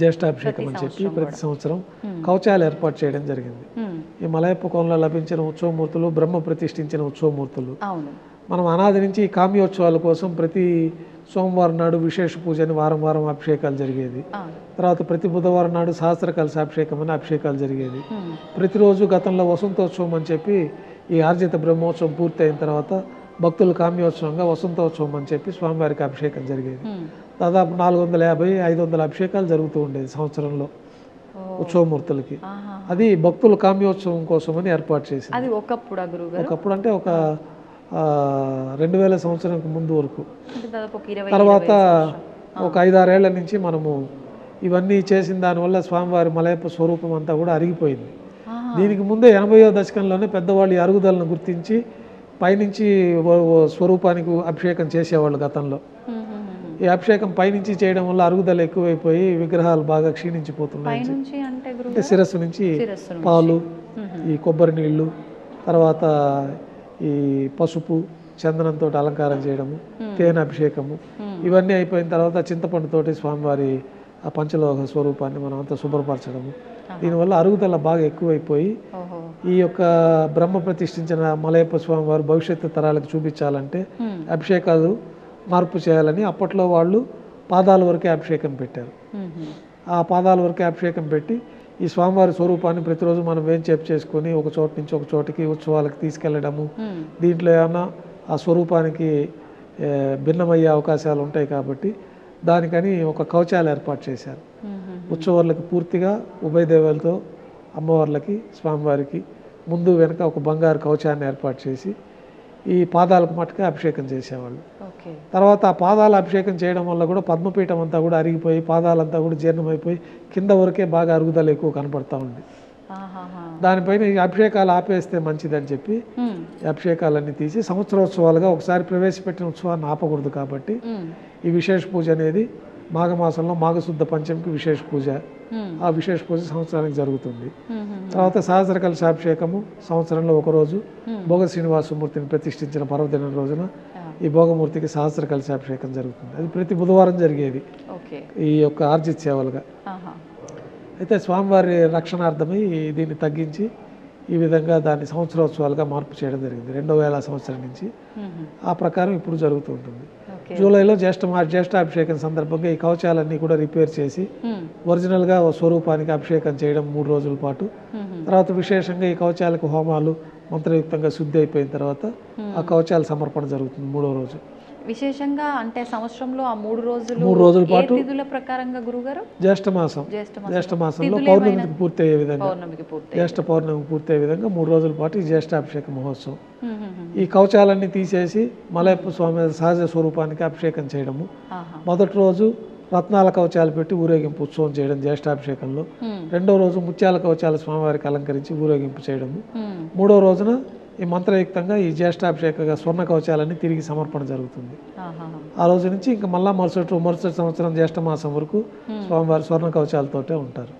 జ్యేష్ఠాభిషేకం అని చెప్పి ప్రతి సంవత్సరం కవచాలు ఏర్పాటు చేయడం జరిగింది. ఈ మలయప్ప కోనలో లభించిన ఉత్సవమూర్తులు బ్రహ్మ ప్రతిష్ఠించిన ఉత్సవమూర్తులు మనం అనాది నుంచి ఈ కామ్యోత్సవాల కోసం ప్రతి సోమవారం నాడు విశేష పూజ అని వారం వారం అభిషేకాలు జరిగేది. తర్వాత ప్రతి బుధవారం నాడు సహస్ర కలశ అభిషేకం అని అభిషేకాలు జరిగేది. ప్రతిరోజు గతంలో వసంతోత్సవం అని చెప్పి ఈ ఆర్జిత బ్రహ్మోత్సవం పూర్తి అయిన తర్వాత భక్తుల కామ్యోత్సవంగా వసంతోత్సవం అని చెప్పి స్వామివారికి అభిషేకం జరిగేది. దాదాపు 450-500 అభిషేకాలు జరుగుతూ ఉండేది సంవత్సరంలో ఉత్సవమూర్తులకి. అది భక్తుల కామ్యోత్సవం కోసం అని ఏర్పాటు చేసింది. అది ఒకప్పుడు అంటే ఒక 2000 సంవత్సరానికి ముందు వరకు. తర్వాత ఒక 5-6 ఏళ్ల నుంచి మనము ఇవన్నీ చేసిన దానివల్ల స్వామివారి మలయప్ప స్వరూపం అంతా కూడా అరిగిపోయింది. దీనికి ముందే 80వ దశకంలోనే పెద్దవాళ్ళు ఈ అరుగుదలను గుర్తించి పైనుంచి స్వరూపానికి అభిషేకం చేసేవాళ్ళు గతంలో. ఈ అభిషేకం పైనుంచి చేయడం వల్ల అరుగుదల ఎక్కువైపోయి విగ్రహాలు బాగా క్షీణించిపోతున్నాయి. అంటే శిరస్సు నుంచి పాలు, ఈ కొబ్బరి నీళ్లు, తర్వాత ఈ పసుపు చందనంతో అలంకారం చేయడము, తేనె అభిషేకము, ఇవన్నీ అయిపోయిన తర్వాత చింతపండుతోటి స్వామివారి ఆ పంచలోహ స్వరూపాన్ని మనం అంతా శుభ్రపరచడము. దీనివల్ల అరుగుదల బాగా ఎక్కువైపోయి ఈ యొక్క బ్రహ్మ ప్రతిష్ఠించిన మలయప్ప స్వామివారు భవిష్యత్తు తరాలకు చూపించాలంటే అభిషేకాలు మార్పు చేయాలని అప్పట్లో వాళ్ళు పాదాల వరకే అభిషేకం పెట్టారు. ఆ పాదాల వరకే అభిషేకం పెట్టి ఈ స్వామివారి స్వరూపాన్ని ప్రతిరోజు మనం వేంచేపు చేసుకొని ఒక చోట నుంచి ఒక చోటికి ఉత్సవాలకు తీసుకెళ్లడము. దీంట్లో ఏమన్నా ఆ స్వరూపానికి భిన్నమయ్యే అవకాశాలు ఉంటాయి కాబట్టి దానికని ఒక కవచాలు ఏర్పాటు చేశారు. ఉత్సవాలకు పూర్తిగా ఉభయ దేవాలతో అమ్మవార్లకి స్వామివారికి ముందు వెనక ఒక బంగారు కవచాన్ని ఏర్పాటు చేసి ఈ పాదాలకు మట్టుకే అభిషేకం చేసేవాళ్ళు. తర్వాత ఆ పాదాల అభిషేకం చేయడం వల్ల కూడా పద్మపీఠం అంతా కూడా అరిగిపోయి పాదాలంతా కూడా జీర్ణమైపోయి కింద వరకే బాగా అరుగుదల ఎక్కువ కనపడతా ఉంది. దానిపైన ఈ అభిషేకాలు ఆపేస్తే మంచిదని చెప్పి ఈ అభిషేకాలన్నీ తీసి సంవత్సరోత్సవాలుగా ఒకసారి ప్రవేశపెట్టిన ఉత్సవాన్ని ఆపకూడదు కాబట్టి ఈ విశేష పూజ అనేది మాఘమాసంలో మాఘశుద్ధ పంచమికి విశేష పూజ. ఆ విశేష పూజ సంవత్సరానికి జరుగుతుంది. తర్వాత సహస్ర కలశాభిషేకము సంవత్సరంలో ఒకరోజు భోగ శ్రీనివాసమూర్తిని ప్రతిష్ఠించిన పర్వదినం రోజున ఈ భోగమూర్తికి సహస్ర కలశాభిషేకం జరుగుతుంది. అది ప్రతి బుధవారం జరిగేది ఈ యొక్క ఆర్జిత సేవలుగా. అయితే స్వామివారి రక్షణార్థమై దీన్ని తగ్గించి ఈ విధంగా దాన్ని సంవత్సరోత్సవాలుగా మార్పు చేయడం జరిగింది 2000 సంవత్సరం నుంచి. ఆ ప్రకారం ఇప్పుడు జరుగుతూ ఉంటుంది. జూలైలో జ్యేష్ఠాభిషేకం సందర్భంగా ఈ కవచాలన్నీ కూడా రిపేర్ చేసి ఒరిజినల్గా స్వరూపానికి అభిషేకం చేయడం 3 రోజుల పాటు. తర్వాత విశేషంగా ఈ కవచాలకు హోమాలు మంత్రయుక్తంగా శుద్ధి అయిపోయిన తర్వాత ఆ కవచాల సమర్పణ జరుగుతుంది 3వ రోజు. విశేషంగా అంటే సంవత్సరంలో ఆ 3 రోజుల పాటు తిథుల ప్రకారంగా గురుగారు జ్యేష్ఠ మాసంలో పౌర్ణమికి పూర్తయ్యే విధంగా జ్యేష్ఠ పౌర్ణమికి పూర్తయ్యే విధంగా 3 రోజుల పాటు ఈ జ్యేష్ఠాభిషేక మహోత్సవం. ఈ కవచాలన్నీ తీసేసి మలయప్ప స్వామి సహజ స్వరూపానికి అభిషేకం చేయడము. మొదటి రోజు రత్నాల కవచాలు పెట్టి ఊరేగింపు ఉత్సవం చేయడం జ్యేష్ఠాభిషేకంలో. 2వ రోజు ముత్యాల కవచాల స్వామివారికి అలంకరించి ఊరేగింపు చేయడము. 3వ రోజున ఈ మంత్రయుక్తంగా ఈ జ్యేష్ఠాభిషేకంగా స్వర్ణ కవచాలన్నీ తిరిగి సమర్పణ జరుగుతుంది. ఆ రోజు నుంచి ఇంకా మళ్ళా మరుసటి సంవత్సరం జ్యేష్ఠ మాసం వరకు స్వామివారి స్వర్ణ కవచాలతోటే ఉంటారు.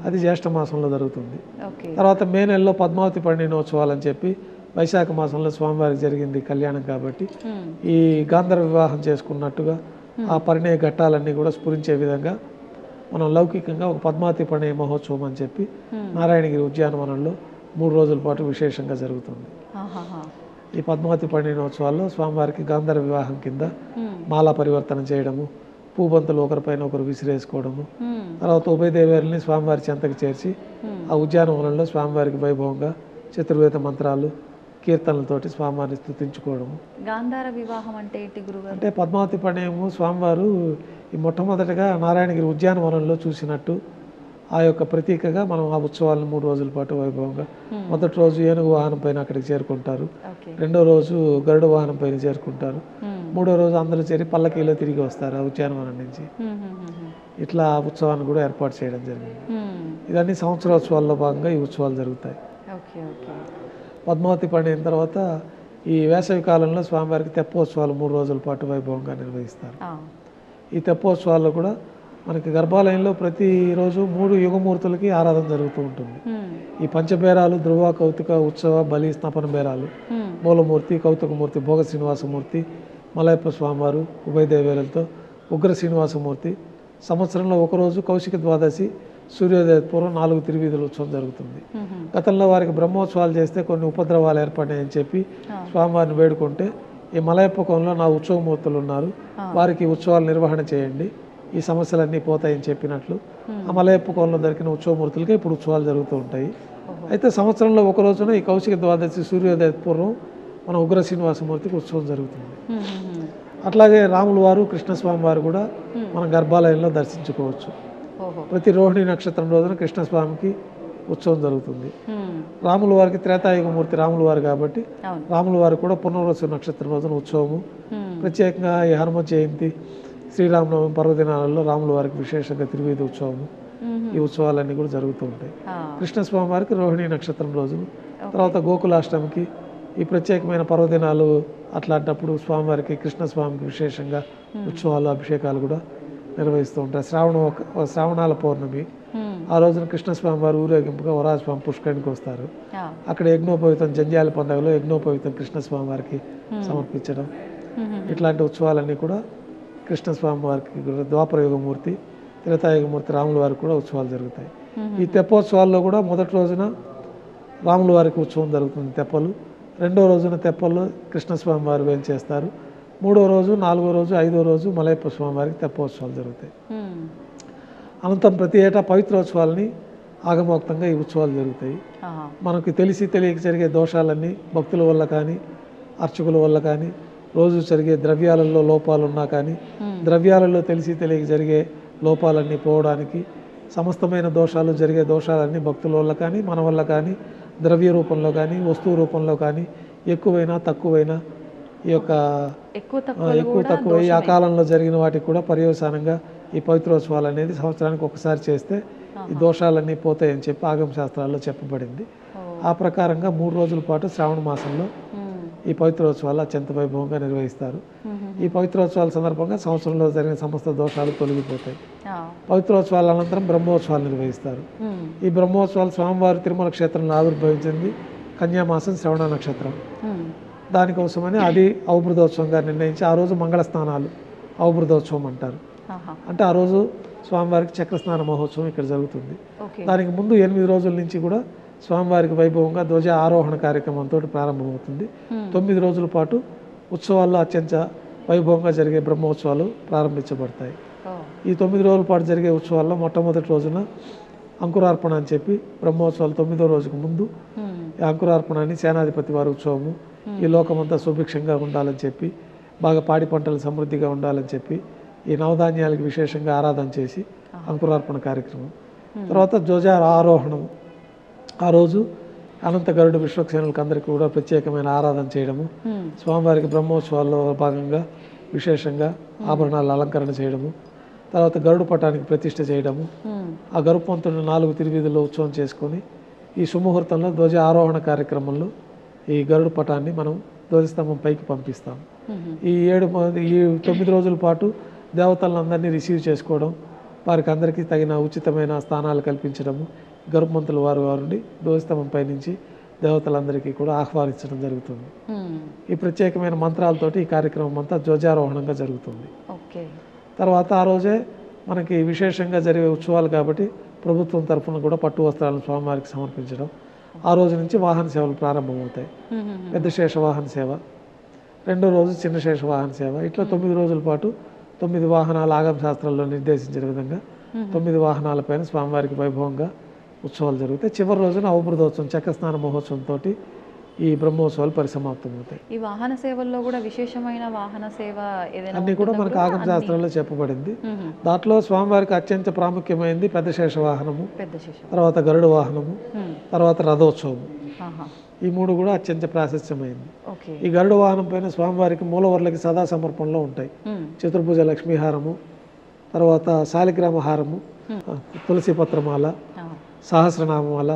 అది జ్యేష్ఠ మాసంలో జరుగుతుంది. తర్వాత మే నెలలో పద్మావతి పరిణయోత్సవాలు అని చెప్పి వైశాఖ మాసంలో స్వామివారికి జరిగింది కళ్యాణం కాబట్టి ఈ గాంధర్వ వివాహం చేసుకున్నట్టుగా ఆ పరిణయ ఘట్టాలన్నీ కూడా స్ఫురించే విధంగా మనం లౌకికంగా ఒక పద్మావతి పరిణయ మహోత్సవం అని చెప్పి నారాయణగిరి ఉద్యానవనంలో 3 రోజుల పాటు విశేషంగా జరుగుతుంది. ఈ పద్మావతి పరిణయోత్సవాల్లో స్వామివారికి గాంధర్వ వివాహం కింద మాలా పరివర్తన చేయడము, పూబంతులు ఒకరిపైన ఒకరు విసిరేసుకోవడము, తర్వాత ఉభయ దేవేరుల్ని స్వామివారి చెంతకు చేర్చి ఆ ఉద్యానవనంలో స్వామివారికి వైభవంగా చతుర్వేద మంత్రాలు కీర్తనలతోటి స్వామివారిని స్తుతించుకోవడము. గాంధార వివాహం అంటే ఏంటి గురుగారు? అంటే పద్మావతి పరిణయము స్వామివారు ఈ మొట్టమొదటిగా నారాయణగిరి ఉద్యానవనంలో చూసినట్టు ఆ యొక్క ప్రతీకగా మనం ఆ ఉత్సవాలను 3 రోజుల పాటు వైభవంగా మొదటి రోజు ఏనుగు వాహనం పైన అక్కడికి చేరుకుంటారు. 2వ రోజు గరుడ వాహనం పైన చేరుకుంటారు. 3వ రోజు అందరూ చేరి పల్లకీలో తిరిగి వస్తారు ఆ ఉద్యానవనం నుంచి. ఇట్లా ఆ ఉత్సవాన్ని కూడా ఏర్పాటు చేయడం జరిగింది. ఇవన్నీ సంవత్సరోత్సవాల్లో భాగంగా ఈ ఉత్సవాలు జరుగుతాయి. పద్మావతి పండిన తర్వాత ఈ వేసవి కాలంలో స్వామివారికి తెప్పోత్సవాలు 3 రోజుల పాటు వైభవంగా నిర్వహిస్తారు. ఈ తెప్పోత్సవాల్లో కూడా మనకి గర్భాలయంలో ప్రతిరోజు 3 యుగమూర్తులకి ఆరాధన జరుగుతూ ఉంటుంది. ఈ పంచబేరాలు ధ్రువ కౌతుక ఉత్సవ బలి స్నపన బేరాలు మూలమూర్తి కౌతుకమూర్తి భోగ శ్రీనివాసమూర్తి మలయప్ప స్వామివారు ఉభయ దేవేలతో ఉగ్ర శ్రీనివాసమూర్తి సంవత్సరంలో ఒకరోజు కౌశిక ద్వాదశి సూర్యోదయ పూర్వం 4 తిరువీధుల ఉత్సవం జరుగుతుంది. గతంలో వారికి బ్రహ్మోత్సవాలు చేస్తే కొన్ని ఉపద్రవాలు ఏర్పడినాయని చెప్పి స్వామివారిని వేడుకుంటే, ఈ మలయప్పకంలో నా ఉత్సవమూర్తులు ఉన్నారు, వారికి ఉత్సవాలు నిర్వహణ చేయండి, ఈ సమస్యలన్నీ పోతాయని చెప్పినట్లు ఆ మలయప్పకంలో దొరికిన ఉత్సవమూర్తులకి ఇప్పుడు ఉత్సవాలు జరుగుతూ ఉంటాయి. అయితే సంవత్సరంలో ఒక రోజున ఈ కౌశిక ద్వాదశి సూర్యోదయ పూర్వం మన ఉగ్ర శ్రీనివాసమూర్తికి ఉత్సవం జరుగుతుంది. అట్లాగే రాముల వారు కృష్ణస్వామి వారు కూడా మన గర్భాలయంలో దర్శించుకోవచ్చు. ప్రతి రోహిణి నక్షత్రం రోజున కృష్ణస్వామికి ఉత్సవం జరుగుతుంది. రాముల వారికి త్రేతాయుగమూర్తి రాముల వారు కాబట్టి రాముల వారు కూడా పునర్వసు నక్షత్రం రోజున ఉత్సవము. ప్రత్యేకంగా ఈ హనుమ జయంతి, శ్రీరామనవమి పర్వదినాలలో రాముల వారికి విశేషంగా తిరువీధి ఉత్సవము, ఈ ఉత్సవాలన్నీ కూడా జరుగుతూ ఉంటాయి. కృష్ణస్వామి వారికి రోహిణి నక్షత్రం రోజులు, తర్వాత గోకులాష్టమికి, ఈ ప్రత్యేకమైన పర్వదినాలు అట్లాంటప్పుడు స్వామివారికి కృష్ణస్వామికి విశేషంగా ఉత్సవాలు అభిషేకాలు కూడా నిర్వహిస్తూ ఉంటారు. శ్రావణాల పౌర్ణమి ఆ రోజున కృష్ణస్వామి వారు ఊరేగింపుగా వరాజస్వామి పుష్కరిణికి వస్తారు. అక్కడ యజ్ఞోపవితం జంధ్యాల పండుగలో యజ్ఞోపవితం కృష్ణస్వామి వారికి సమర్పించడం, ఇట్లాంటి ఉత్సవాలన్నీ కూడా కృష్ణస్వామి వారికి ద్వాపరయుగమూర్తి, త్రేతాయుగమూర్తి రాముల వారికి కూడా ఉత్సవాలు జరుగుతాయి. ఈ తెప్పోత్సవాల్లో కూడా మొదటి రోజున రాముల వారికి ఉత్సవం జరుగుతుంది తెప్పలు, రెండో రోజున తెప్పల్లో కృష్ణస్వామి వారు వేంచేస్తారు, మూడో రోజు, నాలుగో రోజు, ఐదో రోజు మలయప్ప స్వామి వారికి తెప్పోత్సవాలు జరుగుతాయి. అనంతరం ప్రతి ఏటా పవిత్రోత్సవాలని ఆగమోక్తంగా ఈ ఉత్సవాలు జరుగుతాయి. మనకు తెలిసి తెలియక జరిగే దోషాలన్నీ భక్తుల వల్ల కానీ అర్చకుల వల్ల కానీ, రోజు జరిగే ద్రవ్యాలలో లోపాలు ఉన్నా కానీ, ద్రవ్యాలలో తెలిసి తెలియక జరిగే లోపాలన్నీ పోవడానికి, సమస్తమైన దోషాలు జరిగే దోషాలన్నీ భక్తుల వల్ల కానీ మన వల్ల కానీ, ద్రవ్య రూపంలో కానీ వస్తువు రూపంలో కానీ ఎక్కువైనా తక్కువైనా, ఈ యొక్క ఎక్కువ తక్కువ ఆ కాలంలో జరిగిన వాటికి కూడా పర్యవసానంగా ఈ పవిత్రోత్సవాలు అనేది సంవత్సరానికి ఒకసారి చేస్తే ఈ దోషాలన్నీ పోతాయని చెప్పి ఆగమ శాస్త్రాల్లో చెప్పబడింది. ఆ ప్రకారంగా 3 రోజుల పాటు శ్రావణ మాసంలో ఈ పవిత్రోత్సవాలు అత్యంత వైభవంగా నిర్వహిస్తారు. ఈ పవిత్రోత్సవాల సందర్భంగా సంవత్సరంలో జరిగిన సమస్త దోషాలు తొలగిపోతాయి. పవిత్రోత్సవాల అనంతరం బ్రహ్మోత్సవాలు నిర్వహిస్తారు. ఈ బ్రహ్మోత్సవాలు స్వామివారి తిరుమల క్షేత్రంలో ఆవిర్భవించింది కన్యామాసం శ్రవణ నక్షత్రం. దానికోసమని అది అవబృధోత్సవంగా నిర్ణయించి ఆ రోజు మంగళ స్నానాలు అవబృధోత్సవం అంటారు. అంటే ఆ రోజు స్వామివారికి చక్రస్నాన మహోత్సవం ఇక్కడ జరుగుతుంది. దానికి ముందు 8 రోజుల నుంచి కూడా స్వామివారికి వైభవంగా ధ్వజ ఆరోహణ కార్యక్రమంతో ప్రారంభమవుతుంది. 9 రోజుల పాటు ఉత్సవాల్లో అత్యంత వైభవంగా జరిగే బ్రహ్మోత్సవాలు ప్రారంభించబడతాయి. ఈ 9 రోజుల పాటు జరిగే ఉత్సవాల్లో మొట్టమొదటి రోజున అంకురార్పణ అని చెప్పి బ్రహ్మోత్సవాలు 9వ రోజుకు ముందు ఈ అంకురార్పణాన్ని సేనాధిపతి వారి ఉత్సవము, ఈ లోకమంతా సుభిక్షంగా ఉండాలని చెప్పి, బాగా పాడి పంటలు సమృద్ధిగా ఉండాలని చెప్పి ఈ నవధాన్యాలకు విశేషంగా ఆరాధన చేసి అంకురార్పణ కార్యక్రమం. తర్వాత ధ్వజ ఆరోహణం, ఆ రోజు అనంత గరుడ విశ్వక్సేనులకు అందరికీ కూడా ప్రత్యేకమైన ఆరాధన చేయడము, స్వామివారికి బ్రహ్మోత్సవాల్లో భాగంగా విశేషంగా ఆభరణాలు అలంకరణ చేయడము, తర్వాత గరుడు పటానికి ప్రతిష్ఠ చేయడము, ఆ గరుపంతుని 4 తిరువీధుల్లో ఉత్సవం చేసుకొని ఈ సుముహూర్తంలో ధ్వజ ఆరోహణ కార్యక్రమంలో ఈ గరుడు పటాన్ని మనం ధ్వజస్తంభం పైకి పంపిస్తాం. ఈ 9 రోజుల పాటు దేవతలందరినీ రిసీవ్ చేసుకోవడం, వారికి అందరికీ తగిన ఉచితమైన స్థానాలు కల్పించడము, గరుపమంతుల వారిని ధ్వజస్తంభం పై నుంచి దేవతలందరికీ కూడా ఆహ్వానించడం జరుగుతుంది. ఈ ప్రత్యేకమైన మంత్రాలతోటి ఈ కార్యక్రమం అంతా ధ్వజారోహణంగా జరుగుతుంది. తర్వాత ఆ రోజే మనకి విశేషంగా జరిగే ఉత్సవాలు కాబట్టి ప్రభుత్వం తరఫున కూడా పట్టు వస్త్రాలను స్వామివారికి సమర్పించడం, ఆ రోజు నుంచి వాహన సేవలు ప్రారంభమవుతాయి. పెద్ద శేష వాహన సేవ, రెండో రోజు చిన్న శేష వాహన సేవ, ఇట్లా 9 రోజుల పాటు 9 వాహనాలు ఆగమ శాస్త్రాల్లో నిర్దేశించిన విధంగా 9 వాహనాలపైన స్వామివారికి వైభవంగా ఉత్సవాలు జరుగుతాయి. చివరి రోజున అవబృధోత్సవం చక్రస్నాన మహోత్సవంతో ఈ బ్రహ్మోత్సవాలు పరిసమాప్తమవుతాయి. ఈ వాహన సేవల్లో కూడా విశేషమైన వాహన సేవ ఏదైనా అన్నీ కూడా మనకు ఆగమ శాస్త్రంలో చెప్పబడింది. దాంట్లో స్వామివారికి అత్యంత ప్రాముఖ్యమైనది పెద్ద శేష వాహనము, తర్వాత గరుడ వాహనము, తర్వాత రథోత్సవము. ఈ 3 కూడా అత్యంత ప్రాశస్త్యమైంది. ఈ గరుడ వాహనం పైన స్వామివారికి మూలవర్లకి సదా సమర్పణలో ఉంటాయి. చతుర్భుజ లక్ష్మీహారము, తర్వాత శాలిగ్రామ హారము, తులసి పత్రమాల, సహస్రనామమాల,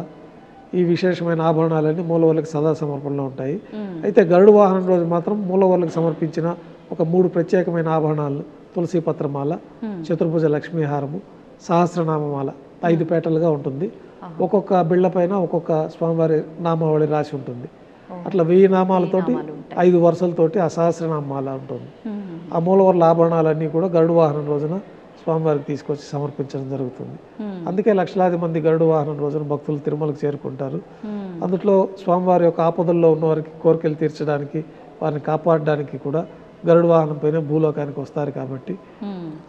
ఈ విశేషమైన ఆభరణాలన్నీ మూలవర్లకు సదా సమర్పణలో ఉంటాయి. అయితే గరుడ వాహనం రోజు మాత్రం మూలవర్లకు సమర్పించిన ఒక 3 ప్రత్యేకమైన ఆభరణాలు, తులసి పత్రమాల, చతుర్భుజ లక్ష్మీహారము, సహస్రనామమాల 5 పేటలుగా ఉంటుంది. ఒక్కొక్క బిళ్ళ పైన ఒక్కొక్క స్వామివారి నామావళి రాసి ఉంటుంది. అట్లా 1000 నామాలతోటి 5 వరుసలతోటి ఆ సహస్రనామాల ఉంటుంది. ఆ మూలవర్ల ఆభరణాలన్నీ కూడా గరుడ వాహనం రోజున స్వామివారికి తీసుకొచ్చి సమర్పించడం జరుగుతుంది. అందుకే లక్షలాది మంది గరుడ వాహనం రోజున భక్తులు తిరుమలకు చేరుకుంటారు. అందులో స్వామివారి యొక్క ఆపదల్లో ఉన్న వారికి కోరికలు తీర్చడానికి, వారిని కాపాడడానికి కూడా గరుడ వాహనం పైన భూలోకానికి వస్తారు. కాబట్టి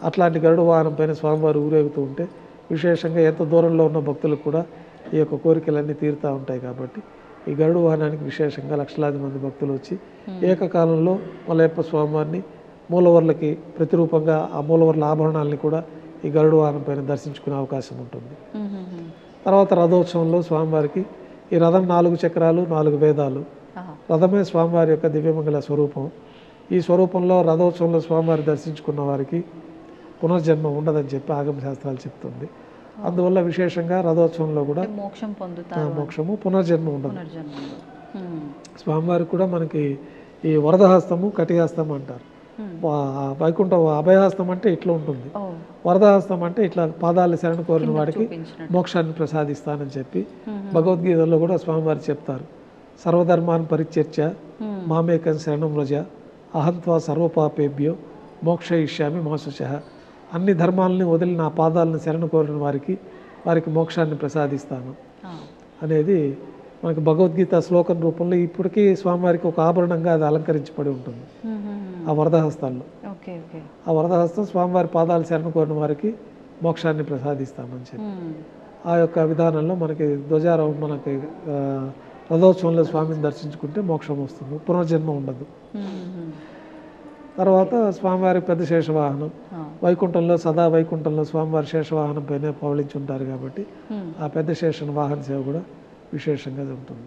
అట్లాంటి గరుడ వాహనం పైన స్వామివారు ఊరేగుతూ ఉంటే విశేషంగా ఎంత దూరంలో ఉన్న భక్తులకు కూడా ఈ యొక్క కోరికలన్నీ తీరుతూ ఉంటాయి. కాబట్టి ఈ గరుడ వాహనానికి విశేషంగా లక్షలాది మంది భక్తులు వచ్చి ఏకకాలంలో మలయప్ప స్వామివారిని, మూలవర్లకి ప్రతిరూపంగా ఆ మూలవర్ల ఆభరణాలని కూడా ఈ గరుడ వాహనం పైన దర్శించుకునే అవకాశం ఉంటుంది. తర్వాత రథోత్సవంలో స్వామివారికి ఈ రథం 4 చక్రాలు, 4 వేదాలు. రథమే స్వామివారి యొక్క దివ్యమంగళ స్వరూపం. ఈ స్వరూపంలో రథోత్సవంలో స్వామివారి దర్శించుకున్న వారికి పునర్జన్మ ఉండదని చెప్పి ఆగమ శాస్త్రాలు చెప్తుంది. అందువల్ల విశేషంగా రథోత్సవంలో కూడా మోక్షము, పునర్జన్మ ఉండదు. స్వామివారికి కూడా మనకి ఈ వరదహస్తము, కటిహస్తం అంటారు. వైకుంఠ అభయహస్తం అంటే ఇట్లా ఉంటుంది, వరదహస్తం అంటే ఇట్లా పాదాలు శరణ కోరిన వాడికి మోక్షాన్ని ప్రసాదిస్తానని చెప్పి భగవద్గీతలో కూడా స్వామివారు చెప్తారు. సర్వధర్మాన్ని పరిత్యజ్య మామేకం శరణం వ్రజ అహంత్వా సర్వపాపేభ్యో మోక్షయిష్యామి మా శుచః. అన్ని ధర్మాలని వదిలి నా పాదాలను శరణ కోరిన వారికి మోక్షాన్ని ప్రసాదిస్తాను అనేది మనకి భగవద్గీత శ్లోకం రూపంలో ఇప్పటికీ స్వామివారికి ఒక ఆభరణంగా అది అలంకరించబడి ఉంటుంది ఆ వరదహస్తాల్లో. ఆ వరదహస్తం స్వామివారి పాదాలు శరణ కోరిన వారికి మోక్షాన్ని ప్రసాదిస్తామని చెప్పి ఆ యొక్క విధానంలో మనకి ధ్వజారోహణ, మనకి రథోత్సవంలో స్వామిని దర్శించుకుంటే మోక్షం వస్తుంది, పునర్జన్మ ఉండదు. తర్వాత స్వామివారి పెద్ద శేషవాహనం వైకుంఠంలో, సదా వైకుంఠంలో స్వామివారి శేషవాహనం పైన పవళించి ఉంటారు. కాబట్టి ఆ పెద్ద శేష వాహన సేవ కూడా విశేషంగా ఉంటుంది.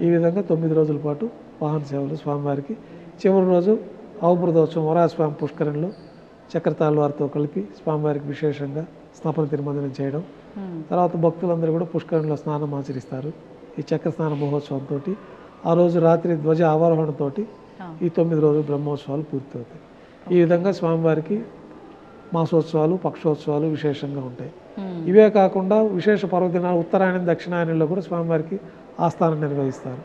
ఈ విధంగా 9 రోజుల పాటు వాహన సేవలు స్వామివారికి. చివరి రోజు అవబృతోత్సవం వరాహస్వామి పుష్కరంలో చక్రతాళ్వారితో కలిపి స్వామివారికి విశేషంగా స్నాపన తిరుమంజనం చేయడం. తర్వాత భక్తులందరూ కూడా పుష్కరంలో స్నానం ఆచరిస్తారు. ఈ చక్ర స్నాన మహోత్సవంతో ఆ రోజు రాత్రి ధ్వజ ఆవారోహణతో ఈ 9 రోజులు బ్రహ్మోత్సవాలు పూర్తవుతాయి. ఈ విధంగా స్వామివారికి మాసోత్సవాలు, పక్షోత్సవాలు విశేషంగా ఉంటాయి. ఇవే కాకుండా విశేష పర్వదినాలు ఉత్తరాయణం, దక్షిణాయనంలో కూడా స్వామివారికి ఆస్థానం నిర్వహిస్తారు.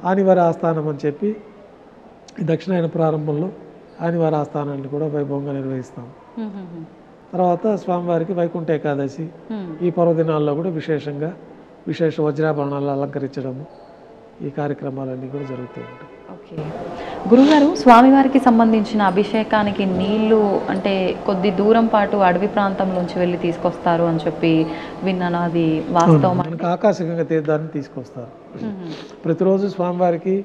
ఆనివారి ఆస్థానం అని చెప్పి దక్షిణాయన ప్రారంభంలో ఆనివారి ఆస్థానాన్ని కూడా వైభవంగా నిర్వహిస్తాం. తర్వాత స్వామివారికి వైకుంఠ ఏకాదశి ఈ పర్వదినాల్లో కూడా విశేషంగా విశేష వజ్రాభరణాలు అలంకరించడము, ఈ కార్యక్రమాలన్నీ కూడా జరుగుతూ ఉంటాయి. ఓకే గురుగారు, స్వామివారికి సంబంధించిన అభిషేకానికి నీళ్లు అంటే కొద్ది దూరం పాటు అడవి ప్రాంతంలోంచి వెళ్ళి తీసుకొస్తారు అని చెప్పి విన్నాను, అది వాస్తవం? మనకు ఆకాశగంగా తీర్థాన్ని తీసుకొస్తారు. ప్రతిరోజు స్వామివారికి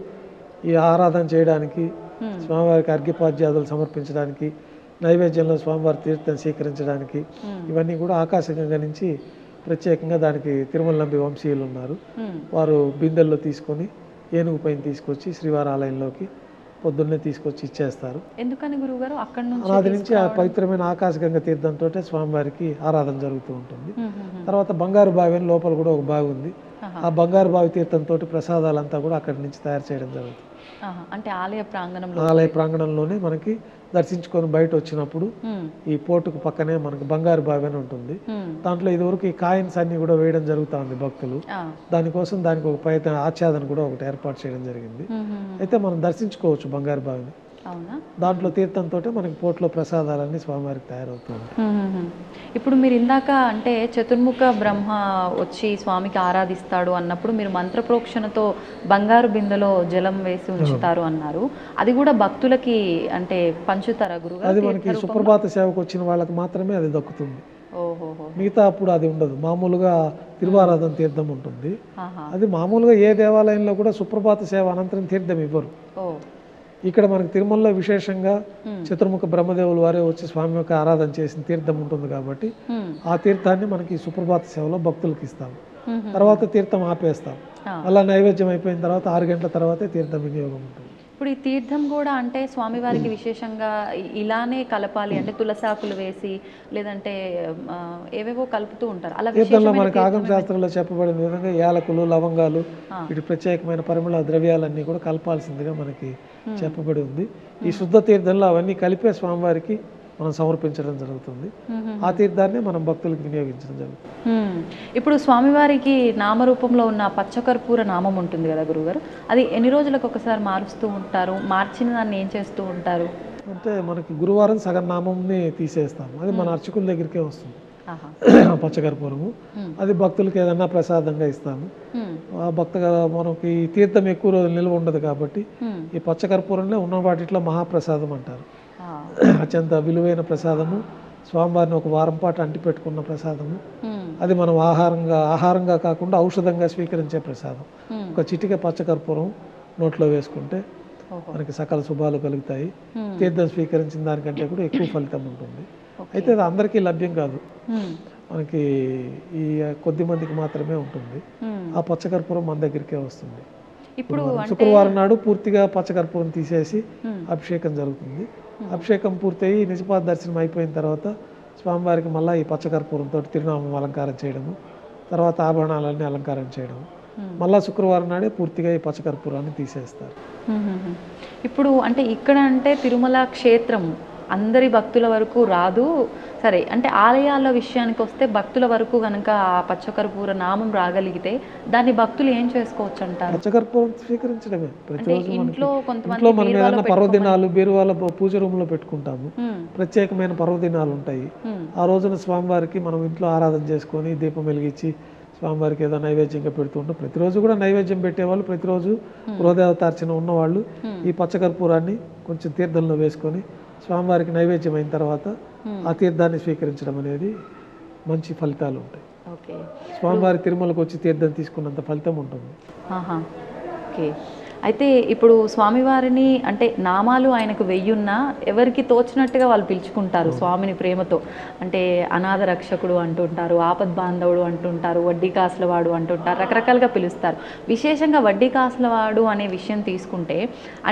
ఈ ఆరాధన చేయడానికి, స్వామివారికి అర్ఘ్యపాద్యాదులు సమర్పించడానికి, నైవేద్యంలో స్వామివారి తీర్థం స్వీకరించడానికి, ఇవన్నీ కూడా ఆకాశగంగా నుంచి ప్రత్యేకంగా దానికి తిరుమల నంబి వంశీయులు ఉన్నారు. వారు బిందెల్లో తీసుకొని ఏనుగు పైన తీసుకొచ్చి శ్రీవారి ఆలయంలోకి పొద్దున్నే తీసుకొచ్చి ఇచ్చేస్తారు. ఎందుకని గురుగారు? అక్కడి నుంచి ఆ పవిత్రమైన ఆకాశగంగా తీర్థంతో స్వామివారికి ఆరాధన జరుగుతూ ఉంటుంది. తర్వాత బంగారు బావి అని లోపల కూడా ఒక బావి ఉంది. ఆ బంగారు బావి తీర్థంతో ప్రసాదాలంతా కూడా అక్కడి నుంచి తయారు చేయడం జరుగుతుంది. అంటే ఆలయ ప్రాంగణంలోనే మనకి దర్శించుకొని బయట వచ్చినప్పుడు ఈ పోర్టుకు పక్కనే మనకు బంగారు బావి అని ఉంటుంది. దాంట్లో ఇదివరకు ఈ కాయిన్స్ అన్ని కూడా వేయడం జరుగుతూ ఉంది భక్తులు. దానికోసం దానికి ఒక పైన ఆచ్ఛాదన కూడా ఒకటి ఏర్పాటు చేయడం జరిగింది. అయితే మనం దర్శించుకోవచ్చు బంగారు బావిని. దాంట్లో తీర్థంతో మనకి పోట్లో ప్రసాదాలన్నీ స్వామివారికి తయారవుతూ ఉంటాయి. ఇప్పుడు మీరు ఇందాక అంటే చతుర్ముఖ బ్రహ్మ వచ్చి స్వామికి ఆరాధిస్తాడు అన్నప్పుడు మీరు మంత్రప్రోక్షణతో బంగారు బిందెలో జలం వేసి ఉంచుతారు అన్నారు. అది కూడా భక్తులకి అంటే పంచుతారా గురుగారు? అది మనకి సుప్రభాత సేవకు వచ్చిన వాళ్ళకి మాత్రమే అది దక్కుతుంది. మిగతా అప్పుడు అది ఉండదు. మామూలుగా తిరువారాధన తీర్థం ఉంటుంది. అది మామూలుగా ఏ దేవాలయంలో కూడా సుప్రభాత సేవ అనంతరం తీర్థం ఇవ్వరు. ఇక్కడ మనకి తిరుమలలో విశేషంగా చతుర్ముఖ బ్రహ్మదేవుల వారే వచ్చి స్వామి యొక్క ఆరాధన చేసిన తీర్థం ఉంటుంది. కాబట్టి ఆ తీర్థాన్ని మనకి సుప్రభాత సేవలో భక్తులకు ఇస్తాం. తర్వాత తీర్థం ఆపేస్తాం. అలా నైవేద్యం అయిపోయిన తర్వాత 6 గంటల తర్వాతే తీర్థం వినియోగం ఉంటుంది. ఇప్పుడు ఈ తీర్థం కూడా అంటే స్వామివారికి విశేషంగా ఇలానే కలపాలి అంటే తులసాకులు వేసి లేదంటే ఏవేవో కలుపుతూ ఉంటారు. అలా తీర్థంలో మనకి ఆగమ శాస్త్రంలో చెప్పబడిన విధంగా యాలకులు, లవంగాలు, వీటి ప్రత్యేకమైన పరిమళ ద్రవ్యాలన్నీ కూడా కలపాల్సిందిగా మనకి చెప్పబడి ఉంది. ఈ శుద్ధ తీర్థంలో అవన్నీ కలిపే స్వామివారికి మనం సమర్పించడం జరుగుతుంది. ఆ తీర్థాన్ని మనం భక్తులకు వినియోగించడం జరుగుతుంది. ఇప్పుడు స్వామివారికి నామరూపంలో ఉన్న పచ్చకర్పూర నామం ఉంటుంది కదా గురుగారు, అది ఎన్ని రోజులకు ఒకసారి మారుస్తూ ఉంటారు? మార్చిన దాన్ని ఏం చేస్తూ ఉంటారు? అంటే మనకి గురువారం సగం నామంని తీసేస్తాము, అది మన అర్చకుల దగ్గరికే వస్తుంది పచ్చకర్పూరము. అది భక్తులకి ఏదన్నా ప్రసాదంగా ఇస్తాము. ఆ భక్తగా మనకి తీర్థం ఎక్కువ రోజులు నిల్వ ఉండదు కాబట్టి ఈ పచ్చకర్పూరంలో ఉన్న వాటిలో మహాప్రసాదం అంటారు. అత్యంత విలువైన ప్రసాదము, స్వామివారిని ఒక వారం పాటు అంటి పెట్టుకున్న ప్రసాదము. అది మనం ఆహారంగా కాకుండా ఔషధంగా స్వీకరించే ప్రసాదం. ఒక చిటిక పచ్చకర్పూరం నోట్లో వేసుకుంటే మనకి సకల శుభాలు కలుగుతాయి. తీర్థం స్వీకరించిన దానికంటే కూడా ఎక్కువ ఫలితం ఉంటుంది. అయితే అది అందరికీ లభ్యం కాదు, మనకి ఈ కొద్ది మందికి మాత్రమే ఉంటుంది. ఆ పచ్చకర్పూరం మన దగ్గరికే వస్తుంది. ఇప్పుడు శుక్రవారం నాడు పూర్తిగా పచ్చకర్పూరం తీసేసి అభిషేకం జరుగుతుంది. అభిషేకం పూర్తయి నిజపాద దర్శనం అయిపోయిన తర్వాత స్వామివారికి మళ్ళీ ఈ పచ్చకర్పూరంతో తిరునామం అలంకారం చేయడము, తర్వాత ఆభరణాలన్నీ అలంకారం చేయడము. మళ్ళా శుక్రవారం నాడే పూర్తిగా ఈ పచ్చకర్పూరాన్ని తీసేస్తారు. ఇప్పుడు అంటే ఇక్కడ అంటే తిరుమల క్షేత్రం అందరి భక్తుల వరకు రాదు సరే, అంటే ఆలయాల విషయానికి వస్తే భక్తుల వరకు కనుక ఆ పచ్చకర్పూర నామం రాగలిగితే దాన్ని భక్తులు ఏం చేసుకోవచ్చు అంటారు? పచ్చకర్పూరం స్వీకరించడమే. ప్రతిరోజు ఇంట్లో ఇంట్లో మనం ఏదైనా పర్వదినాలు బీరువాల పూజ రూమ్ లో పెట్టుకుంటాము, ప్రత్యేకమైన పర్వదినాలు ఉంటాయి. ఆ రోజున స్వామివారికి మనం ఇంట్లో ఆరాధన చేసుకొని దీపం వెలిగించి స్వామివారికి ఏదో నైవేద్యంగా పెడుతుంటాం. ప్రతిరోజు కూడా నైవేద్యం పెట్టేవాళ్ళు, ప్రతిరోజు గృహదేవతార్చన ఉన్నవాళ్ళు ఈ పచ్చకర్పూరాన్ని కొంచెం తీర్థంలో వేసుకొని స్వామివారికి నైవేద్యం అయిన తర్వాత ఆ తీర్థాన్ని స్వీకరించడం అనేది మంచి ఫలితాలు ఉంటాయి. స్వామివారి తిరుమలకు వచ్చి తీర్థం తీసుకున్నంత ఫలితం ఉంటుంది. ఓకే. అయితే ఇప్పుడు స్వామివారిని అంటే నామాలు ఆయనకు వెయ్యున్నా ఎవరికి తోచినట్టుగా వాళ్ళు పిలుచుకుంటారు స్వామిని ప్రేమతో. అంటే అనాథ రక్షకుడు అంటుంటారు, ఆపద్ బాంధవుడు అంటుంటారు, వడ్డీ కాసులవాడు అంటుంటారు, రకరకాలుగా పిలుస్తారు. విశేషంగా వడ్డీ కాసులవాడు అనే విషయం తీసుకుంటే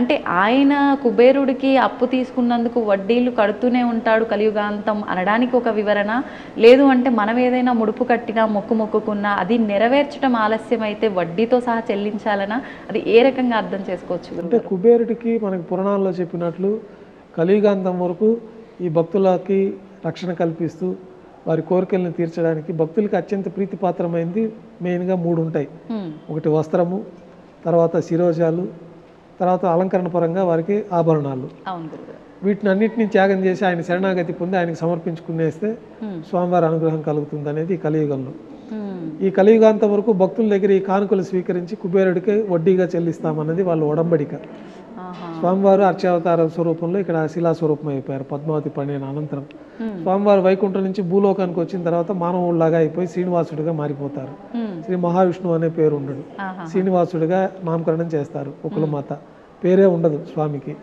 అంటే ఆయన కుబేరుడికి అప్పు తీసుకున్నందుకు వడ్డీలు కడుతూనే ఉంటాడు కలియుగాంతం అనడానికి ఒక వివరణ, లేదు అంటే మనం ఏదైనా ముడుపు కట్టినా మొక్కుకున్నా అది నెరవేర్చడం ఆలస్యం అయితే వడ్డీతో సహా చెల్లించాలనా, అది ఏ రకంగా అర్థం చేసుకోవచ్చు? అంటే కుబేరుడికి మనకి పురాణాల్లో చెప్పినట్లు కలియుగాంతం వరకు ఈ భక్తులకి రక్షణ కల్పిస్తూ వారి కోరికలను తీర్చడానికి భక్తులకి అత్యంత ప్రీతిపాత్రమైంది మెయిన్గా 3 ఉంటాయి. ఒకటి వస్త్రము, తర్వాత శిరోజాలు, తర్వాత అలంకరణ పరంగా వారికి ఆభరణాలు. వీటిని అన్నింటినీ త్యాగం చేసి ఆయన శరణాగతి పొంది ఆయనకు సమర్పించుకునేస్తే స్వామివారి అనుగ్రహం కలుగుతుంది అనేది ఈ కలియుగంలో. ఈ కలియుగాంతం వరకు భక్తుల దగ్గర ఈ కానుకలు స్వీకరించి కుబేరుడికి వడ్డీగా చెల్లిస్తామన్నది వాళ్ళ ఒడంబడిక. స్వామివారు అర్చావతార స్వరూపంలో ఇక్కడ శిలా స్వరూపం అయిపోయారు పద్మావతి పండిన అనంతరం. స్వామివారు వైకుంఠం నుంచి భూలోకానికి వచ్చిన తర్వాత మానవుడిలాగా అయిపోయి శ్రీనివాసుడిగా మారిపోతారు. శ్రీ మహావిష్ణువు అనే పేరు ఉండడు, శ్రీనివాసుడిగా నామకరణం చేస్తారు. ఒకలమాత పేరే ఉండదు స్వామికి,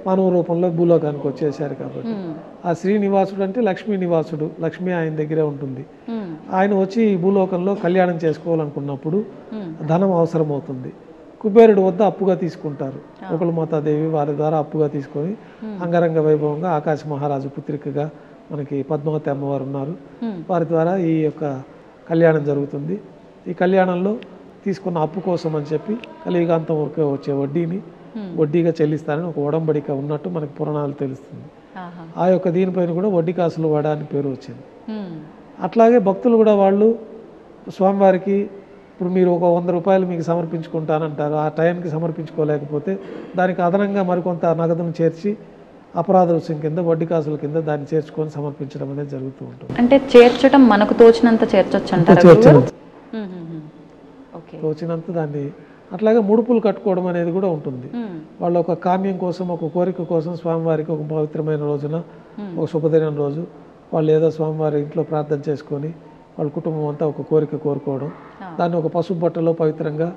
మానవ రూపంలో భూలోకానికి వచ్చేసారు కాబట్టి. ఆ శ్రీనివాసుడు అంటే లక్ష్మీ నివాసుడు, లక్ష్మి ఆయన దగ్గరే ఉంటుంది. ఆయన వచ్చి ఈ భూలోకంలో కళ్యాణం చేసుకోవాలనుకున్నప్పుడు ధనం అవసరం అవుతుంది. కుబేరుడు వద్ద అప్పుగా తీసుకుంటారు. ఒకలమాతాదేవి వారి ద్వారా అప్పుగా తీసుకొని అంగరంగ వైభవంగా ఆకాశ మహారాజు పుత్రికగా మనకి పద్మావతి అమ్మవారు ఉన్నారు, వారి ద్వారా ఈ యొక్క కళ్యాణం జరుగుతుంది. ఈ కళ్యాణంలో తీసుకున్న అప్పు కోసం అని చెప్పి కలియుగాంతం వరకు వచ్చే వడ్డీని వడ్డీగా చెల్లిస్తారని ఒక ఒడంబడిక ఉన్నట్టు మనకి పురాణాలు తెలుస్తుంది. ఆ యొక్క దీనిపైన కూడా వడ్డీ కాసులు వాడ అని పేరు వచ్చింది. అట్లాగే భక్తులు కూడా వాళ్ళు స్వామివారికి ఇప్పుడు మీరు ఒక 100 రూపాయలు మీకు సమర్పించుకుంటానంటారు, ఆ టైంకి సమర్పించుకోలేకపోతే దానికి అదనంగా మరికొంత నగదును చేర్చి అపరాధ రుసుం కింద వడ్డీ కాసుల కింద దాన్ని చేర్చుకొని సమర్పించడం అనేది జరుగుతూ ఉంటుంది. అంటే చేర్చడం మనకు తోచినంత చేర్చొచ్చు అంటారు, తోచినంత దాన్ని. అట్లాగే ముడుపులు కట్టుకోవడం అనేది కూడా ఉంటుంది. వాళ్ళ ఒక కామ్యం కోసం, ఒక కోరిక కోసం స్వామివారికి ఒక పవిత్రమైన రోజున, ఒక శుభదినం రోజు వాళ్ళు ఏదో స్వామివారి ఇంట్లో ప్రార్థన చేసుకొని వాళ్ళ కుటుంబం అంతా ఒక కోరిక కోరుకోవడం, దాన్ని ఒక పసుపు బట్టలో పవిత్రంగా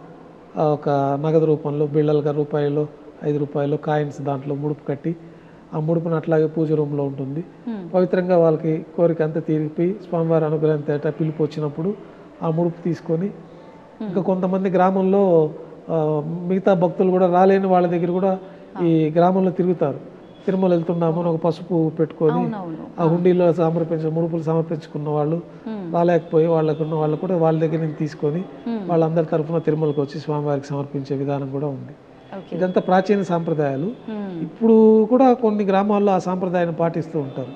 ఒక నగదు రూపంలో బిళ్ళలుగా రూపాయలు 5 రూపాయలు కాయిన్స్ దాంట్లో ముడుపు కట్టి ఆ ముడుపును అట్లాగే పూజ రూమ్లో ఉంటుంది. పవిత్రంగా వాళ్ళకి కోరిక అంతా తీరిపోయి స్వామివారి అనుగ్రహం తేట పిలుపు వచ్చినప్పుడు ఆ ముడుపు తీసుకొని ఇంకా కొంతమంది గ్రామంలో మిగతా భక్తులు కూడా రాలేని వాళ్ళ దగ్గర కూడా ఈ గ్రామంలో తిరుగుతారు. తిరుమల వెళ్తున్నాము అని ఒక పసుపు పెట్టుకొని ఆ హుండీలో ముడుపులు సమర్పించుకున్న వాళ్ళు రాలేకపోయి వాళ్ళు కూడా వాళ్ళ దగ్గర నుంచి తీసుకొని వాళ్ళందరి తరఫున తిరుమలకు వచ్చి స్వామివారికి సమర్పించే విధానం కూడా ఉంది. ఇదంతా ప్రాచీన సాంప్రదాయాలు. ఇప్పుడు కూడా కొన్ని గ్రామాల్లో ఆ సాంప్రదాయాన్ని పాటిస్తూ ఉంటారు.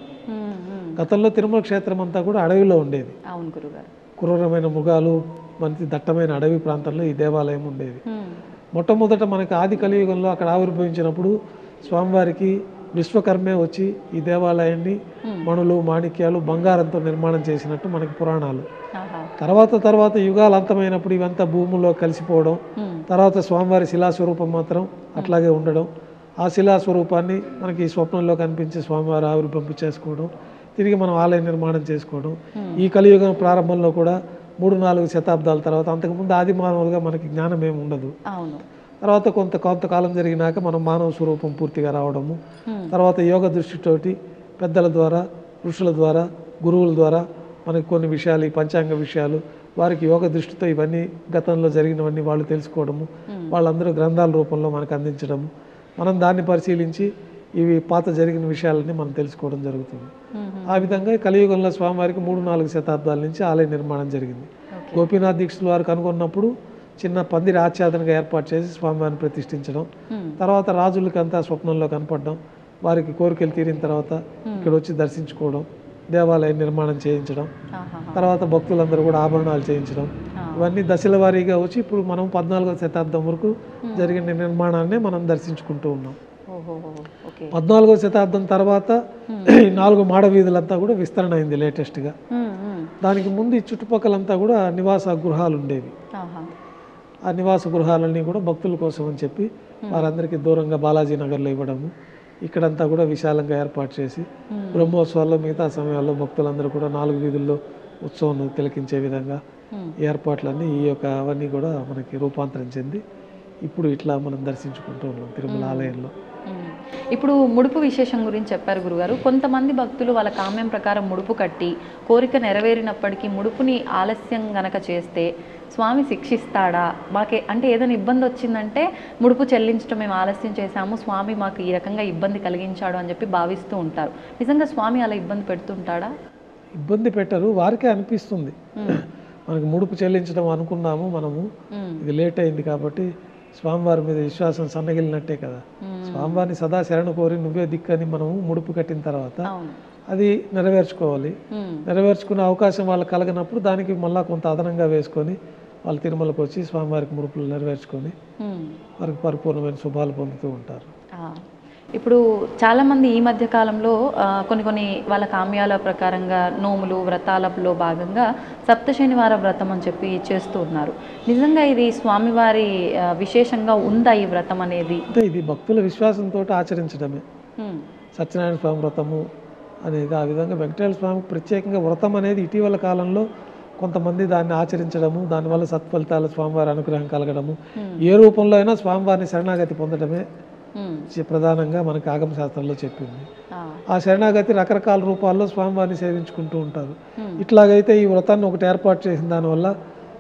గతంలో తిరుమల క్షేత్రం అంతా కూడా అడవిలో ఉండేది. క్రూరమైన మృగాలు, మంచి దట్టమైన అడవి ప్రాంతంలో ఈ దేవాలయం ఉండేది. మొట్టమొదట మనకి ఆది కలియుగంలో అక్కడ ఆవిర్భవించినప్పుడు స్వామివారికి విశ్వకర్మే వచ్చి ఈ దేవాలయాన్ని మణులు మాణిక్యాలు బంగారంతో నిర్మాణం చేసినట్టు మనకి పురాణాలు. తర్వాత యుగాలు అంతమైనప్పుడు ఇవంతా భూముల్లో కలిసిపోవడం, తర్వాత స్వామివారి శిలాస్వరూపం మాత్రం అట్లాగే ఉండడం, ఆ శిలాస్వరూపాన్ని మనకి స్వప్నంలో కనిపించే స్వామివారి ఆవిర్భంపు చేసుకోవడం, తిరిగి మనం ఆలయ నిర్మాణం చేసుకోవడం. ఈ కలియుగం ప్రారంభంలో కూడా 3-4 శతాబ్దాల తర్వాత, అంతకుముందు ఆది మానవులుగా మనకి జ్ఞానం ఏమి ఉండదు. తర్వాత కొంతకాలం జరిగినాక మనం మానవ స్వరూపం పూర్తిగా రావడము, తర్వాత యోగ దృష్టితోటి పెద్దల ద్వారా, ఋషుల ద్వారా, గురువుల ద్వారా మనకి కొన్ని విషయాలు, ఈ పంచాంగ విషయాలు వారికి యోగ దృష్టితో ఇవన్నీ గతంలో జరిగినవన్నీ వాళ్ళు తెలుసుకోవడము, వాళ్ళందరూ గ్రంథాల రూపంలో మనకు అందించడము, మనం దాన్ని పరిశీలించి ఇవి పాత జరిగిన విషయాలని మనం తెలుసుకోవడం జరుగుతుంది. ఆ విధంగా కలియుగంలో స్వామివారికి 3-4 శతాబ్దాల నుంచి ఆలయ నిర్మాణం జరిగింది. గోపీనాథ్ దీక్షితుల వారు కనుగొన్నప్పుడు చిన్న పందిరి ఆచ్ఛాదనగా ఏర్పాటు చేసి స్వామివారిని ప్రతిష్ఠించడం, తర్వాత రాజులకంతా స్వప్నంలో కనపడడం, వారికి కోరికలు తీరిన తర్వాత ఇక్కడ వచ్చి దర్శించుకోవడం, దేవాలయం నిర్మాణం చేయించడం, తర్వాత భక్తులందరూ కూడా ఆభరణాలు చేయించడం, ఇవన్నీ దశల వారీగా వచ్చి ఇప్పుడు మనం 14వ శతాబ్దం వరకు జరిగిన నిర్మాణాన్ని మనం దర్శించుకుంటూ ఉన్నాం. 14వ శతాబ్దం తర్వాత 4 మాడ వీధులంతా కూడా విస్తరణ అయింది లేటెస్ట్గా. దానికి ముందు ఈ చుట్టుపక్కలంతా కూడా నివాస గృహాలు ఉండేవి. ఆ నివాస గృహాలన్నీ కూడా భక్తుల కోసం అని చెప్పి వారందరికీ దూరంగా బాలాజీ నగర్లో ఇవ్వడము, ఇక్కడంతా కూడా విశాలంగా ఏర్పాటు చేసి బ్రహ్మోత్సవాల్లో మిగతా సమయాల్లో భక్తులందరూ కూడా 4 వీధుల్లో ఉత్సవం తిలకించే విధంగా ఏర్పాట్లన్నీ అవన్నీ కూడా మనకి రూపాంతరం చెంది ఇప్పుడు ఇట్లా మనం దర్శించుకుంటూ ఉన్నాం తిరుమల ఆలయంలో. ఇప్పుడు ముడుపు విశేషం గురించి చెప్పారు గురుగారు. కొంతమంది భక్తులు వాళ్ళ కామ్యం ప్రకారం ముడుపు కట్టి కోరిక నెరవేరినప్పటికీ ముడుపుని ఆలస్యం గనక చేస్తే స్వామి శిక్షిస్తాడా? అంటే ఏదైనా ఇబ్బంది వచ్చిందంటే ముడుపు చెల్లించడం మేము ఆలస్యం చేశాము, స్వామి మాకు ఈ రకంగా ఇబ్బంది కలిగించాడు అని చెప్పి భావిస్తూ ఉంటారు. నిజంగా స్వామి అలా ఇబ్బంది పెడుతుంటాడా? ఇబ్బంది పెట్టరు, వారికే అనిపిస్తుంది. మనకు ముడుపు చెల్లించడం అనుకున్నాము మనము, ఇది లేట్ అయింది కాబట్టి స్వామివారి మీద విశ్వాసం సన్నగిలినట్టే కదా. స్వామివారిని సదా శరణు కోరి నువ్వే దిక్కని మనము ముడుపు కట్టిన తర్వాత అది నెరవేర్చుకోవాలి. నెరవేర్చుకునే అవకాశం వాళ్ళకి కలగనప్పుడు దానికి మళ్ళీ కొంత అదనంగా వేసుకొని వాళ్ళు తిరుమలకు వచ్చి స్వామివారికి ముడుపులు నెరవేర్చుకొని వారికి పరిపూర్ణమైన శుభాలు పొందుతూ ఉంటారు. ఇప్పుడు చాలామంది ఈ మధ్య కాలంలో కొన్ని వాళ్ళ కామ్యాల ప్రకారంగా నోములు వ్రతాలలో భాగంగా సప్త శనివార వ్రతం అని చెప్పి చేస్తూ ఉన్నారు. నిజంగా ఇది స్వామివారి విశేషంగా ఉందా ఈ వ్రతం అనేది? అంటే ఇది భక్తుల విశ్వాసంతో ఆచరించడమే. సత్యనారాయణ స్వామి వ్రతము అనేది ఆ విధంగా వెంకటేశ్వర స్వామికి ప్రత్యేకంగా వ్రతం అనేది ఇటీవల కాలంలో కొంతమంది దాన్ని ఆచరించడము, దానివల్ల సత్ఫలితాలు స్వామివారి అనుగ్రహం కలగడము, ఏ రూపంలో అయినా స్వామివారిని శరణాగతి పొందడమే ప్రధానంగా మనకి ఆగమ శాస్త్రంలో చెప్పింది. ఆ శరణాగతి రకరకాల రూపాల్లో స్వామివారిని సేవించుకుంటూ ఉంటారు. ఇట్లాగైతే ఈ వ్రతాన్ని ఒకటి ఏర్పాటు చేసిన దానివల్ల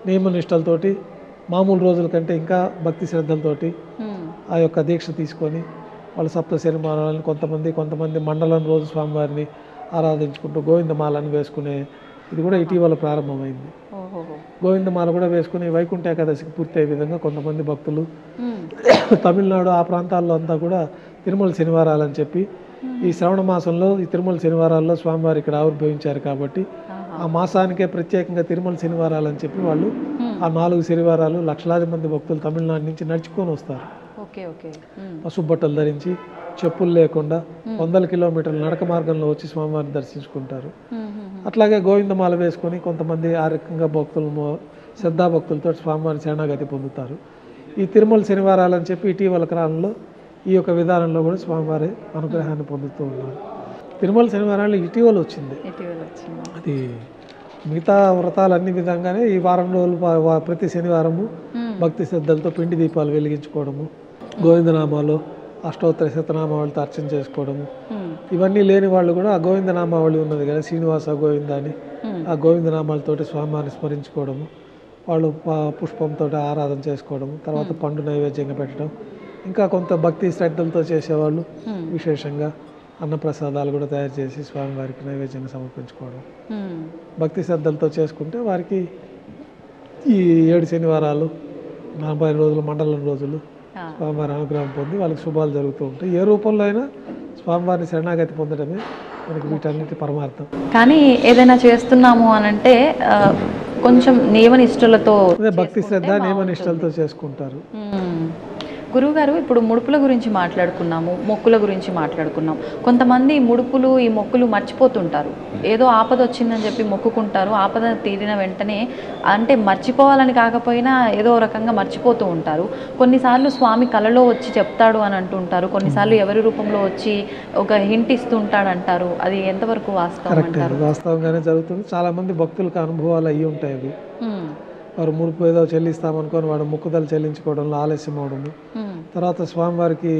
నియమనిష్టలతోటి మామూలు రోజుల కంటే ఇంకా భక్తి శ్రద్ధలతోటి ఆ యొక్క దీక్ష తీసుకొని వాళ్ళు సప్త శనివారాలను కొంతమంది మండలం రోజు స్వామివారిని ఆరాధించుకుంటూ గోవిందమాలను వేసుకునే ఇది కూడా ఇటీవల ప్రారంభమైంది. గోవిందమాల కూడా వేసుకుని వైకుంఠ ఏకాదశికి పూర్తయ్యే విధంగా కొంతమంది భక్తులు తమిళనాడు ఆ ప్రాంతాల్లో అంతా కూడా తిరుమల శనివారాలు అని చెప్పి ఈ శ్రవణ మాసంలో ఈ తిరుమల శనివారాల్లో స్వామివారు ఇక్కడ ఆవిర్భవించారు కాబట్టి ఆ మాసానికే ప్రత్యేకంగా తిరుమల శనివారాలు అని చెప్పి వాళ్ళు ఆ 4 శనివారాలు లక్షలాది మంది భక్తులు తమిళనాడు నుంచి నడుచుకొని వస్తారు. పసుపు బట్టలు ధరించి చెప్పులు లేకుండా 100 కిలోమీటర్ల నడక మార్గంలో వచ్చి స్వామివారిని దర్శించుకుంటారు. అట్లాగే గోవిందమాల వేసుకొని కొంతమంది ఆ రకంగా భక్తులు శ్రద్ధాభక్తులతో స్వామివారి శరణాగతి పొందుతారు. ఈ తిరుమల శనివారాలు అని చెప్పి ఇటీవల కాలంలో ఈ యొక్క విధానంలో కూడా స్వామివారి అనుగ్రహాన్ని పొందుతూ ఉన్నారు. తిరుమల శనివారాలు ఇటీవల వచ్చింది. అది మిగతా వ్రతాలు అన్ని విధంగానే ఈ వారం రోజులు ప్రతి శనివారము భక్తి శ్రద్ధలతో పిండి దీపాలు వెలిగించుకోవడము, గోవిందనామాలు అష్టోత్తర శతనామావళితో అర్చన చేసుకోవడము, ఇవన్నీ లేని వాళ్ళు కూడా ఆ గోవిందనామావళి ఉన్నది కదా శ్రీనివాస గోవింద అని, ఆ గోవిందనామాలతోటి స్వామివారిని స్మరించుకోవడము, వాళ్ళు పుష్పంతో ఆరాధన చేసుకోవడము, తర్వాత పండు నైవేద్యంగా పెట్టడం, ఇంకా కొంత భక్తి శ్రద్ధలతో చేసేవాళ్ళు విశేషంగా అన్నప్రసాదాలు కూడా తయారు చేసి స్వామివారికి నైవేద్యంగా సమర్పించుకోవడం, భక్తి శ్రద్ధలతో చేసుకుంటే వారికి ఈ 7 శనివారాలు 40 రోజులు మండలం రోజులు స్వామివారి అనుగ్రహం పొంది వాళ్ళకి శుభాలు జరుగుతూ ఉంటాయి. ఏ రూపంలో అయినా స్వామివారిని శరణాగతి పొందడమే మనకి వీటన్నిటి పరమార్థం. కానీ ఏదైనా చేస్తున్నాము అని అంటే కొంచెం నియమనిష్టలతో భక్తి శ్రద్ధ నియమనిష్టలతో చేసుకుంటారు. గురువుగారు ఇప్పుడు ముడుపుల గురించి మాట్లాడుకున్నాము, మొక్కుల గురించి మాట్లాడుకున్నాం. కొంతమంది ముడుపులు ఈ మొక్కులు మర్చిపోతుంటారు. ఏదో ఆపద వచ్చిందని చెప్పి మొక్కుకుంటారు. ఆపద తీరిన వెంటనే అంటే మర్చిపోవాలని కాకపోయినా ఏదో రకంగా మర్చిపోతూ ఉంటారు. కొన్నిసార్లు స్వామి కలలో వచ్చి చెప్తాడు అని అంటుంటారు. కొన్నిసార్లు ఎవరి రూపంలో వచ్చి ఒక హింట్ ఇస్తుంటాడు అంటారు. అది ఎంతవరకు వాస్తవం అంటారు? వాస్తవంగానే జరుగుతుంది. చాలా మంది భక్తులకు అనుభవాలు అయ్యి ఉంటాయి. అవి వారు ముడుపు ఏదో చెల్లిస్తామనుకొని వాడు మొక్కుదలు చెల్లించుకోవడంలో ఆలస్యం అవడము, తర్వాత స్వామివారికి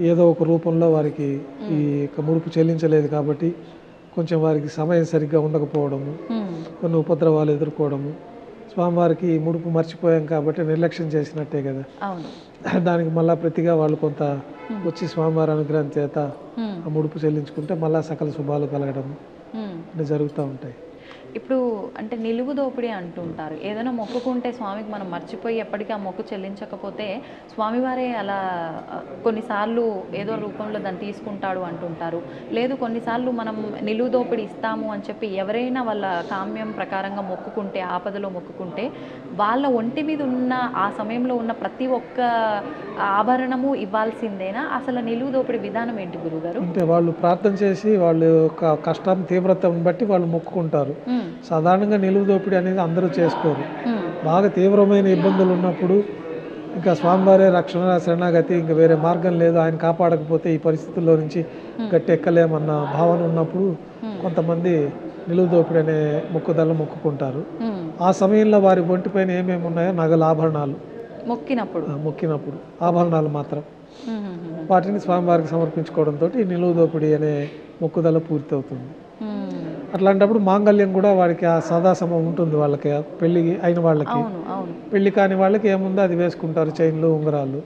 ఏదో ఒక రూపంలో వారికి ఈ ముడుపు చెల్లించలేదు కాబట్టి కొంచెం వారికి సమయం సరిగ్గా ఉండకపోవడము, కొన్ని ఉపద్రవాలు ఎదుర్కోవడము, స్వామివారికి ముడుపు మర్చిపోయాం కాబట్టి నిర్లక్ష్యం చేసినట్టే కదా. దానికి మళ్ళా ప్రతిగా వాళ్ళు కొంత వచ్చి స్వామివారి అనుగ్రహం చేత ఆ ముడుపు చెల్లించుకుంటే మళ్ళా సకల శుభాలు కలగడం జరుగుతూ ఉంటాయి. ఇప్పుడు అంటే నిలువు దోపిడీ అంటుంటారు. ఏదైనా మొక్కుకుంటే స్వామికి మనం మర్చిపోయి ఎప్పటికీ ఆ మొక్కు చెల్లించకపోతే స్వామివారే అలా కొన్నిసార్లు ఏదో రూపంలో దాన్ని తీసుకుంటాడు అంటుంటారు. లేదు కొన్నిసార్లు మనం నిలువు దోపిడీ ఇస్తాము అని చెప్పి ఎవరైనా వాళ్ళ కామ్యం ప్రకారంగా మొక్కుకుంటే, ఆపదలో మొక్కుకుంటే వాళ్ళ ఒంటి మీద ఉన్న ఆ సమయంలో ఉన్న ప్రతి ఒక్క ఆభరణము ఇవ్వాల్సిందేనా? అసలు నిలువు దోపిడీ విధానం ఏంటి గురుగారు? అంటే వాళ్ళు ప్రార్థన చేసి వాళ్ళు కష్టం తీవ్రతను బట్టి వాళ్ళు మొక్కుకుంటారు. సాధారణంగా నిలువు దోపిడీ అనేది అందరూ చేసుకోరు. బాగా తీవ్రమైన ఇబ్బందులు ఉన్నప్పుడు ఇంకా స్వామివారే రక్షణ శరణాగతి, ఇంకా వేరే మార్గం లేదు, ఆయన కాపాడకపోతే ఈ పరిస్థితుల్లో నుంచి గట్టి ఎక్కలేమన్న భావన ఉన్నప్పుడు కొంతమంది నిలువు దోపిడీ అనే మొక్కుదల మొక్కుకుంటారు. ఆ సమయంలో వారి ఒంటిపైన ఏమేమి ఉన్నాయో నగలు, ఆభరణాలు మొక్కినప్పుడు ఆభరణాలు మాత్రం వాటిని స్వామివారికి సమర్పించుకోవడంతో ఈ నిలువు దోపిడీ అనే మొక్కుదల పూర్తవుతుంది. అట్లాంటప్పుడు మాంగళ్యం కూడా వాడికి ఆ సదాసమం ఉంటుంది. వాళ్ళకి పెళ్లి అయిన వాళ్ళకి, పెళ్లి కాని వాళ్ళకి ఏముందో అది వేసుకుంటారు, చైన్లు, ఉంగరాలు.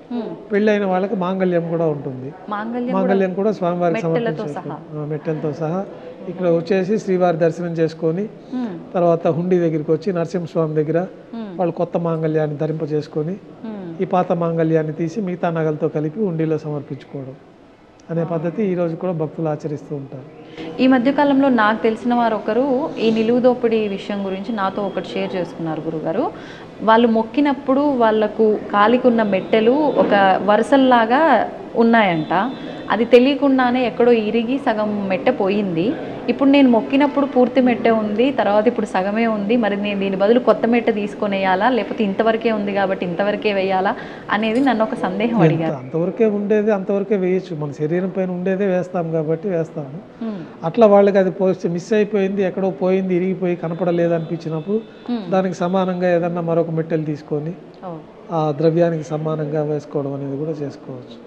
పెళ్లి అయిన వాళ్ళకి మాంగళ్యం కూడా ఉంటుంది. మాంగళ్యం కూడా స్వామివారికి సమర్పించేస్తారు మెట్టెలతో సహా. ఇక్కడ వచ్చేసి శ్రీవారి దర్శనం చేసుకొని తర్వాత హుండీ దగ్గరికి వచ్చి నరసింహస్వామి దగ్గర వాళ్ళు కొత్త మాంగళ్యాన్ని ధరింపజేసుకొని ఈ పాత మాంగళ్యాన్ని తీసి మిగతా నగలతో కలిపి హుండీలో సమర్పించుకోవడం అనే పద్ధతి ఈరోజు కూడా భక్తులు ఆచరిస్తూ ఉంటారు. ఈ మధ్యకాలంలో నాకు తెలిసిన వారు ఒకరు ఈ నిలువు దోపిడీ విషయం గురించి నాతో ఒకటి షేర్ చేసుకున్నారు గురుగారు. వాళ్ళు మొక్కినప్పుడు వాళ్లకు కాలికున్న మెట్టెలు ఒక వరుసల్లాగా ఉన్నాయంట. అది తెలియకుండానే ఎక్కడో ఇరిగి సగం మెట్టె పోయింది. ఇప్పుడు నేను మొక్కినప్పుడు పూర్తి మెట్టె ఉంది, తర్వాత ఇప్పుడు సగమే ఉంది, మరి నేను దీని బదులు కొత్త మెట్టె తీసుకొని వేయాలా, లేకపోతే ఇంతవరకే ఉంది కాబట్టి ఇంతవరకే వేయాలా అనేది నన్ను ఒక సందేహం అడిగారు. అంతవరకే ఉండేది అంతవరకే వేయచ్చు, మన శరీరం పైన ఉండేదే వేస్తాం కాబట్టి వేస్తాము. అట్లా వాళ్ళకి అది మిస్ అయిపోయింది, ఎక్కడో పోయింది, ఇరిగిపోయి కనపడలేదు అనిపించినప్పుడు దానికి సమానంగా ఏదన్నా మరొక మెట్టెలు తీసుకొని ఆ ద్రవ్యానికి సమానంగా వేసుకోవడం అనేది కూడా చేసుకోవచ్చు.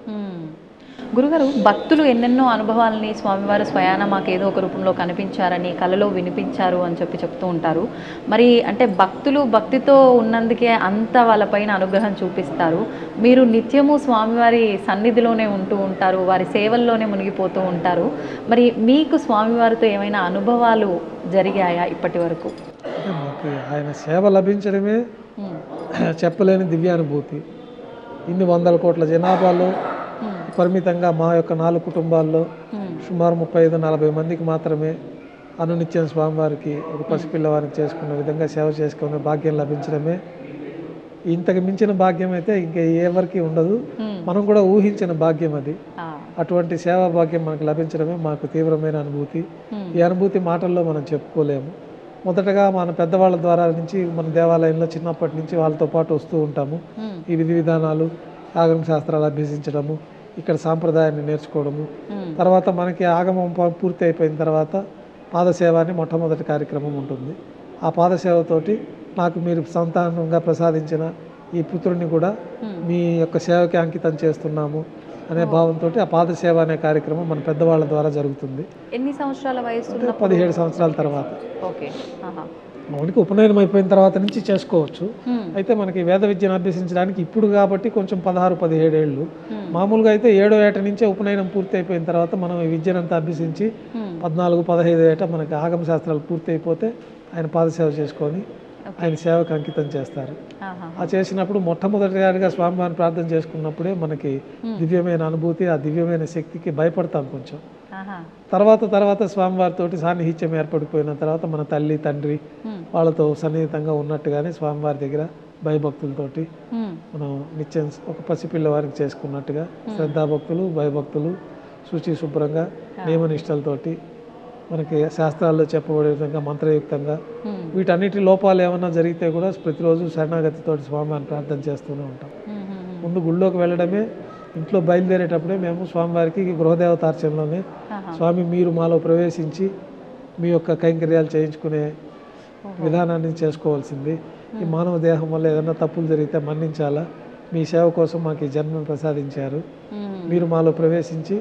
గురుగారు, భక్తులు ఎన్నెన్నో అనుభవాలని స్వామివారు స్వయాన మాకు ఏదో ఒక రూపంలో కనిపించారని, కలలో వినిపించారు అని చెప్పి చెప్తూ ఉంటారు. మరి అంటే భక్తులు భక్తితో ఉన్నందుకే అంత వాళ్ళపైన అనుగ్రహం చూపిస్తారు. మీరు నిత్యము స్వామివారి సన్నిధిలోనే ఉంటూ ఉంటారు, వారి సేవల్లోనే మునిగిపోతూ ఉంటారు. మరి మీకు స్వామివారితో ఏమైనా అనుభవాలు జరిగాయా ఇప్పటి వరకు? మాకు ఆయన సేవ లభించడమే చెప్పలేని దివ్యానుభూతి. ఇన్ని 100 కోట్ల జనాభాలో పరిమితంగా మా యొక్క 4 కుటుంబాల్లో సుమారు 35-40 మందికి మాత్రమే అనునిత్యం స్వామివారికి ఒక పసిపిల్లవారికి చేసుకున్న విధంగా సేవ చేసుకునే భాగ్యం లభించడమే ఇంతకు మించిన భాగ్యం అయితే ఇంకా ఎవరికి ఉండదు. మనం కూడా ఊహించిన భాగ్యం అది. అటువంటి సేవా భాగ్యం మనకు లభించడమే మాకు తీవ్రమైన అనుభూతి. ఈ అనుభూతి మాటల్లో మనం చెప్పుకోలేము. మొదటగా మన పెద్దవాళ్ళ ద్వారా నుంచి మన దేవాలయంలో చిన్నప్పటి నుంచి వాళ్ళతో పాటు వస్తూ ఉంటాము. ఈ విధి విధానాలు, ఆగమ శాస్త్రాలు అభ్యసించడము, ఇక్కడ సాంప్రదాయాన్ని నేర్చుకోవడము, తర్వాత మనకి ఆగమం పూర్తి అయిపోయిన తర్వాత పాదసేవ అని మొట్టమొదటి కార్యక్రమం ఉంటుంది. ఆ పాదసేవతోటి నాకు మీరు సంతానంగా ప్రసాదించిన ఈ పుత్రుని కూడా మీ యొక్క సేవకి అంకితం చేస్తున్నాము అనే భావంతో ఆ పాదసేవ అనే కార్యక్రమం మన పెద్దవాళ్ళ ద్వారా జరుగుతుంది. ఎన్ని సంవత్సరాల వయసు? 17 సంవత్సరాల తర్వాత. మనకి ఉపనయనం అయిపోయిన తర్వాత నుంచి చేసుకోవచ్చు. అయితే మనకి వేద విద్యను అభ్యసించడానికి ఇప్పుడు కాబట్టి కొంచెం 16-17 ఏళ్ళు. మామూలుగా అయితే 7వ ఏట నుంచే ఉపనయనం పూర్తి అయిపోయిన తర్వాత మనం ఈ విద్యనంతా అభ్యసించి 14-15 ఏట మనకి ఆగమ శాస్త్రాలు పూర్తి అయిపోతే ఆయన పాదసేవ చేసుకొని ఆయన సేవకు అంకితం చేస్తారు. ఆ చేసినప్పుడు మొట్టమొదటిగా స్వామివారిని ప్రార్థన చేసుకున్నప్పుడే మనకి దివ్యమైన అనుభూతి, ఆ దివ్యమైన శక్తికి భయపడతాం కొంచెం. తర్వాత స్వామివారితో సాన్నిహిత్యం ఏర్పడిపోయిన తర్వాత మన తల్లి తండ్రి వాళ్ళతో సన్నిహితంగా ఉన్నట్టుగానే స్వామివారి దగ్గర భయభక్తులతోటి మనం నిత్యం ఒక పసిపిల్లవారికి చేసుకున్నట్టుగా శ్రద్ధాభక్తులు భయభక్తులు శుచి శుభ్రంగా నియమనిష్టలతోటి మనకి శాస్త్రాల్లో చెప్పబడే విధంగా మంత్రయుక్తంగా వీటన్నిటి లోపాలు ఏమన్నా జరిగితే కూడా ప్రతిరోజు శరణాగతితోటి స్వామివారిని ప్రార్థన చేస్తూనే ఉంటాం. ముందు గుళ్ళోకి వెళ్ళడమే, ఇంట్లో బయలుదేరేటప్పుడే మేము స్వామివారికి గృహదేవతార్చనలోనే స్వామి మీరు మాలో ప్రవేశించి మీ యొక్క కైంకర్యాలు చేయించుకునే విధానాన్ని చేసుకోవాల్సింది. ఈ మానవ దేహం వల్ల ఏదైనా తప్పులు జరిగితే మన్నించాలా, మీ సేవ కోసం మాకు ఈ జన్మను ప్రసాదించారు, మీరు మాలో ప్రవేశించి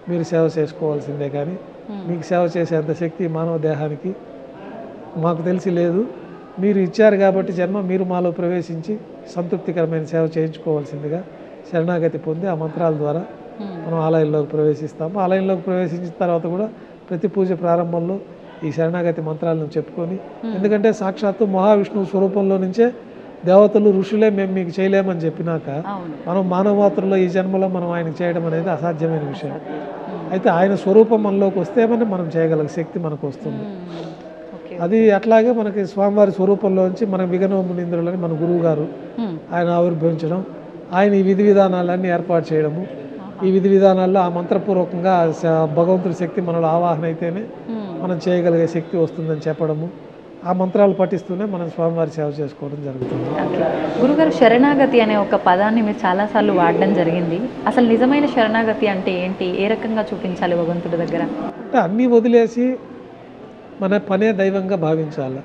మీరు సేవ చేసుకోవాల్సిందే, కానీ మీకు సేవ చేసేంత శక్తి మానవ దేహానికి మాకు తెలిసి లేదు, మీరు ఇచ్చారు కాబట్టి జన్మ, మీరు మాలో ప్రవేశించి సంతృప్తికరమైన సేవ చేయించుకోవాల్సిందిగా శరణాగతి పొంది ఆ మంత్రాల ద్వారా మనం ఆలయంలోకి ప్రవేశిస్తాము. ఆలయంలోకి ప్రవేశించిన తర్వాత కూడా ప్రతి పూజ ప్రారంభంలో ఈ శరణాగతి మంత్రాలను చెప్పుకొని, ఎందుకంటే సాక్షాత్తు మహావిష్ణువు స్వరూపంలో నుంచే దేవతలు ఋషులే మేము మీకు చేయలేమని చెప్పినాక మనం మానవమాత్రలో ఈ జన్మలో మనం ఆయనకు చేయడం అనేది అసాధ్యమైన విషయం. అయితే ఆయన స్వరూపం మనలోకి వస్తేమని మనం చేయగల శక్తి మనకు వస్తుంది. అది అట్లాగే మనకి స్వామివారి స్వరూపంలోంచి మన విఘ్నమునీంద్రులని మన గురువు గారు ఆయన ఆవిర్భవించడం, ఆయన ఈ విధి విధానాలన్నీ ఏర్పాటు చేయడము, ఈ విధి విధానాల్లో ఆ మంత్రపూర్వకంగా భగవంతుడి శక్తి మనలో ఆవాహన అయితేనే మనం చేయగలిగే శక్తి వస్తుందని చెప్పడము, ఆ మంత్రాలు పఠిస్తూనే మనం స్వామివారి సేవ చేసుకోవడం జరుగుతుంది. గురుగారు, శరణాగతి అనే ఒక పదాన్ని మీరు చాలాసార్లు వాడడం జరిగింది. అసలు నిజమైన శరణాగతి అంటే ఏంటి? ఏ రకంగా చూపించాలి భగవంతుడి దగ్గర? అంటే అన్నీ వదిలేసి మన పనే దైవంగా భావించాలి,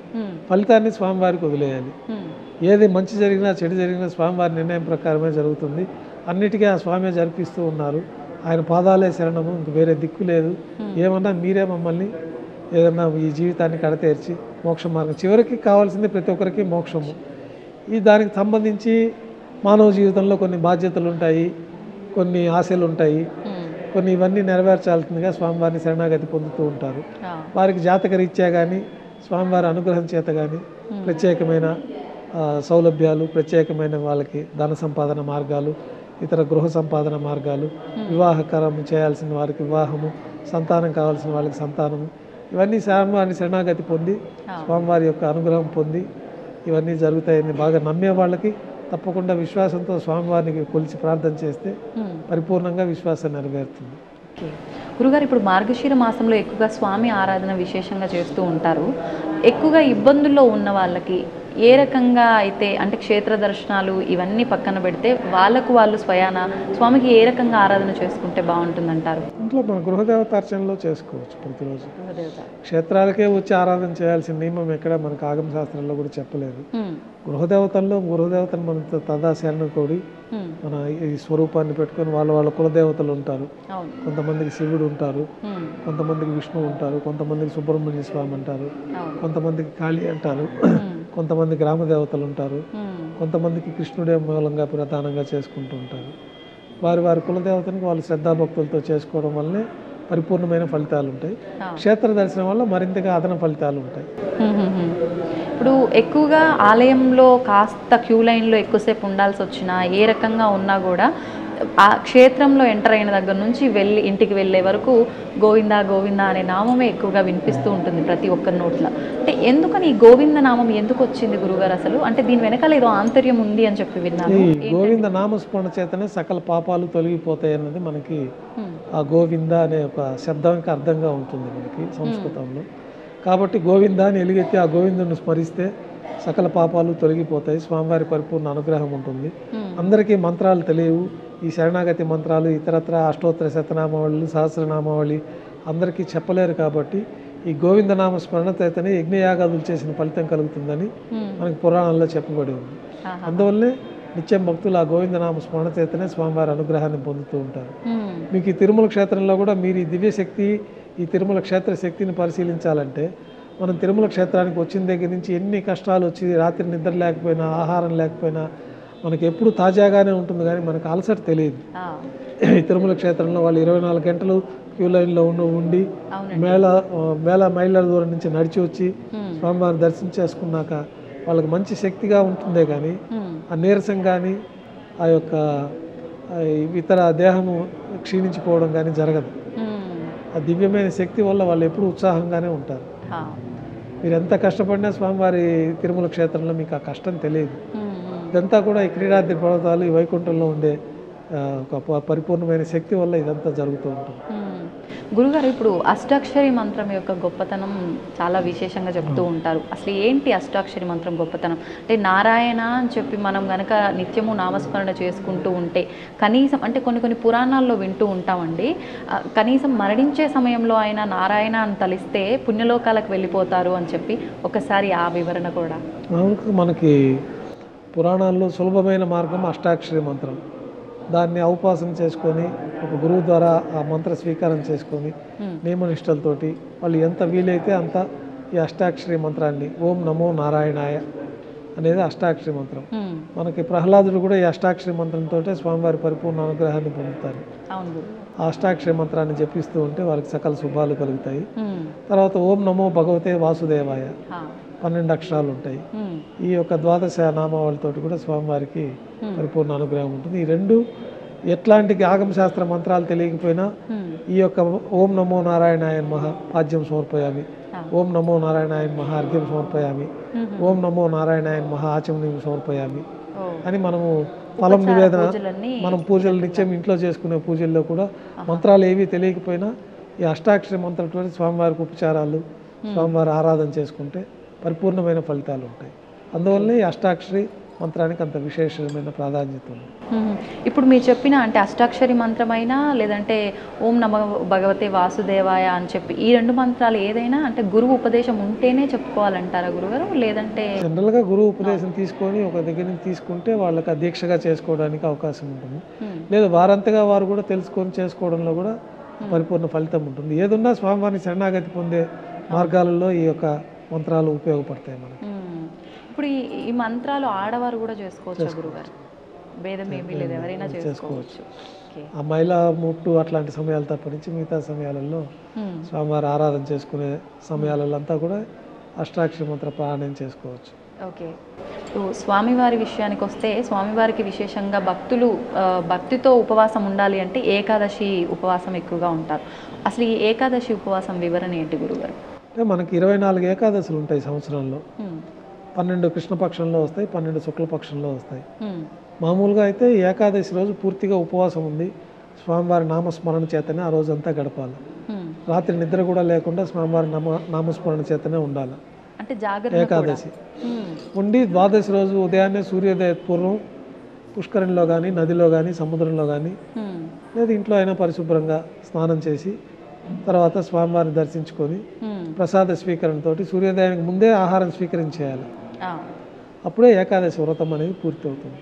ఫలితాన్ని స్వామివారికి వదిలేయాలి. ఏది మంచి జరిగినా చెడు జరిగినా స్వామివారి నిర్ణయం ప్రకారమే జరుగుతుంది. అన్నిటికీ ఆ స్వామి జరిపిస్తూ ఉన్నారు. ఆయన పాదాలే శరణము, ఇంక వేరే దిక్కు లేదు. ఏమన్నా మీరే మమ్మల్ని ఏదన్నా ఈ జీవితాన్ని కడతేర్చి మోక్ష మార్గం, చివరికి కావాల్సింది ప్రతి ఒక్కరికి మోక్షము. ఈ దానికి సంబంధించి మానవ జీవితంలో కొన్ని బాధ్యతలు ఉంటాయి, కొన్ని ఆశలు ఉంటాయి, కొన్ని ఇవన్నీ నెరవేర్చాల్సిందిగా స్వామివారిని శరణాగతి పొందుతూ ఉంటారు. వారికి జాతకరీత్యా కానీ స్వామివారి అనుగ్రహం చేత కానీ ప్రత్యేకమైన సౌలభ్యాలు, ప్రత్యేకమైన వాళ్ళకి ధన సంపాదన మార్గాలు, ఇతర గృహ సంపాదన మార్గాలు, వివాహకరం చేయాల్సిన వారికి వివాహము, సంతానం కావాల్సిన వాళ్ళకి సంతానము, ఇవన్నీ స్వామివారిని శరణాగతి పొంది స్వామివారి యొక్క అనుగ్రహం పొంది ఇవన్నీ జరుగుతాయని బాగా నమ్మే వాళ్ళకి తప్పకుండా విశ్వాసంతో స్వామివారిని కొలిచి ప్రార్థన చేస్తే పరిపూర్ణంగా విశ్వాసం నెరవేరుతుంది. గురుగారు, ఇప్పుడు మార్గశిర మాసంలో ఎక్కువగా స్వామి ఆరాధన విశేషంగా చేస్తూ ఉంటారు. ఎక్కువగా ఇబ్బందుల్లో ఉన్న వాళ్ళకి ఏ రకంగా అయితే, అంటే క్షేత్ర దర్శనాలు ఇవన్నీ పక్కన పెడితే వాళ్ళకు వాళ్ళు స్వయాన స్వామికి ఏ రకంగా ఆరాధన చేసుకుంటే బాగుంటుందంటారు? ఇంట్లో మన గృహదేవతార్చనలో చేసుకోవచ్చు. ప్రతిరోజు క్షేత్రాలకే వచ్చి ఆరాధన చేయాల్సిన నియమం ఎక్కడ మనకు ఆగమ శాస్త్రంలో కూడా చెప్పలేదు. గృహదేవతను మన తదాశరణ కోడి మన ఈ స్వరూపాన్ని పెట్టుకొని వాళ్ళ కులదేవతలు ఉంటారు. కొంతమందికి శివుడు ఉంటారు, కొంతమందికి విష్ణువు ఉంటారు, కొంతమందికి సుబ్రహ్మణ్య స్వామి అంటారు, కొంతమందికి కాళీ అంటారు, కొంతమంది గ్రామ దేవతలు ఉంటారు, కొంతమందికి కృష్ణుడే మూలంగా ప్రధానంగా చేసుకుంటూ ఉంటారు. వారి కులదేవతనికి వాళ్ళు శ్రద్ధాభక్తులతో చేసుకోవడం వల్లనే పరిపూర్ణమైన ఫలితాలు ఉంటాయి. క్షేత్ర దర్శనం వల్ల మరింతగా అదన ఫలితాలు ఉంటాయి. ఇప్పుడు ఎక్కువగా ఆలయంలో కాస్త క్యూ లైన్లో ఎక్కువసేపు ఉండాల్సి వచ్చినా, ఏ రకంగా ఉన్నా కూడా ఆ క్షేత్రంలో ఎంటర్ అయిన దగ్గర నుంచి ఇంటికి వెళ్ళే వరకు గోవిందా గోవిందా అనే నామమే ఎక్కువగా వినిపిస్తూ ఉంటుంది ప్రతి ఒక్కరి నోట్ల. అంటే ఎందుకని ఈ గోవింద నామం ఎందుకు వచ్చింది గురుగారు అసలు? అంటే దీని వెనకాల ఏదో ఆంతర్యం ఉంది అని చెప్పి విన్నాను. ఈ గోవింద నామస్మరణ చేతనే సకల పాపాలు తొలగిపోతాయి అన్నది మనకి ఆ గోవింద అనే ఒక శబ్దానికి అర్థంగా ఉంటుంది మనకి సంస్కృతంలో. కాబట్టి గోవింద అని ఎలుగెత్తి ఆ గోవిందుని స్మరిస్తే సకల పాపాలు తొలగిపోతాయి, స్వామివారి పరిపూర్ణ అనుగ్రహం ఉంటుంది. అందరికీ మంత్రాలు తెలియవు. ఈ శరణాగతి మంత్రాలు ఇతరత్ర అష్టోత్తర శతనామావళి, సహస్రనామావళి అందరికీ చెప్పలేరు. కాబట్టి ఈ గోవిందనామ స్మరణ చేతనే యజ్ఞయాగాదులు చేసిన ఫలితం కలుగుతుందని మనకి పురాణాల్లో చెప్పబడి ఉంది. అందువల్లే నిత్యం భక్తులు ఆ గోవిందనామ స్మరణ చేతనే స్వామివారి అనుగ్రహాన్ని పొందుతూ ఉంటారు. మీకు ఈ తిరుమల క్షేత్రంలో కూడా మీరు ఈ దివ్యశక్తి, ఈ తిరుమల క్షేత్ర శక్తిని పరిశీలించాలంటే మనం తిరుమల క్షేత్రానికి వచ్చిన దగ్గర నుంచి ఎన్ని కష్టాలు వచ్చి, రాత్రి నిద్ర లేకపోయినా, ఆహారం లేకపోయినా మనకి ఎప్పుడు తాజాగానే ఉంటుంది, కానీ మనకు అలసట తెలియదు. ఈ తిరుమల క్షేత్రంలో వాళ్ళు 24 గంటలు క్యూ లైన్లో ఉండి వేల మైళ్ళ దూరం నుంచి నడిచి వచ్చి స్వామివారిని దర్శనం చేసుకున్నాక వాళ్ళకి మంచి శక్తిగా ఉంటుందే కానీ ఆ నీరసం కానీ ఆ యొక్క ఇతర దేహము క్షీణించిపోవడం కానీ జరగదు. ఆ దివ్యమైన శక్తి వల్ల వాళ్ళు ఎప్పుడు ఉత్సాహంగానే ఉంటారు. మీరు ఎంత కష్టపడినా స్వామివారి తిరుమల క్షేత్రంలో మీకు ఆ కష్టం తెలియదు. ఇదంతా కూడా ఈ క్రీడాద్రి పర్వతాలు ఈ వైకుంఠంలో ఉండే ఒక పరిపూర్ణమైన శక్తి వల్ల ఇదంతా జరుగుతూ ఉంటుంది. గురుగారు, ఇప్పుడు అష్టాక్షరి మంత్రం యొక్క గొప్పతనం చాలా విశేషంగా చెప్తూ ఉంటారు. అసలు ఏంటి అష్టాక్షరి మంత్రం గొప్పతనం? అంటే నారాయణ అని చెప్పి మనం గనక నిత్యము నామస్మరణ చేసుకుంటూ ఉంటే కనీసం, అంటే కొన్ని పురాణాల్లో వింటూ ఉంటామండి, కనీసం మరణించే సమయంలో అయినా నారాయణ అని తలిస్తే పుణ్యలోకాలకు వెళ్ళిపోతారు అని చెప్పి, ఒకసారి ఆ వివరణ కూడా. మనకి పురాణాల్లో సులభమైన మార్గం అష్టాక్షరి మంత్రం. దాన్ని ఔపాసన చేసుకొని ఒక గురువు ద్వారా ఆ మంత్ర స్వీకారం చేసుకొని నియమనిష్టలతోటి వాళ్ళు ఎంత వీలైతే అంత ఈ అష్టాక్షరి మంత్రాన్ని ఓం నమో నారాయణాయ అనేది అష్టాక్షరి మంత్రం. మనకి ప్రహ్లాదుడు కూడా ఈ అష్టాక్షరి మంత్రంతో స్వామివారి పరిపూర్ణ అనుగ్రహాన్ని పొందుతారు. ఆ అష్టాక్షరి మంత్రాన్ని జపిస్తూ ఉంటే వారికి సకల శుభాలు కలుగుతాయి. తర్వాత ఓం నమో భగవతే వాసుదేవాయ 12 అక్షరాలు ఉంటాయి. ఈ యొక్క ద్వాదశ నామావళితోటి కూడా స్వామివారికి పరిపూర్ణ అనుగ్రహం ఉంటుంది. ఈ రెండు ఎట్లాంటి ఆగమశాస్త్ర మంత్రాలు తెలియకపోయినా ఈ యొక్క ఓం నమో నారాయణాయ నమః పాద్యం సమర్పయామి, ఓం నమో నారాయణాయ నమః అర్ఘ్యం సమర్పయామి, ఓం నమో నారాయణాయ నమః ఆచమనీయం సమర్పయామి అని మనము ఫలం నివేదన, మనం పూజలు నిత్యం ఇంట్లో చేసుకునే పూజల్లో కూడా మంత్రాలు ఏవి తెలియకపోయినా ఈ అష్టాక్షరి మంత్రం స్వామివారికి ఉపచారాలు, స్వామివారి ఆరాధన చేసుకుంటే పరిపూర్ణమైన ఫలితాలు ఉంటాయి. అందువల్లనే ఈ అష్టాక్షరి మంత్రానికి అంత విశేషమైన ప్రాధాన్యత ఉంది. ఇప్పుడు మీరు చెప్పిన అంటే అష్టాక్షరి మంత్రమైనా లేదంటే ఓం నమో భగవతే వాసుదేవాయ అని చెప్పి ఈ రెండు మంత్రాలు ఏదైనా అంటే గురువు ఉపదేశం ఉంటేనే చెప్పుకోవాలంటారా గురుగారు? లేదంటే జనరల్గా గురువు ఉపదేశం తీసుకొని ఒక దగ్గర నుంచి తీసుకుంటే వాళ్ళకి ఆ దీక్షగా చేసుకోవడానికి అవకాశం ఉంటుంది. లేదా వారంతగా వారు కూడా తెలుసుకొని చేసుకోవడంలో కూడా పరిపూర్ణ ఫలితం ఉంటుంది. ఏదున్నా స్వామివారిని శరణాగతి పొందే మార్గాలలో ఈ యొక్క మంత్రాలు ఉపయోగపడతాయి మనకి. ఇప్పుడు ఈ మంత్రాలు ఆడవారు కూడా చేసుకోవచ్చు గురుగారు? భేదం ఏమీ లేదు, ఎవరైనా చేసుకోవచ్చు. ఆ మహిళా ముట్టు అట్లాంటి సమయాలు తప్పనించి మిగతా సమయాలలో స్వామివారి ఆరాధన చేసుకునే సమయాలలో అంతా కూడా అష్టాక్షరి మంత్ర పారాయణం చేసుకోవచ్చు. ఓకే. స్వామివారి విషయానికి వస్తే స్వామివారికి విశేషంగా భక్తులు భక్తితో ఉపవాసం ఉండాలి అంటే ఏకాదశి ఉపవాసం ఎక్కువగా ఉంటారు. అసలు ఈ ఏకాదశి ఉపవాసం వివరణ ఏంటి గురుగారు? అంటే మనకి 24 ఏకాదశులు ఉంటాయి సంవత్సరంలో. 12 కృష్ణపక్షంలో వస్తాయి, 12 శుక్లపక్షంలో వస్తాయి. మామూలుగా అయితే ఏకాదశి రోజు పూర్తిగా ఉపవాసం ఉంది స్వామివారి నామస్మరణ చేతనే ఆ రోజంతా గడపాలి. రాత్రి నిద్ర కూడా లేకుండా స్వామివారి నామస్మరణ చేతనే ఉండాలి. అంటే జాగ్రత్త ఏకాదశి ఉండి ద్వాదశి రోజు ఉదయాన్నే సూర్యోదయ పూర్వం పుష్కరంలో కానీ, నదిలో కానీ, సముద్రంలో కానీ, లేదా ఇంట్లో అయినా పరిశుభ్రంగా స్నానం చేసి తర్వాత స్వామివారిని దర్శించుకొని ప్రసాద స్వీకరణతో సూర్యోదయానికి ముందే ఆహారం స్వీకరించేయాలి. అప్పుడే ఏకాదశి వ్రతం అనేది పూర్తి అవుతుంది.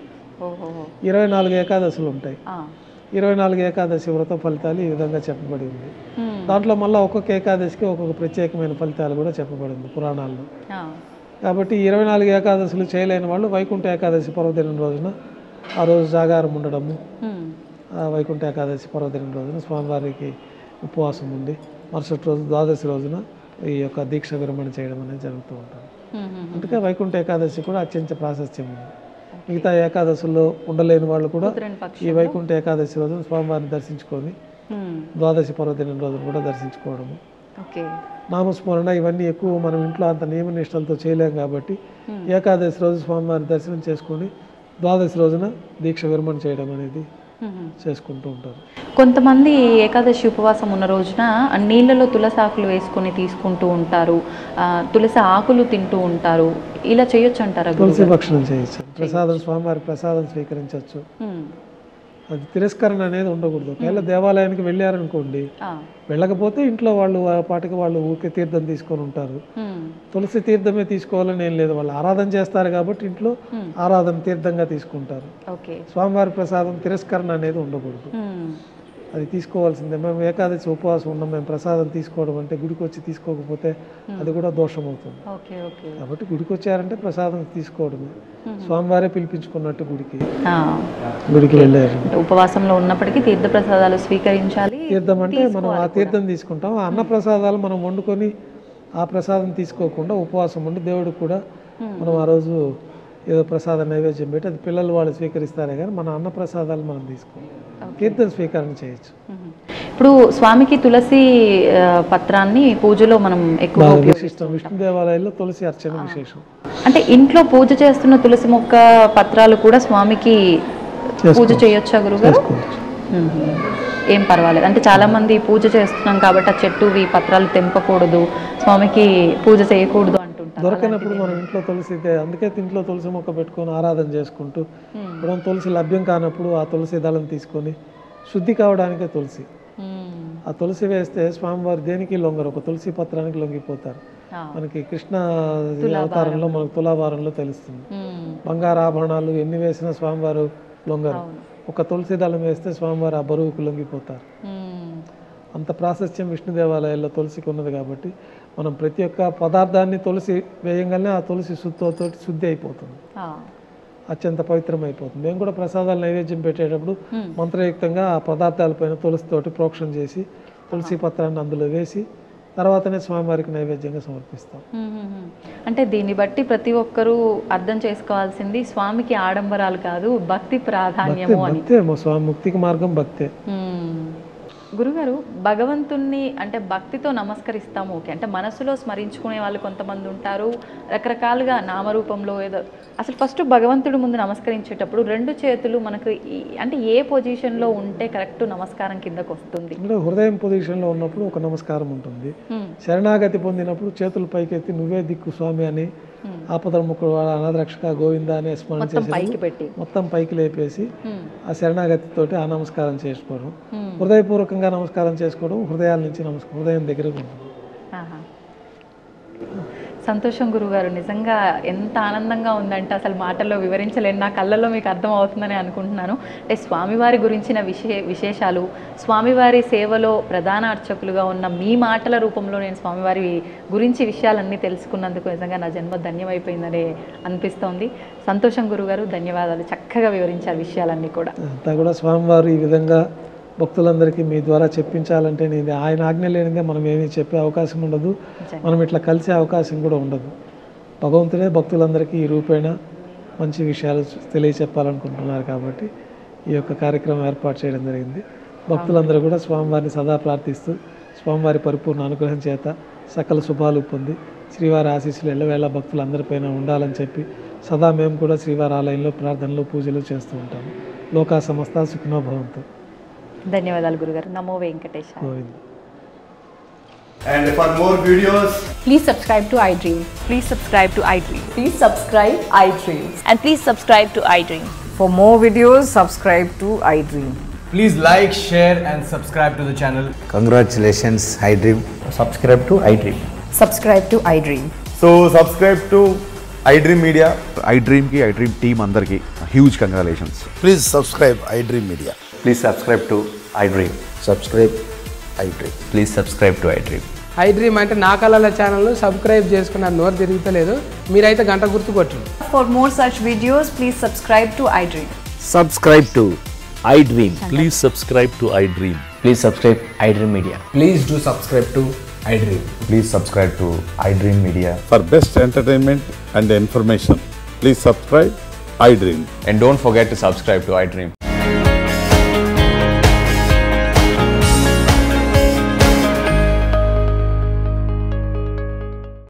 24 ఏకాదశులు ఉంటాయి. 24 ఏకాదశి వ్రత ఫలితాలు ఈ విధంగా చెప్పబడి ఉంది. దాంట్లో మళ్ళీ ఒక్కొక్క ఏకాదశికి ఒక్కొక్క ప్రత్యేకమైన ఫలితాలు కూడా చెప్పబడింది పురాణాల్లో. కాబట్టి 24 ఏకాదశులు చేయలేని వాళ్ళు వైకుంఠ ఏకాదశి పర్వదినం రోజున ఆ రోజు జాగారం ఉండడము, వైకుంఠ ఏకాదశి పర్వదినం రోజున స్వామివారికి ఉపవాసం ఉండి మరుసటి రోజు ద్వాదశి రోజున ఈ యొక్క దీక్ష విరమణ చేయడం అనేది జరుగుతూ ఉంటుంది. అందుకే వైకుంఠ ఏకాదశి కూడా అత్యంత ప్రాశస్త్యం ఉంది. మిగతా ఏకాదశుల్లో ఉండలేని వాళ్ళు కూడా ఈ వైకుంఠ ఏకాదశి రోజున స్వామివారిని దర్శించుకొని ద్వాదశి పర్వదినం రోజున కూడా దర్శించుకోవడము, నామస్మరణ ఇవన్నీ ఎక్కువ మనం ఇంట్లో అంత నియమ నిష్టలతో చేయలేం కాబట్టి ఏకాదశి రోజు స్వామివారిని దర్శనం చేసుకొని ద్వాదశి రోజున దీక్ష విరమణ చేయడం అనేది చేసుకుంటూ ఉంటారు. కొంతమంది ఏకాదశి ఉపవాసం ఉన్న రోజున నీళ్ళలో తులసి ఆకులు వేసుకొని తీసుకుంటూ ఉంటారు, తులసి ఆకులు తింటూ ఉంటారు. ఇలా చేయొచ్చు అంటారా? తులసి భక్షణం చేయొచ్చు, ప్రసాదం స్వామివారి ప్రసాదం స్వీకరించవచ్చు. అది తిరస్కరణ అనేది ఉండకూడదు. ఒకవేళ దేవాలయానికి వెళ్ళారనుకోండి, వెళ్ళకపోతే ఇంట్లో వాళ్ళు పాటికి వాళ్ళు ఊరికే తీర్థం తీసుకొని ఉంటారు. తులసి తీర్థమే తీసుకోవాలని ఏం లేదు, వాళ్ళు ఆరాధన చేస్తారు కాబట్టి ఇంట్లో ఆరాధన తీర్థంగా తీసుకుంటారు. స్వామివారి ప్రసాదం తిరస్కరణ అనేది ఉండకూడదు, అది తీసుకోవాల్సిందే. మేము ఏకాదశి ఉపవాసం ఉన్నాం, మేము ప్రసాదం తీసుకోవడం అంటే గుడికి వచ్చి తీసుకోకపోతే అది కూడా దోషం అవుతుంది. కాబట్టి గుడికి వచ్చారంటే ప్రసాదం తీసుకోవడమే, స్వామివారే పిలిపించుకున్నట్టు గుడికి వెళ్ళారు. ఉపవాసంలో ఉన్నప్పటికీ తీర్థ ప్రసాదాలు స్వీకరించాలి. తీర్థం అంటే మనం ఆ తీర్థం తీసుకుంటాం, ఆ అన్న ప్రసాదాలు మనం వండుకొని ఆ ప్రసాదం తీసుకోకుండా ఉపవాసం ఉండి దేవుడికి కూడా మనం ఆ రోజు ఏదో ప్రసాద నైవేద్యం పెట్టి అది పిల్లలు వాళ్ళు స్వీకరిస్తారే కానీ మన అన్న ప్రసాదాలు మనం తీసుకోవాలి, తీర్థం స్వీకరణ చేయొచ్చు. ఇప్పుడు స్వామికి తులసి పత్రాన్ని పూజలో మనం ఎక్కువ విశిష్టం. విష్ణు దేవాలయాల్లో తులసి అర్చన విశేషం. అంటే ఇంట్లో పూజ చేస్తున్న తులసి మొక్క పత్రాలు కూడా స్వామికి పూజ చేయొచ్చా గురుగారు? ఏం పర్వాలేదు. అంటే చాలా మంది పూజ చేస్తున్నాం కాబట్టి ఆ చెట్టువి పత్రాలు తెంపకూడదు, స్వామికి పూజ చేయకూడదు అంటుంటారు. దొరకనప్పుడు మనం ఇంట్లో తులసి, అందుకే ఇంట్లో తులసి మొక్క పెట్టుకొని ఆరాధన చేసుకుంటూ, ఇప్పుడు తులసి లభ్యం కానప్పుడు ఆ తులసి దళం తీసుకొని శుద్ధి కావడానికే తులసి. ఆ తులసి వేస్తే స్వామివారు దేనికి లొంగరు, ఒక తులసి పత్రానికి లొంగిపోతారు. మనకి కృష్ణ అవతారంలో మనకు తులాభారంలో తెలుస్తుంది. బంగారు ఆభరణాలు ఎన్ని వేసినా స్వామివారు లొంగరు, ఒక తులసి దళం వేస్తే స్వామివారు ఆ బరువుకు లొంగిపోతారు. అంత ప్రాశస్త్యం విష్ణు దేవాలయాల్లో తులసికి ఉన్నది కాబట్టి మనం ప్రతి ఒక్క పదార్థాన్ని తులసి వేయంగానే ఆ తులసి శుద్ధితో శుద్ధి అయిపోతుంది, అత్యంత పవిత్రమైపోతుంది. మేము కూడా ప్రసాదాలు నైవేద్యం పెట్టేటప్పుడు మంత్రయుక్తంగా ఆ పదార్థాలపైన తులసితోటి ప్రోక్షణ చేసి తులసి పత్రాన్ని అందులో వేసి తర్వాతనే స్వామివారికి నైవేద్యంగా సమర్పిస్తాం. అంటే దీన్ని బట్టి ప్రతి ఒక్కరూ అర్థం చేసుకోవాల్సింది స్వామికి ఆడంబరాలు కాదు, భక్తి ప్రాధాన్యము అని. స్వామి ముక్తికి మార్గం భక్తే. గురుగారు, భగవంతుణ్ణి అంటే భక్తితో నమస్కరిస్తాము, ఓకే, అంటే మనసులో స్మరించుకునే వాళ్ళు కొంతమంది ఉంటారు, రకరకాలుగా నామరూపంలో ఏదో. అసలు ఫస్ట్ భగవంతుడి ముందు నమస్కరించేటప్పుడు రెండు చేతులు మనకు అంటే ఏ పొజిషన్లో ఉంటే కరెక్ట్ నమస్కారం కిందకు వస్తుంది? అంటే హృదయం పొజిషన్లో ఉన్నప్పుడు ఒక నమస్కారం ఉంటుంది. శరణాగతి పొందినప్పుడు చేతులు పైకెత్తి నువ్వే దిక్కు స్వామి అని, ఆపదముఖుడు అనాథరక్షక గోవింద అనే స్మరణ చేసి మొత్తం పైకి లేపేసి ఆ శరణాగతితోటి ఆ నమస్కారం చేసుకోవడం, హృదయపూర్వకంగా నమస్కారం చేసుకోవడం, హృదయాల నుంచి హృదయం దగ్గరకు ఉంటుంది. సంతోషం గురుగారు, నిజంగా ఎంత ఆనందంగా ఉందంటే అసలు మాటల్లో వివరించలేను. నా కళ్ళల్లో మీకు అర్థం అవుతుందని అనుకుంటున్నాను. అంటే స్వామివారి గురించిన విశేషాలు, స్వామివారి సేవలో ప్రధాన అర్చకులుగా ఉన్న మీ మాటల రూపంలో నేను స్వామివారి గురించి విషయాలన్నీ తెలుసుకున్నందుకు నిజంగా నా జన్మ ధన్యమైపోయిందని అనిపిస్తోంది. సంతోషం గురుగారు, ధన్యవాదాలు. చక్కగా వివరించారు విషయాలన్నీ కూడా. అంతా కూడా స్వామివారు ఈ విధంగా భక్తులందరికీ మీ ద్వారా చెప్పించాలంటే నేను ఆయన ఆజ్ఞ లేనిదే మనం ఏమీ చెప్పే అవకాశం ఉండదు, మనం ఇట్లా కలిసే అవకాశం కూడా ఉండదు. భగవంతుడే భక్తులందరికీ ఈ రూపేణ మంచి విషయాలు తెలియచెప్పాలనుకుంటున్నారు కాబట్టి ఈ యొక్క కార్యక్రమం ఏర్పాటు చేయడం జరిగింది. భక్తులందరూ కూడా స్వామివారిని సదా ప్రార్థిస్తూ స్వామివారి పరిపూర్ణ అనుగ్రహం చేత సకల శుభాలు పొంది శ్రీవారి ఆశీస్సులు ఎల్లవేళ భక్తులందరిపైన ఉండాలని చెప్పి సదా మేము కూడా శ్రీవారి ఆలయంలో ప్రార్థనలు పూజలు చేస్తూ ఉంటాము. లోకా సమస్త సుఖినో భవంతు. ధన్యవాదాలు గురుగారు. నమో వెంకటేశాయ. And for more videos, please subscribe to iDream. Please subscribe to iDream. Please subscribe iDream. And please subscribe to iDream. For more videos, subscribe to iDream. please like, share and subscribe to the channel. Congratulations, iDream. Subscribe to iDream. Subscribe to iDream. So subscribe to iDream Media. iDream ki iDream team andarki huge congratulations. Please subscribe iDream Media. Please subscribe to iDream. Subscribe iDream. Please subscribe to iDream. iDream అంటే నా కళల channel subscribe చేసుకున్నారు, నోరు తిరుగుతలేదు, మీరైతే గంట గుర్తు కొట్టండి. For more such videos, please subscribe to iDream. Subscribe to iDream. Please subscribe to iDream. Please subscribe iDream Media. Please do subscribe to iDream. Please subscribe to iDream Media. For best entertainment and information, please subscribe iDream. And don't forget to subscribe to iDream.